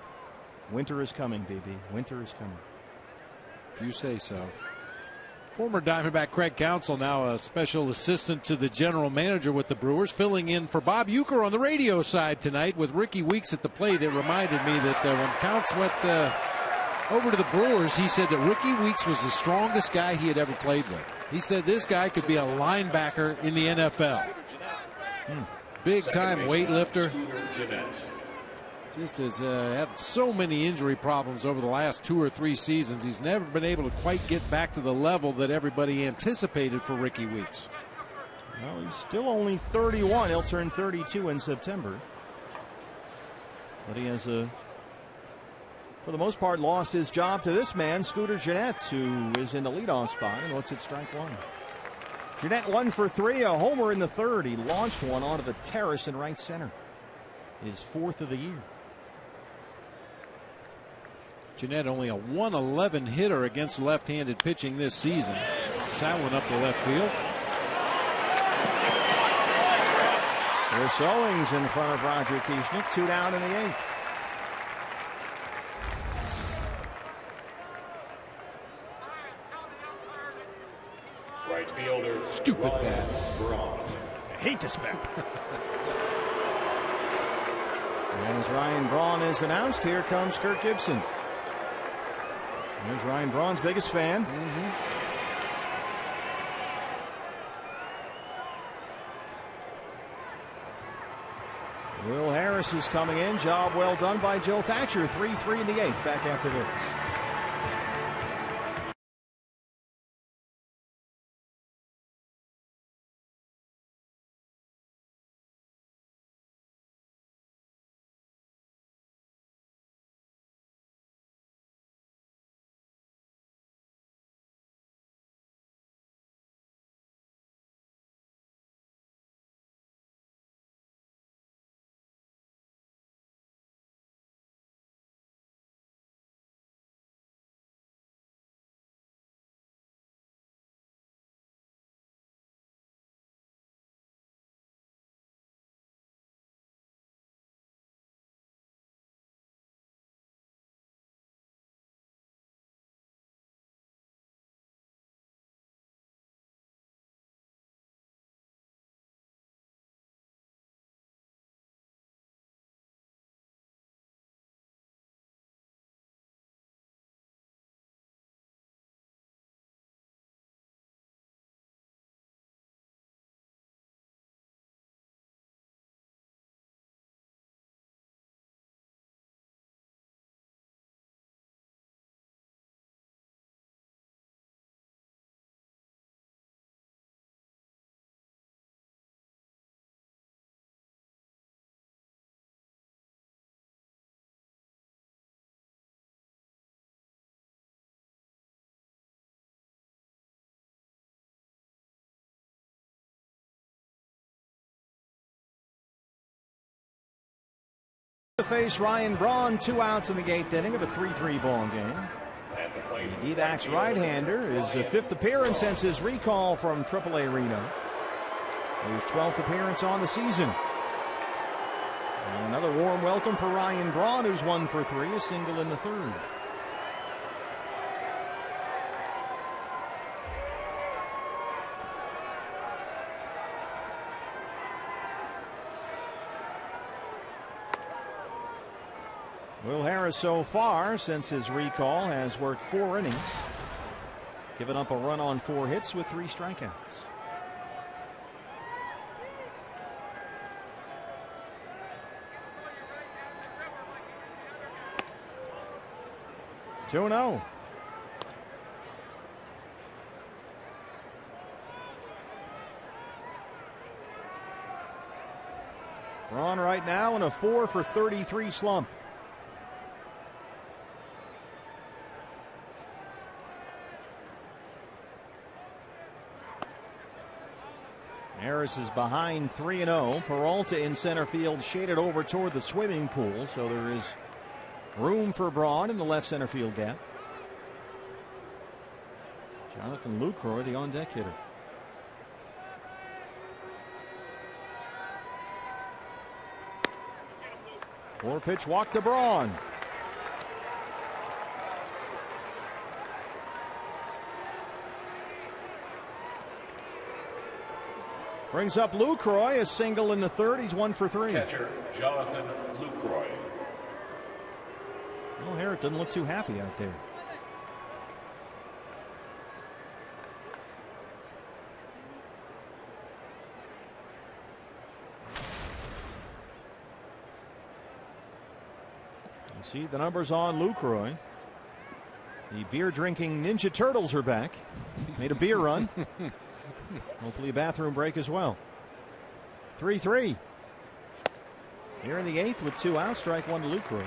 Winter is coming, baby. Winter is coming. If you say so. Former Diamondback Craig Counsell, now a special assistant to the general manager with the Brewers, filling in for Bob Uecker on the radio side tonight with Ricky Weeks at the plate. It reminded me that when Counts went over to the Brewers, he said that Ricky Weeks was the strongest guy he had ever played with. He said this guy could be a linebacker in the NFL. Big time weightlifter. Just has had so many injury problems over the last 2 or 3 seasons. He's never been able to quite get back to the level that everybody anticipated for Ricky Weeks. Well, he's still only 31. He'll turn 32 in September. But he has, for the most part, lost his job to this man, Scooter Jeanette, who is in the leadoff spot and looks at strike 1. Jeanette 1 for 3, a homer in the third. He launched one onto the terrace in right center. His 4th of the year. Jeanette only a 111 hitter against left-handed pitching this season. That one up the left field. Chris Owings in front of Roger Kieschnick. 2 down in the 8th. Right fielder. Stupid bat. I hate this bat. And as Ryan Braun is announced, here comes Kirk Gibson. There's Ryan Braun's biggest fan. Will Harris is coming in. Job well done by Joe Thatcher. 3-3 in the 8th. Back after this. To face Ryan Braun, 2 outs in the 8th inning of a 3-3 ball game. The D-backs right-hander is the 5th appearance since his recall from AAA Reno. His 12th appearance on the season. And another warm welcome for Ryan Braun, who's 1 for 3, a single in the 3rd. Will Harris so far since his recall has worked 4 innings, given up a run on 4 hits with 3 strikeouts. Two 2-0. Braun right now in a 4 for 33 slump. Harris is behind 3-0. Peralta in center field, shaded over toward the swimming pool, so there is room for Braun in the left center field gap. Jonathan Lucroy, the on-deck hitter. Four-pitch walk to Braun. Brings up Lucroy, a single in the 3rd. He's 1 for 3. Catcher Jonathan Lucroy. Well, Harris doesn't look too happy out there. You see the numbers on Lucroy. The beer-drinking Ninja Turtles are back. Made a beer run. Hopefully a bathroom break as well. 3-3. Here in the 8th with 2 outs, strike 1 to Lucroy.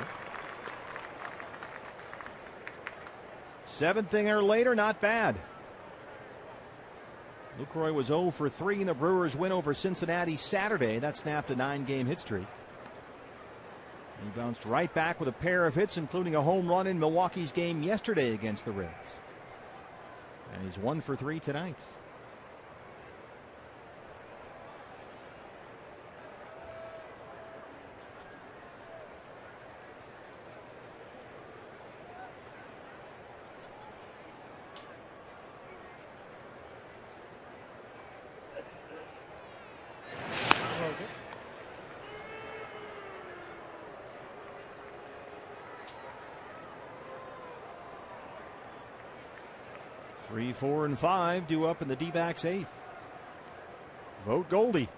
7th inning later, not bad. Lucroy was 0 for 3 in the Brewers' win over Cincinnati Saturday. That snapped a 9-game hit streak. He bounced right back with a pair of hits, including a home run in Milwaukee's game yesterday against the Reds. And he's 1 for 3 tonight. Three, 4, and 5 due up in the D-backs 8th. Vote Goldie.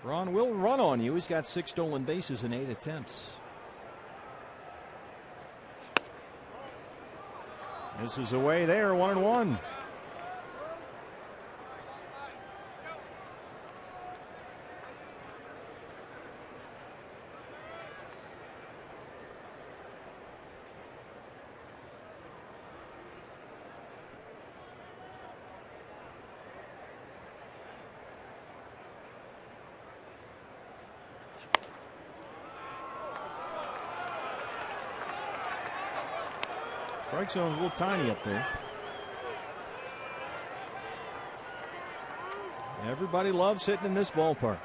Braun will run on you. He's got 6 stolen bases in 8 attempts. This is away there, 1-1. Strike zone's a little tiny up there. Everybody loves hitting in this ballpark.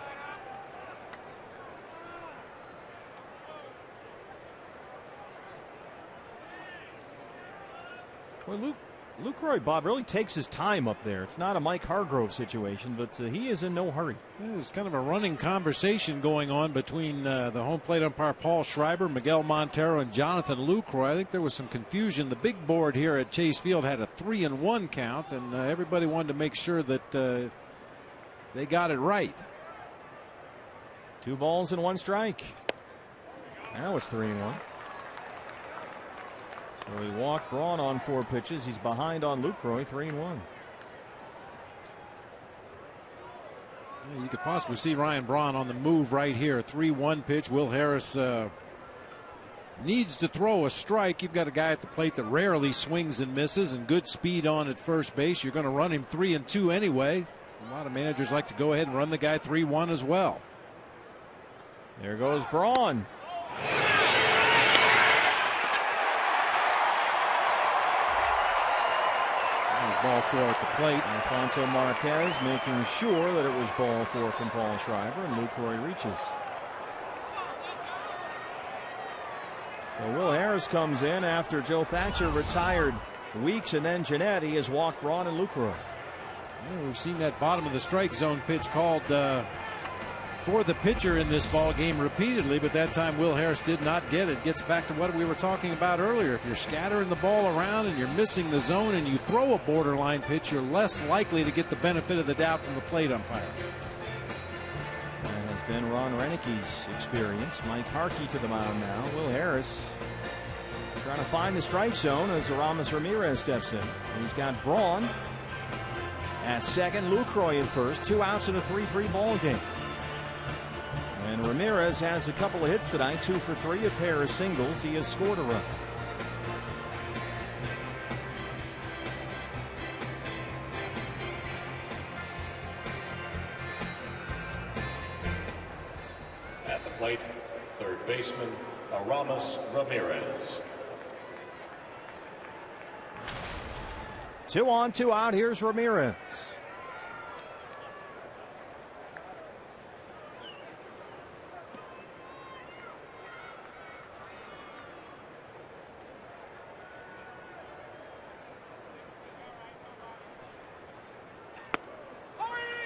Well, Lucroy, Bob, really takes his time up there. It's not a Mike Hargrove situation, but he is in no hurry. There's kind of a running conversation going on between the home plate umpire Paul Schreiber, Miguel Montero, and Jonathan Lucroy. I think there was some confusion. The big board here at Chase Field had a 3-1 count, and everybody wanted to make sure that they got it right. 2 balls and 1 strike. Now it's 3-1. So he walked Braun on 4 pitches. He's behind on Lucroy, 3-1. Yeah, you could possibly see Ryan Braun on the move right here. 3-1 pitch. Will Harris needs to throw a strike. You've got a guy at the plate that rarely swings and misses, and good speed on at first base. You're going to run him 3-2 anyway. A lot of managers like to go ahead and run the guy 3-1 as well. There goes Braun. Ball 4 at the plate. Alfonso Marquez making sure that it was ball 4 from Paul Schreiber, and Lucroy reaches. So Will Harris comes in after Joe Thatcher retired weeks, and then Giannetti has walked Braun and Lucroy. Yeah, we've seen that bottom of the strike zone pitch called for the pitcher in this ball game repeatedly, but that time Will Harris did not get it. Gets back to what we were talking about earlier. If you're scattering the ball around and you're missing the zone and you throw a borderline pitch, you're less likely to get the benefit of the doubt from the plate umpire. That has been Ron Renicke's experience. Mike Harkey to the mound now. Will Harris trying to find the strike zone as Aramis Ramirez steps in. He's got Braun at second, Lucroy at first. 2 outs in a 3-3 ball game. And Ramirez has a couple of hits tonight, 2 for 3, a pair of singles. He has scored a run. At the plate, third baseman Aramis Ramirez. 2 on, 2 out. Here's Ramirez.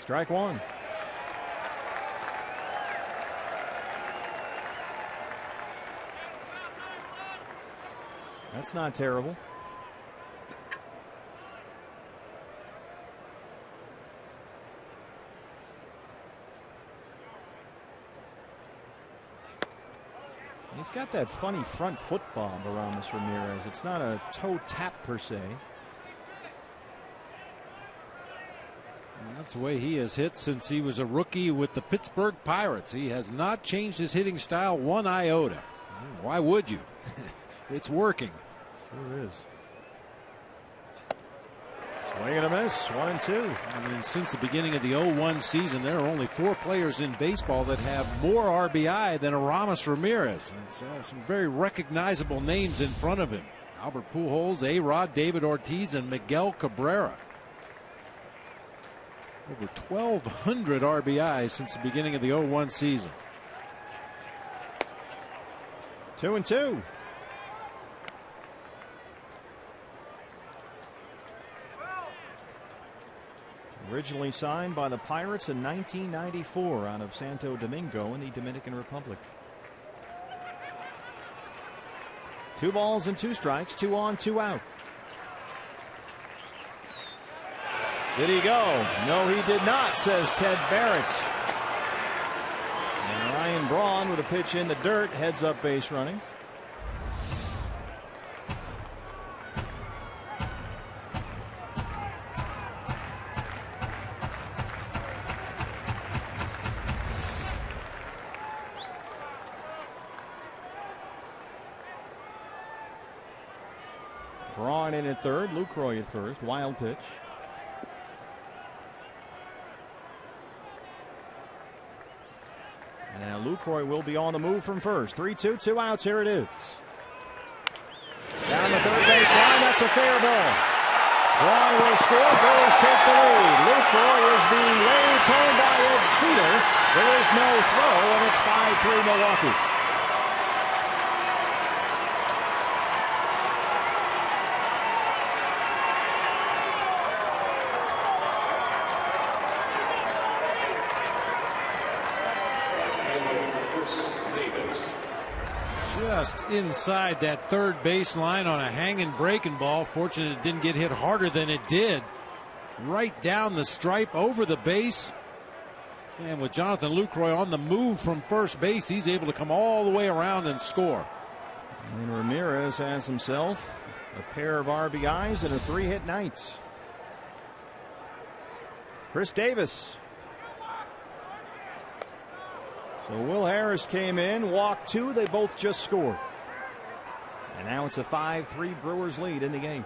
Strike 1. That's not terrible. He's got that funny front foot bob, Aramis Ramirez. It's not a toe tap per se. That's the way he has hit since he was a rookie with the Pittsburgh Pirates. He has not changed his hitting style one iota. Why would you? It's working. Sure is. Swing and a miss. 1-2. I mean, since the beginning of the 0-1 season, there are only 4 players in baseball that have more RBI than Aramis Ramirez. It's some very recognizable names in front of him. Albert Pujols, A-Rod, David Ortiz, and Miguel Cabrera. Over 1,200 RBIs since the beginning of the 0-1 season. 2-2. Originally signed by the Pirates in 1994 out of Santo Domingo in the Dominican Republic. 2 balls and 2 strikes, 2 on, 2 out. Did he go? No, he did not, says Ted Barrett. And Ryan Braun with a pitch in the dirt, heads up base running. Braun in at third, Lucroy at first, wild pitch. And now Lucroy will be on the move from first. 3-2, 2 outs, here it is. Down the third base line, that's a fair ball. Braun will score, Brewers take the lead. Lucroy is being waved home by Ed Cedar. There is no throw, and it's 5-3 Milwaukee. Just inside that third base line on a hanging breaking ball. Fortunate it didn't get hit harder than it did. Right down the stripe, over the base. And with Jonathan Lucroy on the move from first base, he's able to come all the way around and score. And Ramirez has himself a pair of RBIs and a 3-hit night. Chris Davis. So Will Harris came in, walked 2, they both just scored. And now it's a 5-3 Brewers lead in the 8th.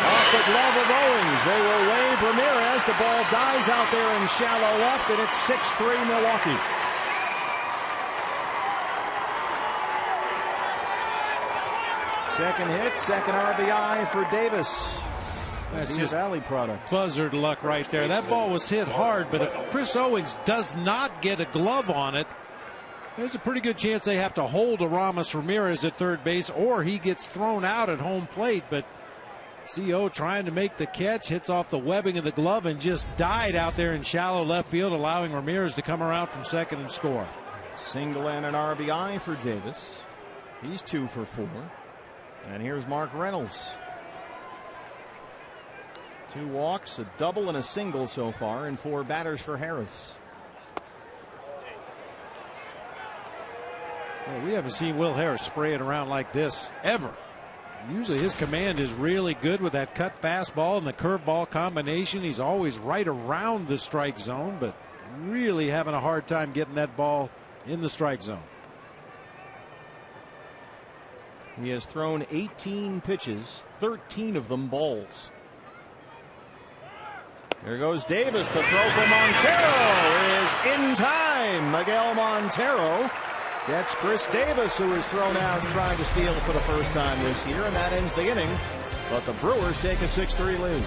Off the glove of Owens, they will wave Ramirez. The ball dies out there in shallow left, and it's 6-3 Milwaukee. Second hit, second RBI for Davis. That's just Valley product. Buzzard luck right there. That ball was hit hard, but if Chris Owens does not get a glove on it, there's a pretty good chance they have to hold Aramis Ramirez at third base, or he gets thrown out at home plate. But CO trying to make the catch, hits off the webbing of the glove and just died out there in shallow left field, allowing Ramirez to come around from second and score. Single and an RBI for Davis. He's 2 for 4. And here's Mark Reynolds. 2 walks, a double and a single so far, and 4 batters for Harris. Well, we haven't seen Will Harris spray it around like this ever. Usually his command is really good with that cut fastball and the curveball combination. He's always right around the strike zone, but really having a hard time getting that ball in the strike zone. He has thrown 18 pitches, 13 of them balls. There goes Davis. The throw from Montero is in time. Miguel Montero gets Chris Davis, who is thrown out trying to steal for the first time this year, and that ends the inning. But the Brewers take a 6-3 lead.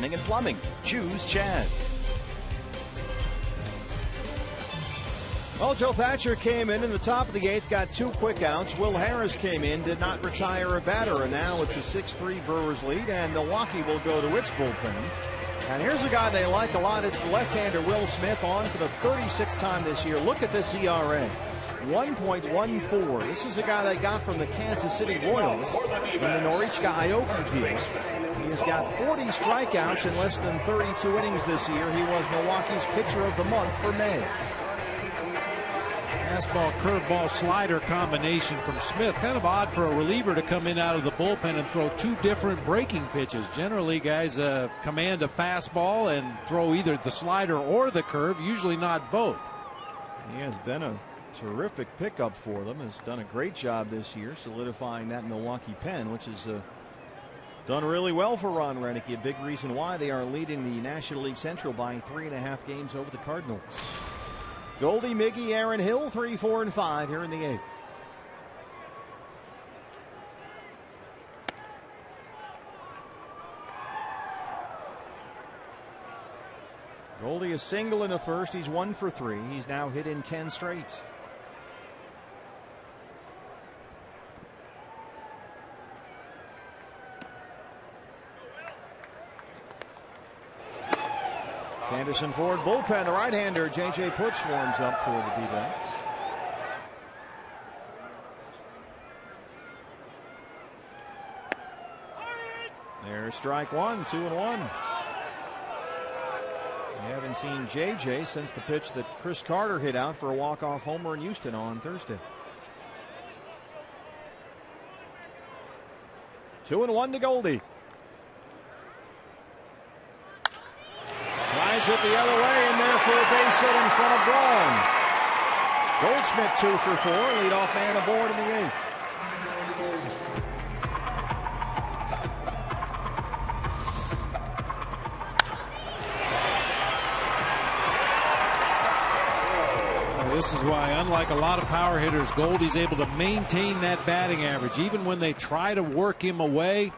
and plumbing. Choose Chaz. Well, Joe Thatcher came in the top of the 8th, got 2 quick outs. Will Harris came in, did not retire a batter, and now it's a 6-3 Brewers lead, and Milwaukee will go to its bullpen. And here's a guy they like a lot. It's the left-hander Will Smith, on for the 36th time this year. Look at this ERA, 1.14. This is a guy they got from the Kansas City Royals in the Norichika Aoki deal. He has got 40 strikeouts in less than 32 innings this year. He was Milwaukee's pitcher of the month for May. Fastball, curveball, slider combination from Smith. Kind of odd for a reliever to come in out of the bullpen and throw 2 different breaking pitches. Generally, guys command a fastball and throw either the slider or the curve, usually not both. He has been a terrific pickup for them. Has done a great job this year solidifying that Milwaukee pen, which is done really well for Ron Renicky. A big reason why they are leading the National League Central by 3.5 games over the Cardinals. Goldie, Miggy, Aaron Hill, 3, 4, and 5 here in the 8th. Goldie a single in the first. He's 1 for 3. He's now hit in 10 straight. Sanderson Ford bullpen. The right-hander J.J. Putz warms up for the D-backs. There's strike 1, 2-1. We haven't seen J.J. since the pitch that Chris Carter hit out for a walk-off homer in Houston on Thursday. 2-1 to Goldie. Drives it the other way, and there for a base hit in front of Braun. Goldschmidt 2 for 4, leadoff man aboard in the 8th. This is why, unlike a lot of power hitters, Goldie's able to maintain that batting average. Even when they try to work him away,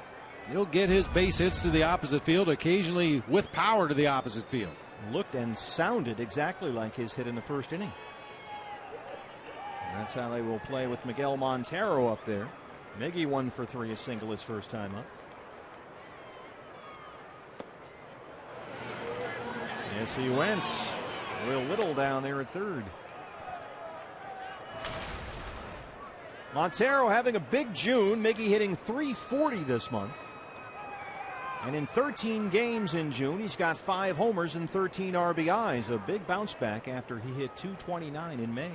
he'll get his base hits to the opposite field, occasionally with power to the opposite field. Looked and sounded exactly like his hit in the first inning. And that's how they will play with Miguel Montero up there. Miggy 1 for 3, a single his first time up. Yes, he went. Will Little down there at third. Montero having a big June. Miggy hitting .340 this month. And in 13 games in June, he's got 5 homers and 13 RBIs. A big bounce back after he hit .229 in May.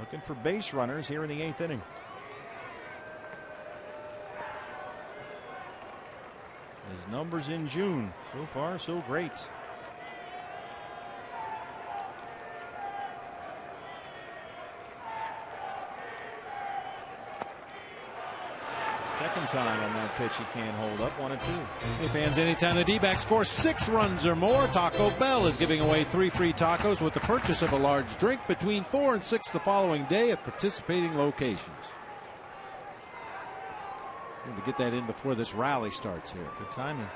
Looking for base runners here in the 8th inning. His numbers in June, so far so great. Second time on that pitch he can't hold up. 1-2. Hey fans, anytime the D-backs score 6 runs or more, Taco Bell is giving away 3 free tacos with the purchase of a large drink between 4 and 6 the following day at participating locations. Need to get that in before this rally starts here. Good timing.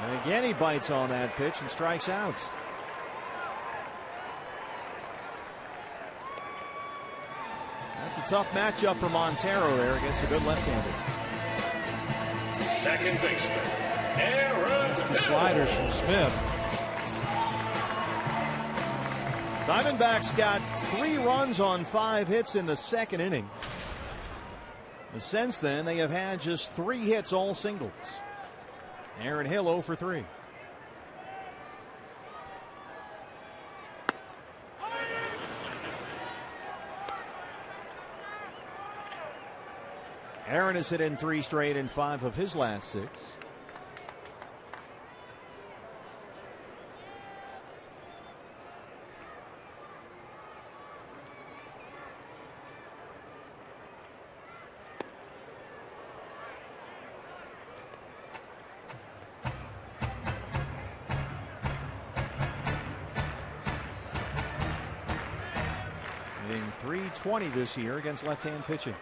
And again he bites on that pitch and strikes out. That's a tough matchup for Montero there against a good left-hander. Second baseman, Aaron Nasty sliders from Smith. Diamondbacks got 3 runs on 5 hits in the second inning. But since then, they have had just 3 hits, all singles. Aaron Hill 0 for 3. Aaron has hit in 3 straight in 5 of his last 6. .320 this year against left-hand pitching.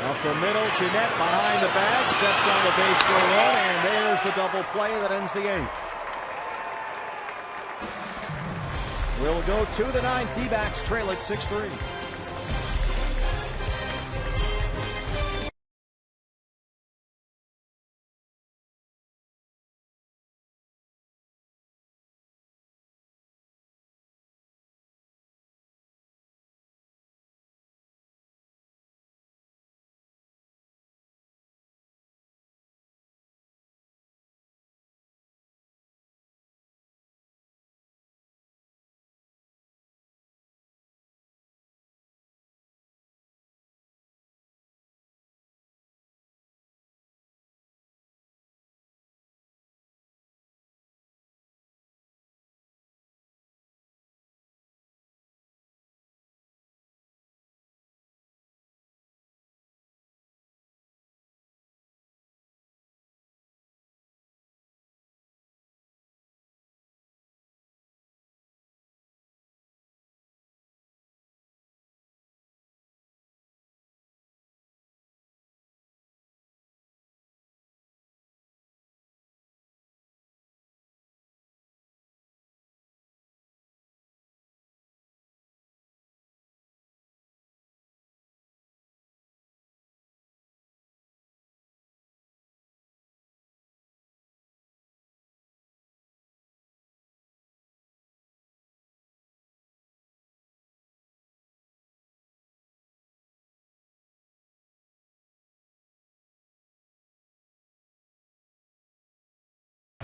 Up the middle, Jeanette behind the bag, steps on the base for a run, and there's the double play that ends the 8th. We'll go to the 9th. D-backs trail at 6-3.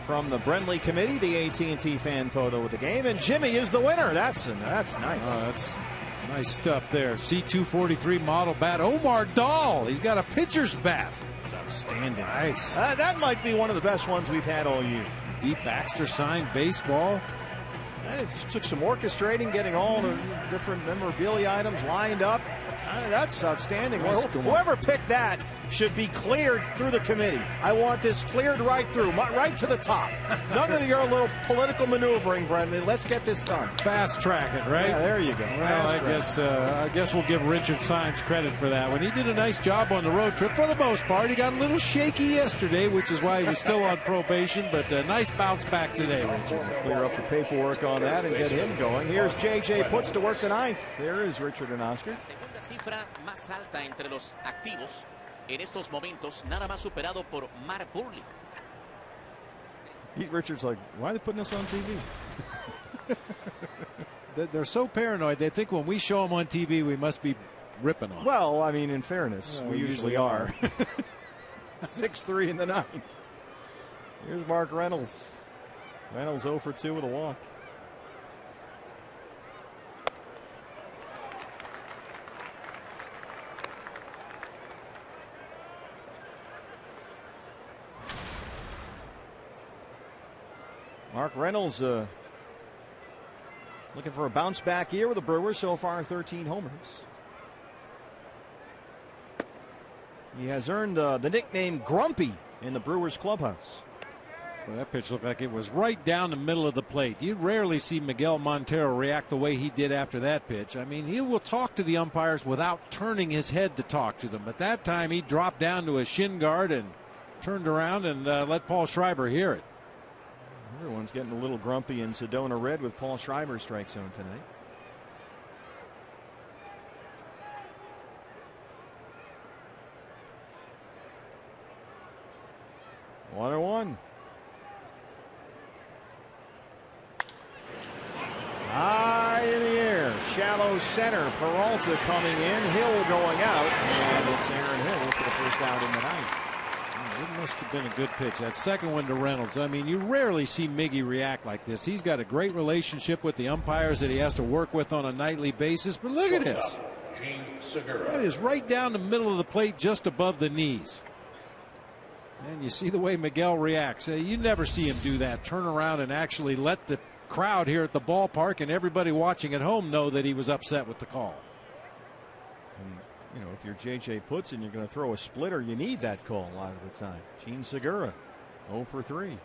From the Brenly Committee, the AT&T fan photo of the game, and Jimmy is the winner. That's nice. That's nice stuff there. C243 model bat. Omar Dahl. He's got a pitcher's bat. It's outstanding. Nice. That might be one of the best ones we've had all year. Deep Baxter signed baseball. It took some orchestrating, getting all the different memorabilia items lined up. That's outstanding. Whoever picked that should be cleared through the committee. I want this cleared right through, right to the top. None of your little political maneuvering, Brendan. Let's get this done. Fast track it, right? Yeah, there you go. Well, I guess we'll give Richard Symes credit for that one. He did a nice job on the road trip for the most part. He got a little shaky yesterday, which is why he was still on probation, but a nice bounce back today, Richard. Clear up the paperwork on that and get him going. Here's JJ Puts to work the 9th. There is Richard and Oscar. Cifra más alta entre los activos en estos momentos, nada más superado por Mark Buehrle. Pete Richards like, why are they putting us on TV? They're so paranoid. They think when we show them on TV, we must be ripping on them. Well, I mean, in fairness, we usually are. 6-3 in the 9th. Here's Mark Reynolds. Reynolds 0 for 2 with a walk. Mark Reynolds looking for a bounce back year with the Brewers, so far 13 homers. He has earned the nickname Grumpy in the Brewers clubhouse. Well, that pitch looked like it was right down the middle of the plate. You rarely see Miguel Montero react the way he did after that pitch. I mean, he will talk to the umpires without turning his head to talk to them. But that time he dropped down to a shin guard and turned around and let Paul Schreiber hear it. Everyone's getting a little grumpy in Sedona Red with Paul Schreiber's strike zone tonight. One and one. High in the air, shallow center. Peralta coming in, Hill going out, and it's Aaron Hill for the first out in the 9th. It must have been a good pitch. That second one to Reynolds. I mean, you rarely see Miggy react like this. He's got a great relationship with the umpires that he has to work with on a nightly basis. But look at this. That is right down the middle of the plate, just above the knees. And you see the way Miguel reacts. You never see him do that. Turn around and actually let the crowd here at the ballpark and everybody watching at home know that he was upset with the call. You know, if you're J.J. Putz and you're going to throw a splitter, you need that call a lot of the time. Gene Segura, 0 for 3.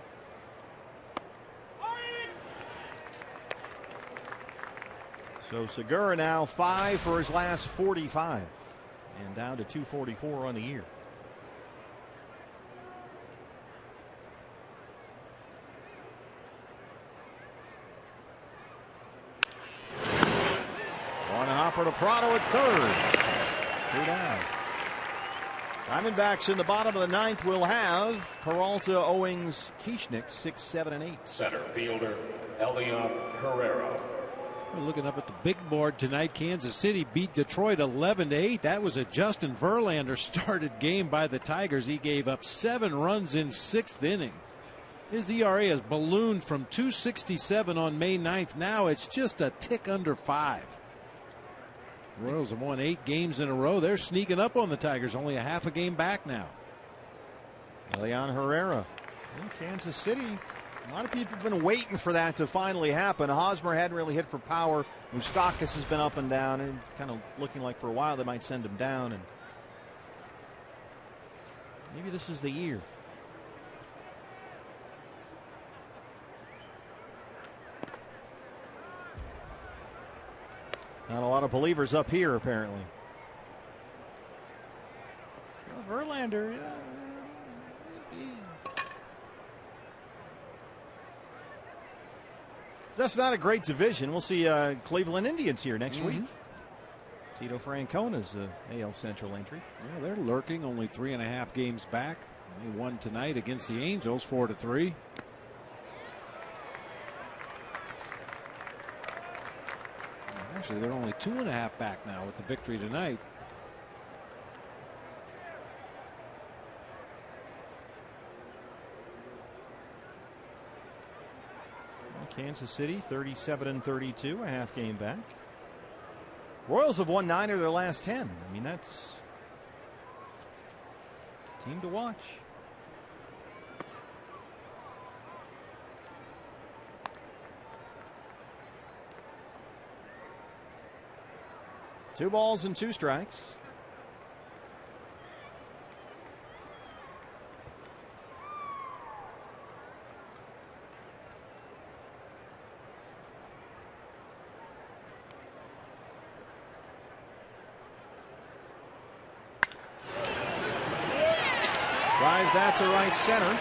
So Segura now 5 for his last 45 and down to 244 on the year. On a hopper to Prado at third. 2 down. Diamondbacks in the bottom of the 9th will have Peralta, Owings, Kieschnick 6, 7, and 8. Center fielder Elian Herrera. We're looking up at the big board tonight. Kansas City beat Detroit 11-8. That was a Justin Verlander started game by the Tigers. He gave up 7 runs in 6th inning. His ERA has ballooned from 2.67 on May 9th. Now it's just a tick under 5. Royals have won 8 games in a row. They're sneaking up on the Tigers, only a half a game back now. Elian Herrera. In Kansas City, a lot of people have been waiting for that to finally happen. Hosmer hadn't really hit for power. Moustakas has been up and down, and kind of looking like for a while they might send him down. And maybe this is the year. Not a lot of believers up here, apparently. Well, Verlander, that's not a great division. We'll see Cleveland Indians here next week. Tito Francona's AL Central entry. Yeah, they're lurking, only 3.5 games back. They won tonight against the Angels 4-3. Actually, they're only 2.5 back now with the victory tonight. Kansas City 37-32, a half game back. Royals have won 9 of their last 10. I mean, that's a team to watch. Two balls and 2 strikes. Drives that to right center. And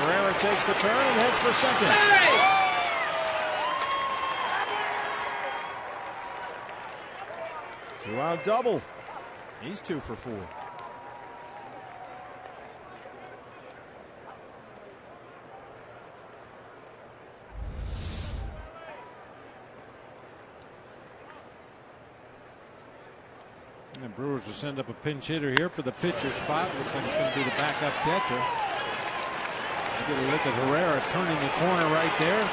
Herrera takes the turn and heads for second. Hey! 2-out double. He's 2 for 4. And the Brewers will send up a pinch hitter here for the pitcher spot. Looks like it's going to be the backup catcher. Get a look at Herrera turning the corner right there.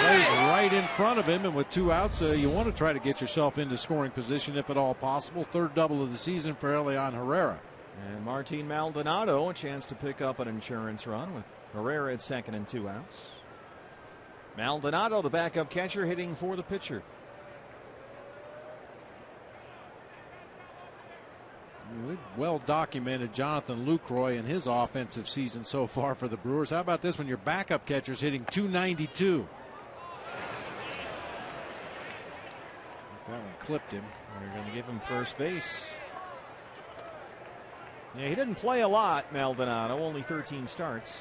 Plays right in front of him, and with 2 outs, you want to try to get yourself into scoring position if at all possible. 3rd double of the season for Elian Herrera. And Martin Maldonado, a chance to pick up an insurance run with Herrera at second and 2 outs. Maldonado, the backup catcher, hitting for the pitcher. Well documented Jonathan Lucroy in his offensive season so far for the Brewers. How about this when your backup catcher's hitting .292? That one clipped him. They're going to give him first base. Yeah, he didn't play a lot, Maldonado, only 13 starts.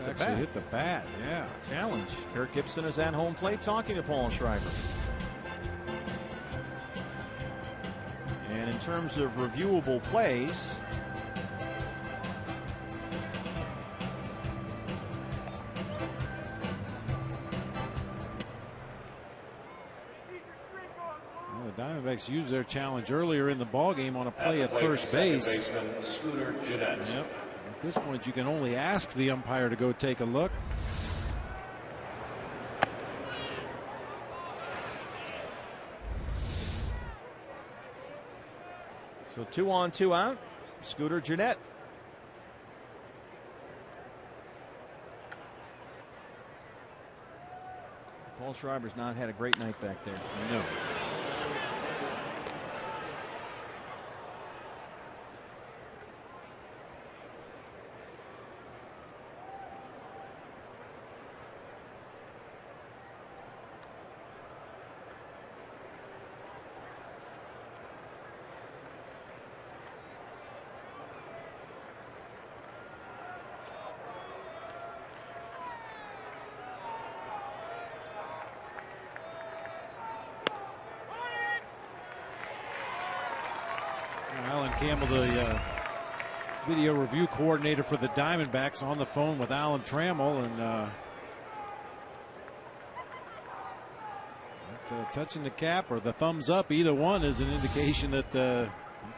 Actually hit the bat, yeah. Challenge. Kirk Gibson is at home plate talking to Paul Schreiber. And in terms of reviewable plays, the Diamondbacks used their challenge earlier in the ballgame on a play at first base. Yep. At this point, you can only ask the umpire to go take a look. So 2 on, 2 out. Scooter Gennett. Paul Schreiber's not had a great night back there. No. Alan Campbell, the video review coordinator for the Diamondbacks, on the phone with Alan Trammell, and touching the cap or the thumbs up, either one is an indication that you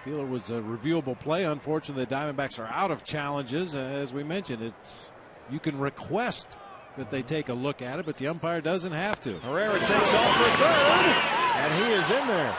feel it was a reviewable play. Unfortunately, the Diamondbacks are out of challenges. As we mentioned, you can request that they take a look at it, but the umpire doesn't have to. Herrera takes off for third, and he is in there.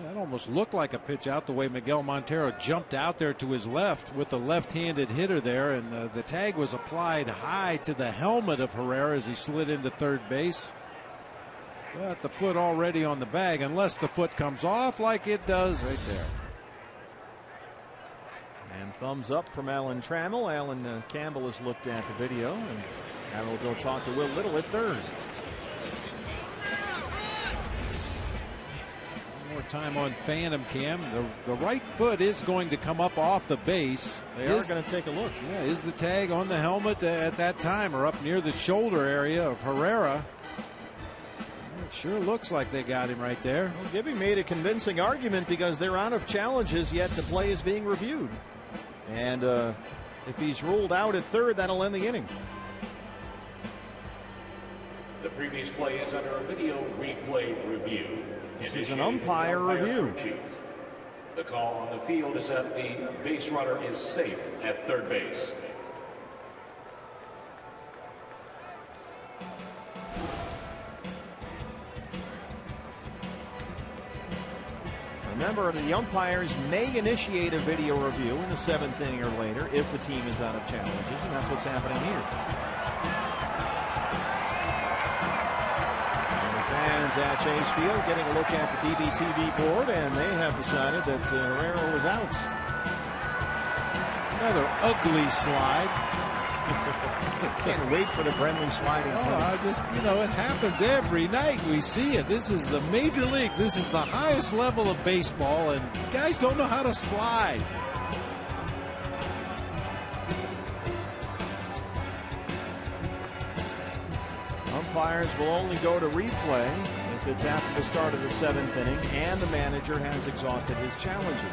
That almost looked like a pitch out, the way Miguel Montero jumped out there to his left with the left-handed hitter there, and the tag was applied high to the helmet of Herrera as he slid into third base. But the foot already on the bag, unless the foot comes off like it does right there. And thumbs up from Alan Trammell. Alan Campbell has looked at the video, and Alan will go talk to Will Little at third. More time on Phantom Cam. The right foot is going to come up off the base. They are going to take a look. Yeah, is the tag on the helmet at that time or up near the shoulder area of Herrera? It sure looks like they got him right there. Well, Gibby made a convincing argument because they're out of challenges, yet the play is being reviewed. And if he's ruled out at third, that'll end the inning. The previous play is under a video replay review. This is an umpire review. The call on the field is that the base runner is safe at third base. Remember, the umpires may initiate a video review in the 7th inning or later if the team is out of challenges, and that's what's happening here. Fans at Chase Field getting a look at the DBTV board, and they have decided that Herrera was out. Another ugly slide. Can't wait for the Brenly sliding. It happens every night. We see it. This is the major leagues. This is the highest level of baseball, and guys don't know how to slide. Umpires will only go to replay if it's after the start of the 7th inning and the manager has exhausted his challenges.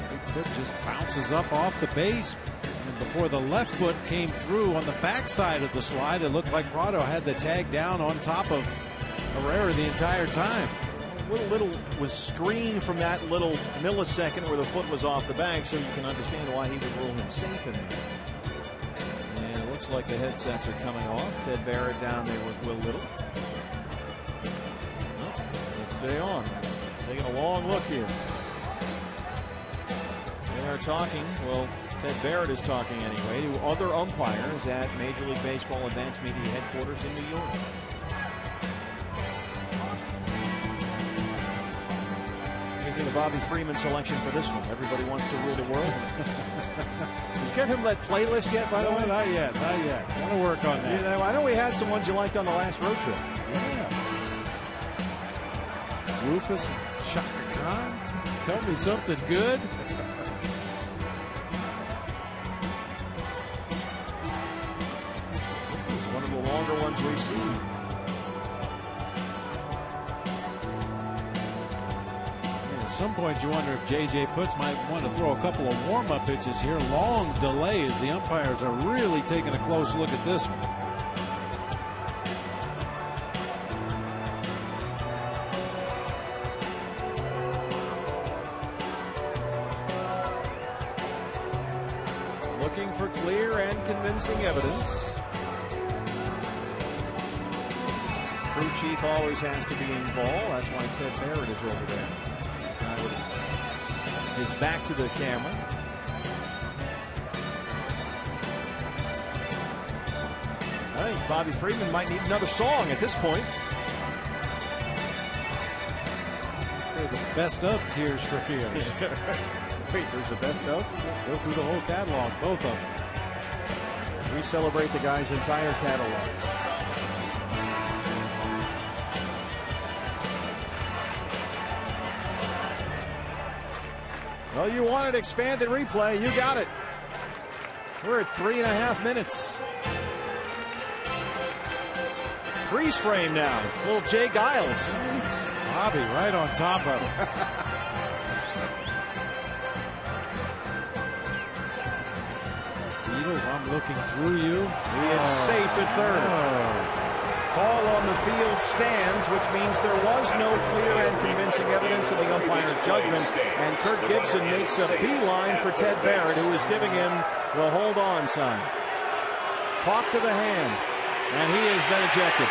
Big foot just bounces up off the base. And before the left foot came through on the backside of the slide, it looked like Prado had the tag down on top of Herrera the entire time. Little was screened from that little millisecond where the foot was off the bag, so you can understand why he would rule him safe in there. Looks like the headsets are coming off. Ted Barrett down there with Will Little. Let's stay on. Taking a long look here. They are talking. Well, Ted Barrett is talking anyway to other umpires at Major League Baseball Advanced Media Headquarters in New York. Making the Bobby Freeman selection for this one. Everybody wants to rule the world. Did you get him that playlist yet, by the way? Not yet. Gotta work on that. I know we had some ones you liked on the last road trip. Yeah. Rufus and Shaka Khan. Tell me something good. This is one of the longer ones we've seen. At some point you wonder if J.J. Putz might want to throw a couple of warm-up pitches here. Long delay as the umpires are really taking a close look at this one. looking for clear and convincing evidence. Crew chief always has to be involved. That's why Ted Barrett is over there. Guy with his back to the camera. I think Bobby Freeman might need another song at this point. They're the best of Tears for Fears. Wait, there's a best of? Go through the whole catalog, both of them. We celebrate the guy's entire catalog. Well, you wanted expanded replay. You got it. We're at 3.5 minutes. Freeze frame now. Little Jay Giles. Bobby right on top of him. Beatles, I'm looking through you. He is safe at third. Call on the field stands, which means there was no clear and convincing evidence of the umpire's judgment. And Kirk Gibson makes a beeline for Ted Barrett, who is giving him the hold on sign. Talk to the hand, and he has been ejected.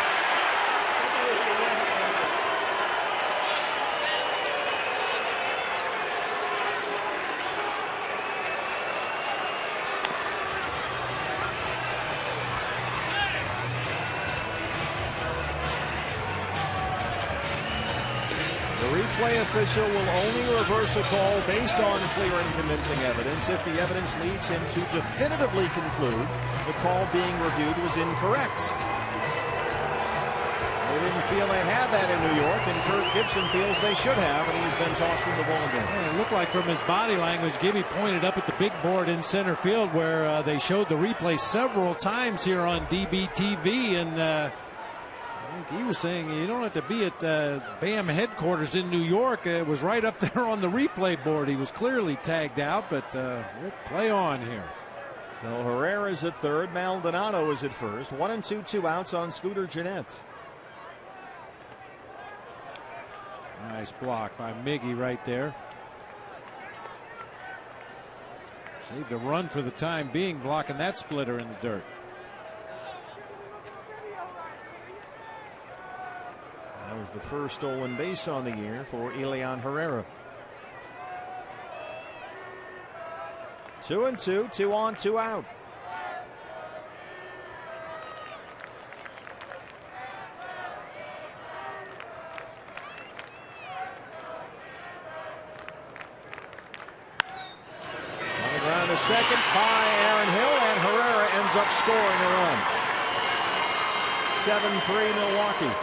Replay official will only reverse a call based on clear and convincing evidence if the evidence leads him to definitively conclude the call being reviewed was incorrect. They didn't feel they had that in New York, and Kirk Gibson feels they should have, and he's been tossed from the ball game. Yeah, it looked like from his body language, Gibby pointed up at the big board in center field where they showed the replay several times here on DBTV, and I think he was saying you don't have to be at BAM headquarters in New York. It was right up there on the replay board. He was clearly tagged out, but we'll play on here. So Herrera's at third. Maldonado is at first. 1 and 2, 2 outs on Scooter Gennett. Nice block by Miggy right there. Saved a run for the time being, blocking that splitter in the dirt. That was the first stolen base on the year for Elian Herrera. 2 and 2, 2 on, 2 out. On the ground to second by Aaron Hill, and Herrera ends up scoring a run. 7-3 Milwaukee.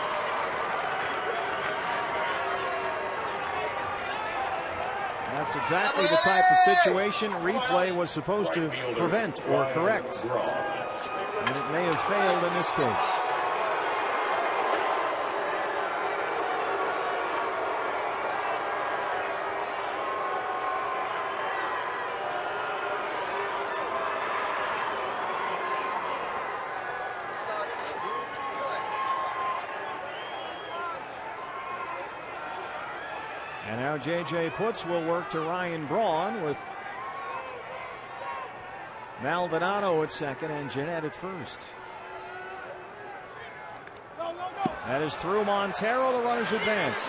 That's exactly the type of situation replay was supposed to prevent or correct. And it may have failed in this case. And now J.J. Putz will work to Ryan Braun with Maldonado at second and Gennett at first. That is through Montero. The runners advance.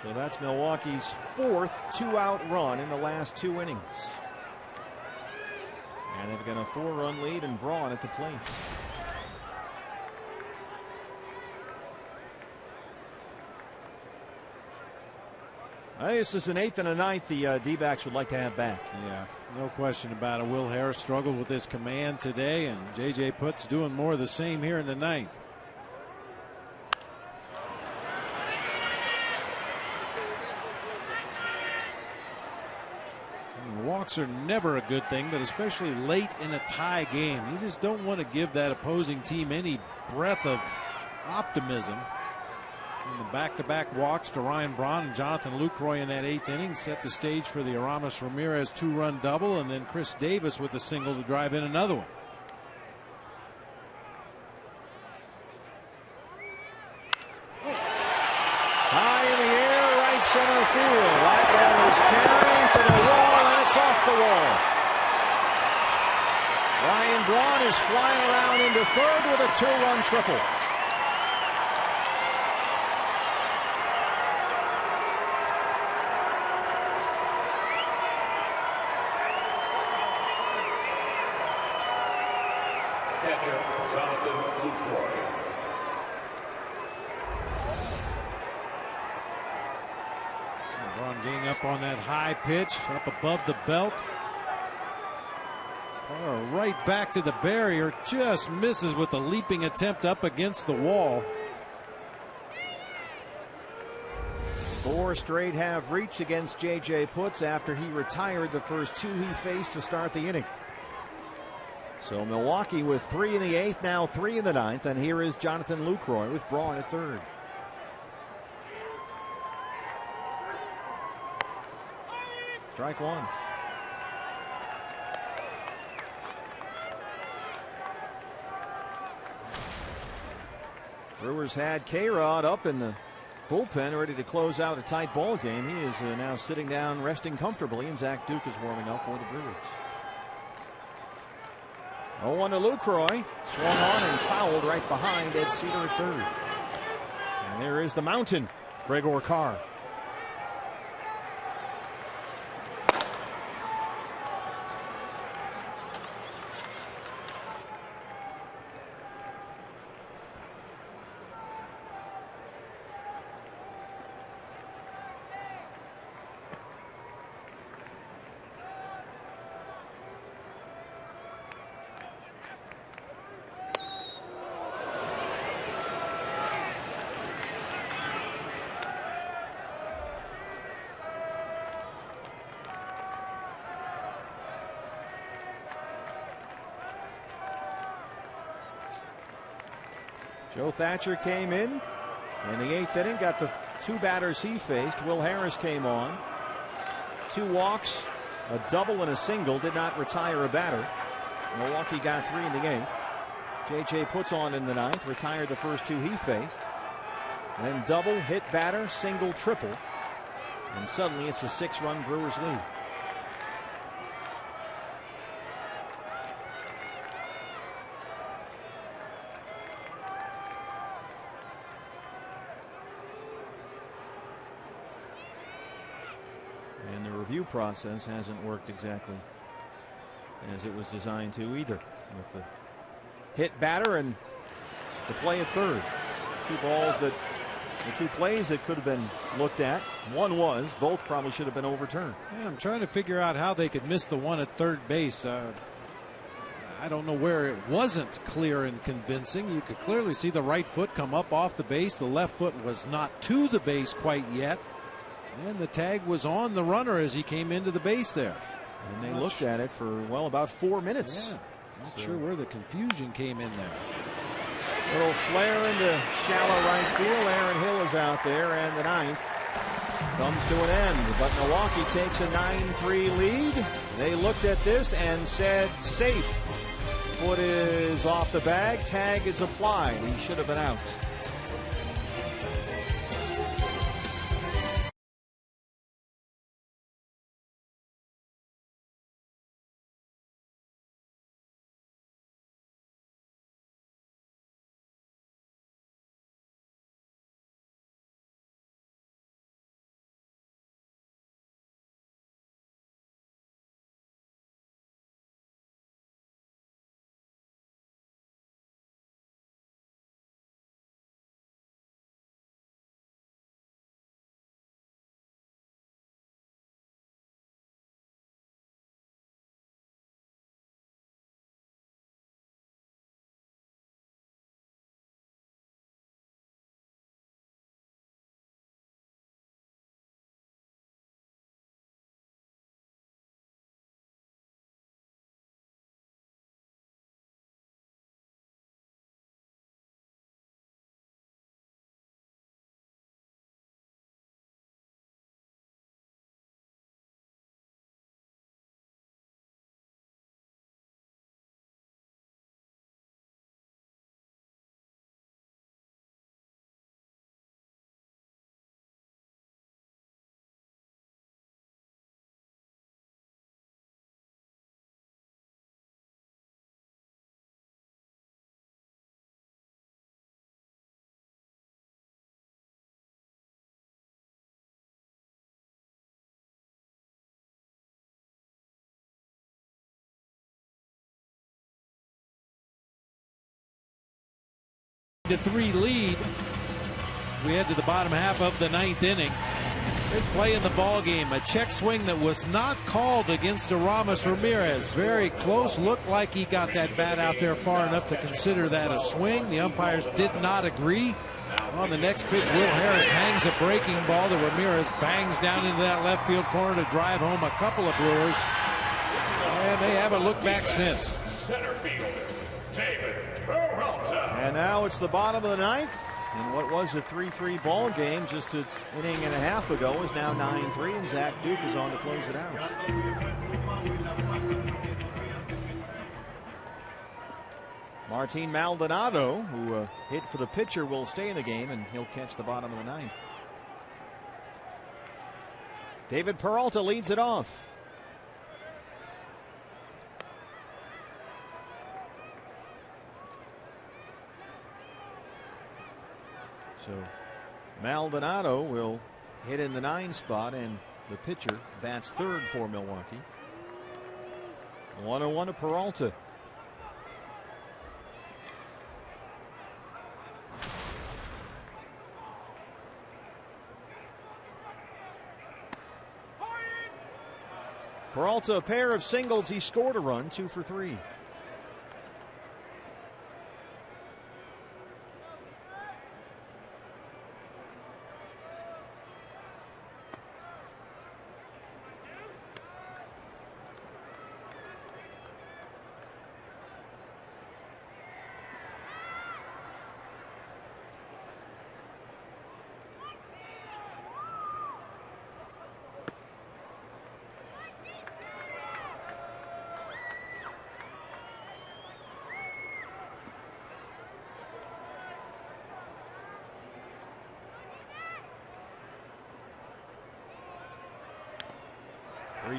So that's Milwaukee's fourth two-out run in the last 2 innings. And they've got a 4-run lead and Braun at the plate. I think this is an 8th and a 9th the D-backs would like to have back. Yeah, no question about it. Will Harris struggled with his command today, and J.J. Putz doing more of the same here in the 9th. Walks are never a good thing, but especially late in a tie game. You just don't want to give that opposing team any breath of optimism. And the back-to-back walks to Ryan Braun and Jonathan Lucroy in that 8th inning set the stage for the Aramis Ramirez 2-run double, and then Chris Davis with a single to drive in another one. right center field. That ball is carrying to the wall, and it's off the wall. Ryan Braun is flying around into third with a 2-run triple. Getting up on that high pitch, up above the belt. Right back to the barrier, just misses with a leaping attempt up against the wall. 4 straight have reached against J.J. Putz after he retired the first 2 he faced to start the inning. So Milwaukee with 3 in the 8th, now 3 in the 9th, and here is Jonathan Lucroy with Braun at third. Strike one. Brewers had K-Rod up in the bullpen ready to close out a tight ball game. He is now sitting down resting comfortably, and Zach Duke is warming up for the Brewers. 0-1 to Lucroy. Swung on and fouled right behind Ed Cedar at third. And there is the mountain, Gregor Carr. Joe Thatcher came in the 8th inning, got the 2 batters he faced. Will Harris came on. 2 walks, a double and a single, did not retire a batter. Milwaukee got 3 in the 8th. J.J. Putz on in the 9th, retired the first 2 he faced. Then double, hit batter, single, triple. And suddenly it's a 6-run Brewers lead. Review process hasn't worked exactly as it was designed to either, with the hit batter and the play at third. 2 plays that could have been looked at. One was, both probably should have been overturned. Yeah, I'm trying to figure out how they could miss the one at third base. I don't know where it wasn't clear and convincing. You could clearly see the right foot come up off the base. The left foot was not to the base quite yet. And the tag was on the runner as he came into the base there. And they looked at it for, well, about 4 minutes. Yeah, not sure where the confusion came in there. Little flare into shallow right field. Aaron Hill is out there, and the 9th comes to an end. But Milwaukee takes a 9-3 lead. They looked at this and said, safe. Foot is off the bag. Tag is applied. He should have been out. 3 lead. We head to the bottom half of the 9th inning. Big play in the ball game. A check swing that was not called against Aramis Ramirez. Very close. Looked like he got that bat out there far enough to consider that a swing. The umpires did not agree. On the next pitch, Will Harris hangs a breaking ball that Ramirez bangs down into that left field corner to drive home a couple of Brewers. And they haven't looked back since. Center fielder, David Peralta. And now it's the bottom of the 9th. And what was a 3-3 ball game just an inning and a half ago is now 9-3, and Zach Duke is on to close it out. Martin Maldonado, who hit for the pitcher, will stay in the game, and he'll catch the bottom of the 9th. David Peralta leads it off. So Maldonado will hit in the 9 spot, and the pitcher bats third for Milwaukee. 1-1 to Peralta. Peralta, a pair of singles. He scored a run, 2 for 3.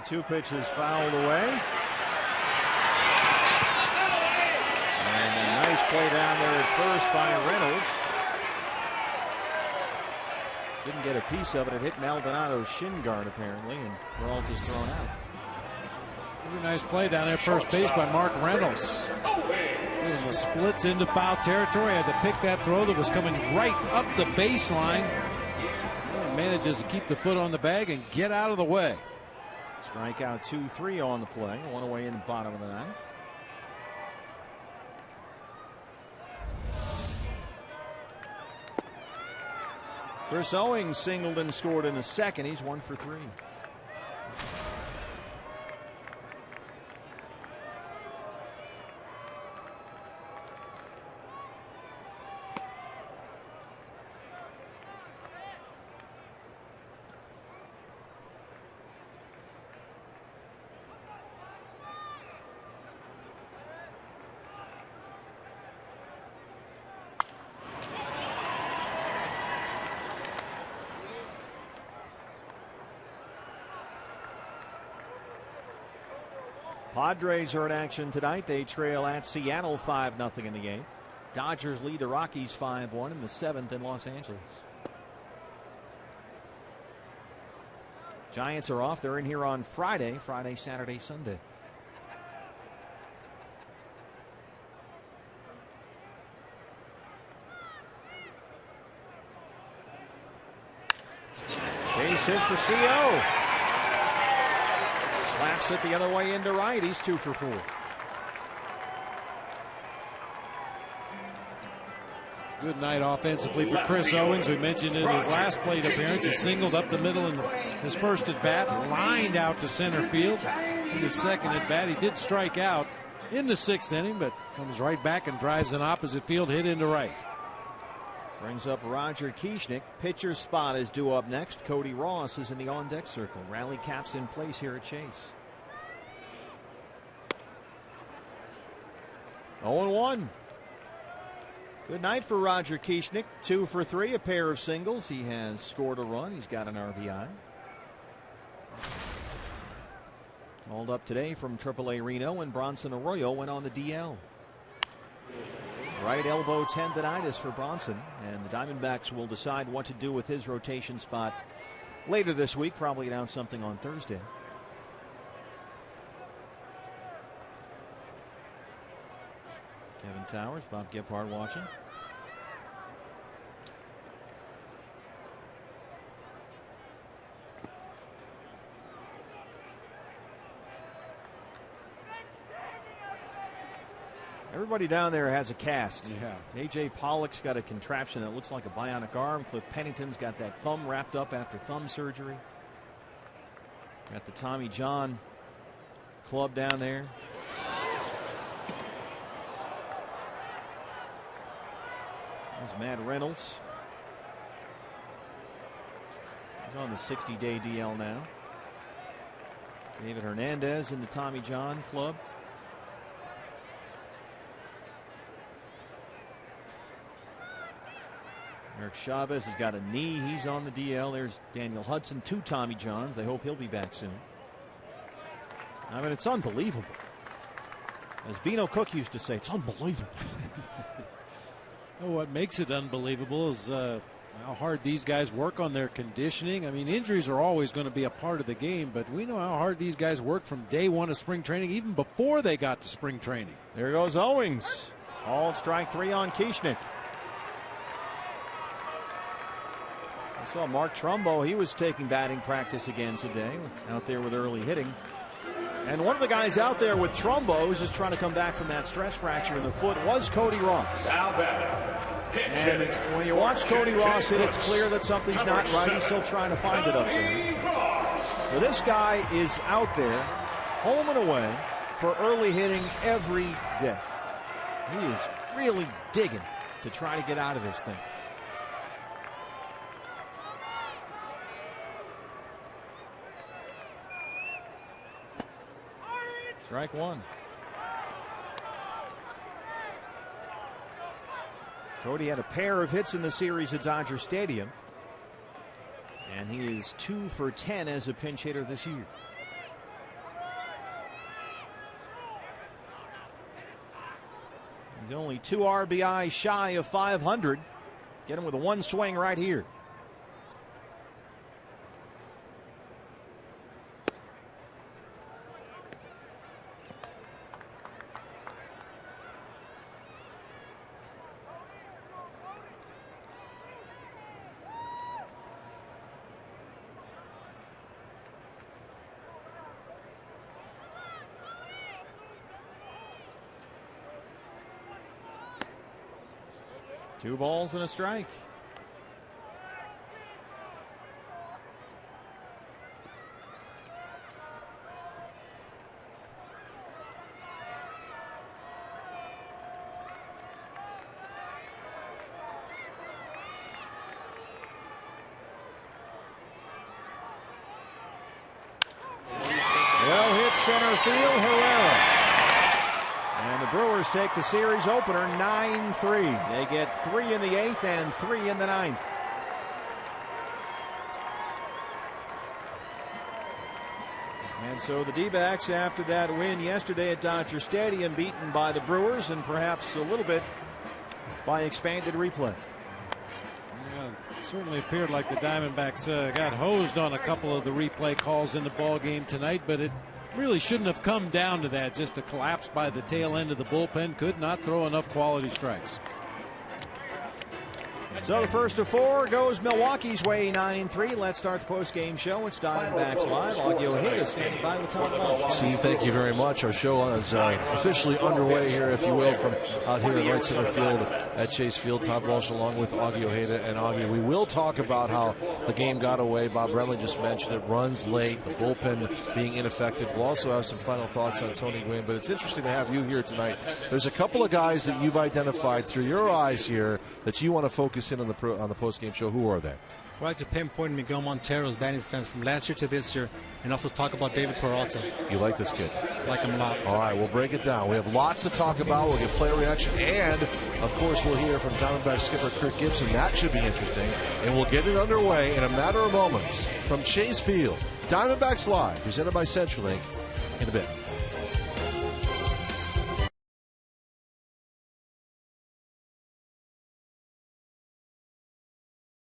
Two pitches fouled away. And a nice play down there at first by Reynolds. Didn't get a piece of it. It hit Maldonado's shin guard apparently, and Peralta's thrown out. Very nice play down there at first base by Mark Reynolds. The splits into foul territory. Had to pick that throw that was coming right up the baseline. And manages to keep the foot on the bag and get out of the way. Strikeout 2-3 on the play. One away in the bottom of the 9th. Chris Owings singled and scored in the 2nd. He's 1 for 3. Padres are in action tonight. They trail at Seattle 5-0 in the game. Dodgers lead the Rockies 5-1 in the 7th in Los Angeles. Giants are off. They're in here on Friday, Saturday, Sunday. Base hit for CO. Slaps it the other way into right. He's 2 for 4. Good night offensively for Chris Owings. We mentioned in his last plate appearance, he singled up the middle in his first at bat, lined out to center field. In his second at bat, he did strike out in the 6th inning, but comes right back and drives an opposite field hit into right. Brings up Roger Kieschnick. Pitcher's spot is due up next. Cody Ross is in the on-deck circle. Rally caps in place here at Chase. 0-1. Good night for Roger Kieschnick. 2 for 3, a pair of singles. He has scored a run. He's got an RBI. Called up today from AAA Reno, and Bronson Arroyo went on the DL. Right elbow tendonitis for Bronson, and the Diamondbacks will decide what to do with his rotation spot later this week. Probably announce something on Thursday. Kevin Towers, Bob Gephardt watching. Everybody down there has a cast. Yeah. A.J. Pollock's got a contraption that looks like a bionic arm. Cliff Pennington's got that thumb wrapped up after thumb surgery. Got the Tommy John club down there. There's Matt Reynolds. He's on the 60-day DL now. David Hernandez in the Tommy John club. Eric Chavez has got a knee. He's on the DL. There's Daniel Hudson, 2 Tommy Johns. They hope he'll be back soon. I mean, it's unbelievable. As Beano Cook used to say, it's unbelievable. Well, what makes it unbelievable is how hard these guys work on their conditioning. I mean, injuries are always going to be a part of the game, but we know how hard these guys work from day one of spring training, even before they got to spring training. There goes Owings. Called strike 3 on Kieschnick. I saw Mark Trumbo. He was taking batting practice again today, out there with early hitting. And one of the guys out there with Trumbo, who's just trying to come back from that stress fracture in the foot, was Cody Ross. And when you watch Cody Ross hit, it's clear that something's not right. He's still trying to find it up there. So this guy is out there, home and away, for early hitting every day. He is really digging to try to get out of this thing. Strike 1. Cody had a pair of hits in the series at Dodger Stadium, and he is 2 for 10 as a pinch hitter this year. He's only 2 RBI shy of 500. Get him with a 1 swing right here. Two balls and a strike. Well hit center field, Herrera. And the Brewers take the series opener 9-3. They get 3 in the 8th and 3 in the 9th. And so the D-backs, after that win yesterday at Dodger Stadium, beaten by the Brewers and perhaps a little bit by expanded replay. Yeah, it certainly appeared like the Diamondbacks got hosed on a couple of the replay calls in the ball game tonight, but it really shouldn't have come down to that. Just a collapse by the tail end of the bullpen. Could not throw enough quality strikes. So the first of 4 goes Milwaukee's way, 9-3. Let's start the post-game show. It's Diamondbacks Live. Augie Ojeda standing by with Tom Walsh. Steve, thank you very much. Our show is officially underway here, if you will, from out here in right center field at Chase Field. Todd Walsh along with Augie Ojeda. And Augie, we will talk about how the game got away. Bob Brenly just mentioned it. Runs late, the bullpen being ineffective. We'll also have some final thoughts on Tony Gwynn. But it's interesting to have you here tonight. There's a couple of guys that you've identified through your eyes here that you want to focus in on the post-game show. Who are they? I'd like to pinpoint Miguel Montero's batting stance from last year to this year, and also talk about David Peralta. You like this kid? Like him a lot. All right, we'll break it down. We have lots to talk about. We'll get player reaction, and, of course, we'll hear from Diamondback skipper Kirk Gibson. That should be interesting, and we'll get it underway in a matter of moments from Chase Field. Diamondbacks Live, presented by CenturyLink, in a bit.